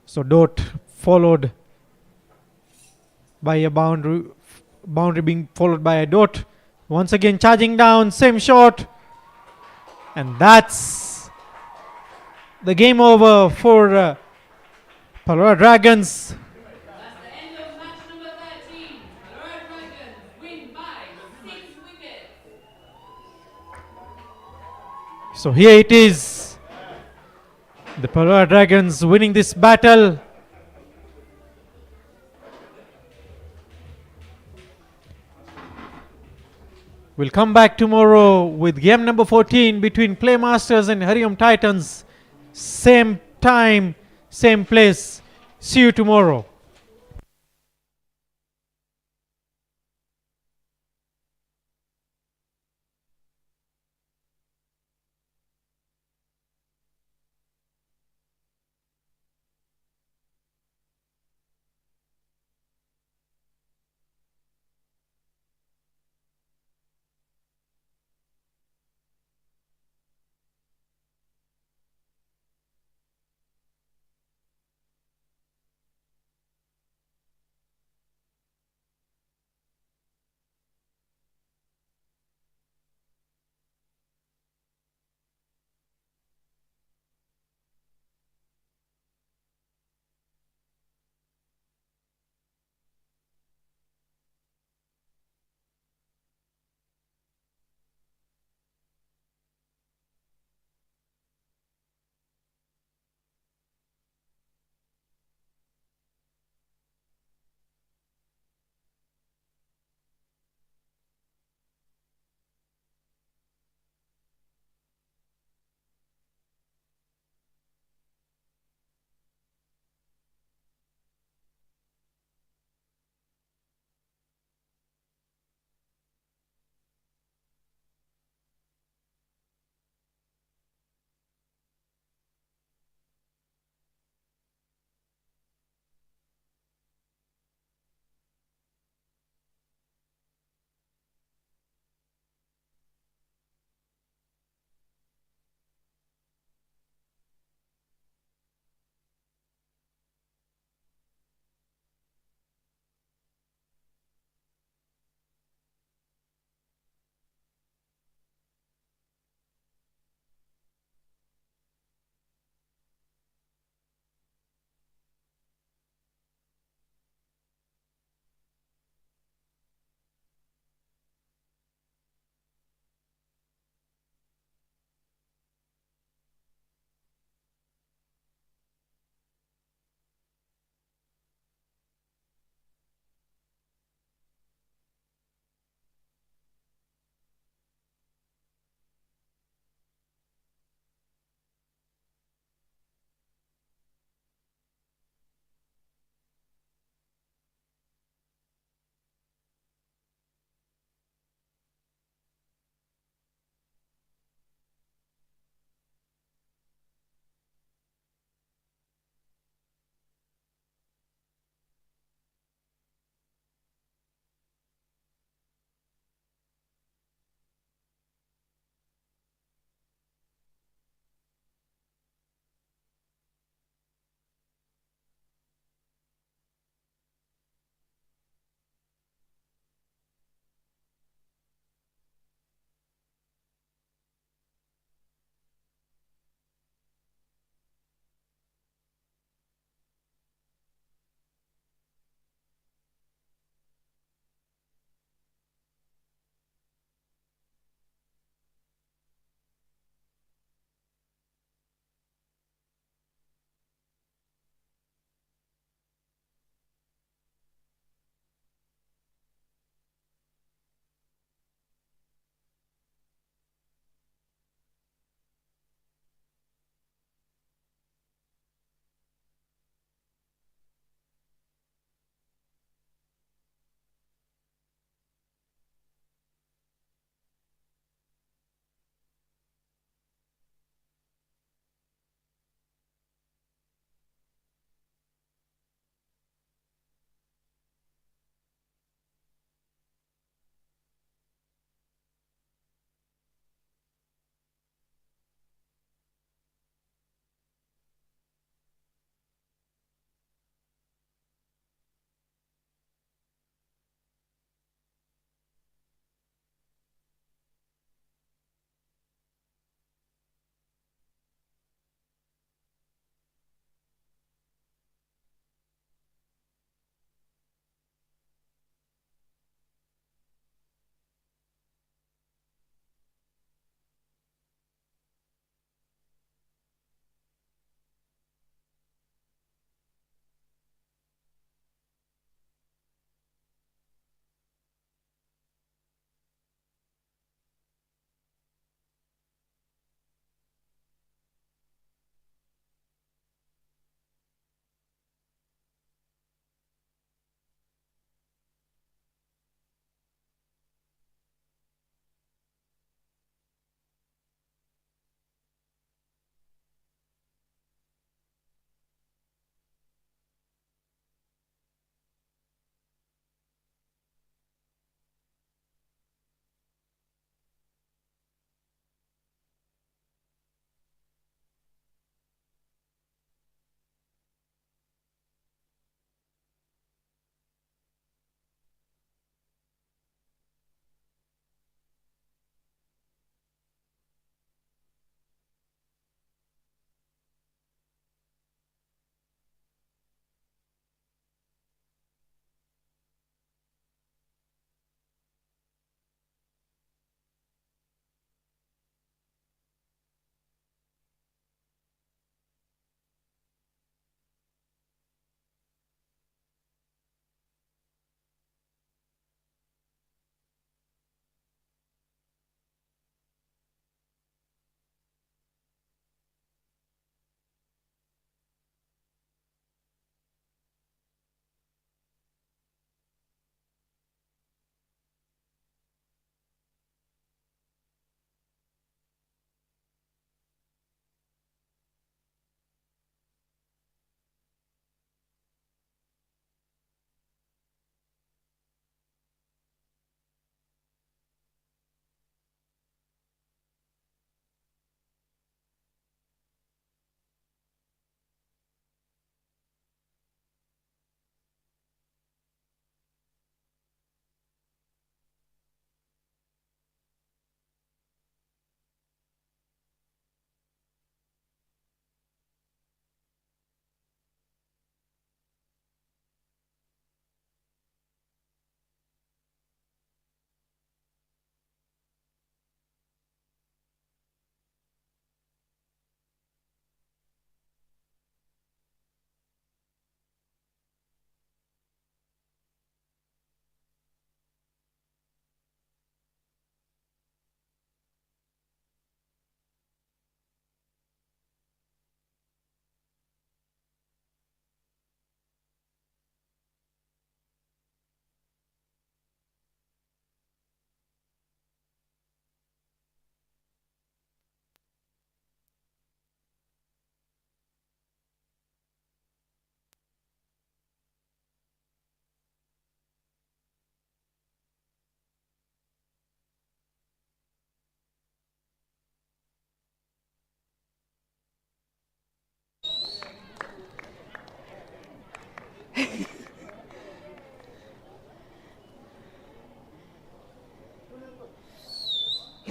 So dot followed by a boundary being followed by a dot. Once again charging down, same shot, and that's the game over for PALORA Dragons. That's the end of match number 13. PALORA Dragons win by 6 wickets. So here it is, the PALORA Dragons winning this battle. We'll come back tomorrow with game number 14 between Playmasters and Hariom Titans. Same time, same place. See you tomorrow.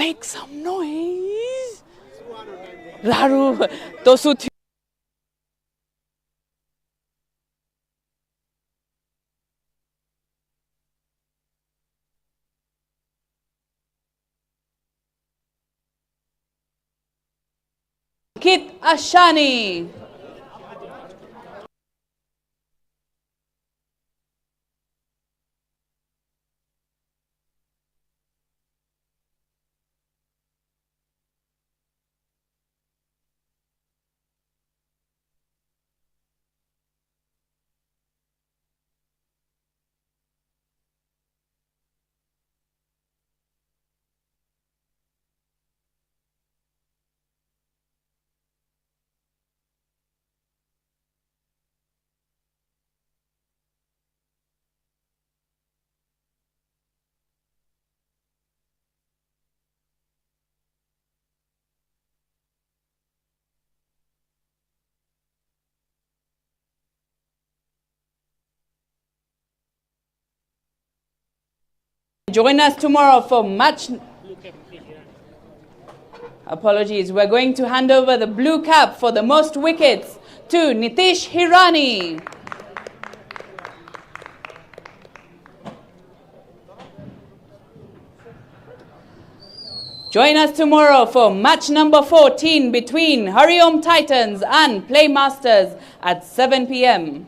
Make some noise. Laru, તો શું થયું? Kit Ashani. Join us tomorrow for match. Apologies, we're going to hand over the blue cap for the most wickets to Nitish Hirani. Join us tomorrow for match number 14 between Hariom Titans and Playmasters at 7 p.m.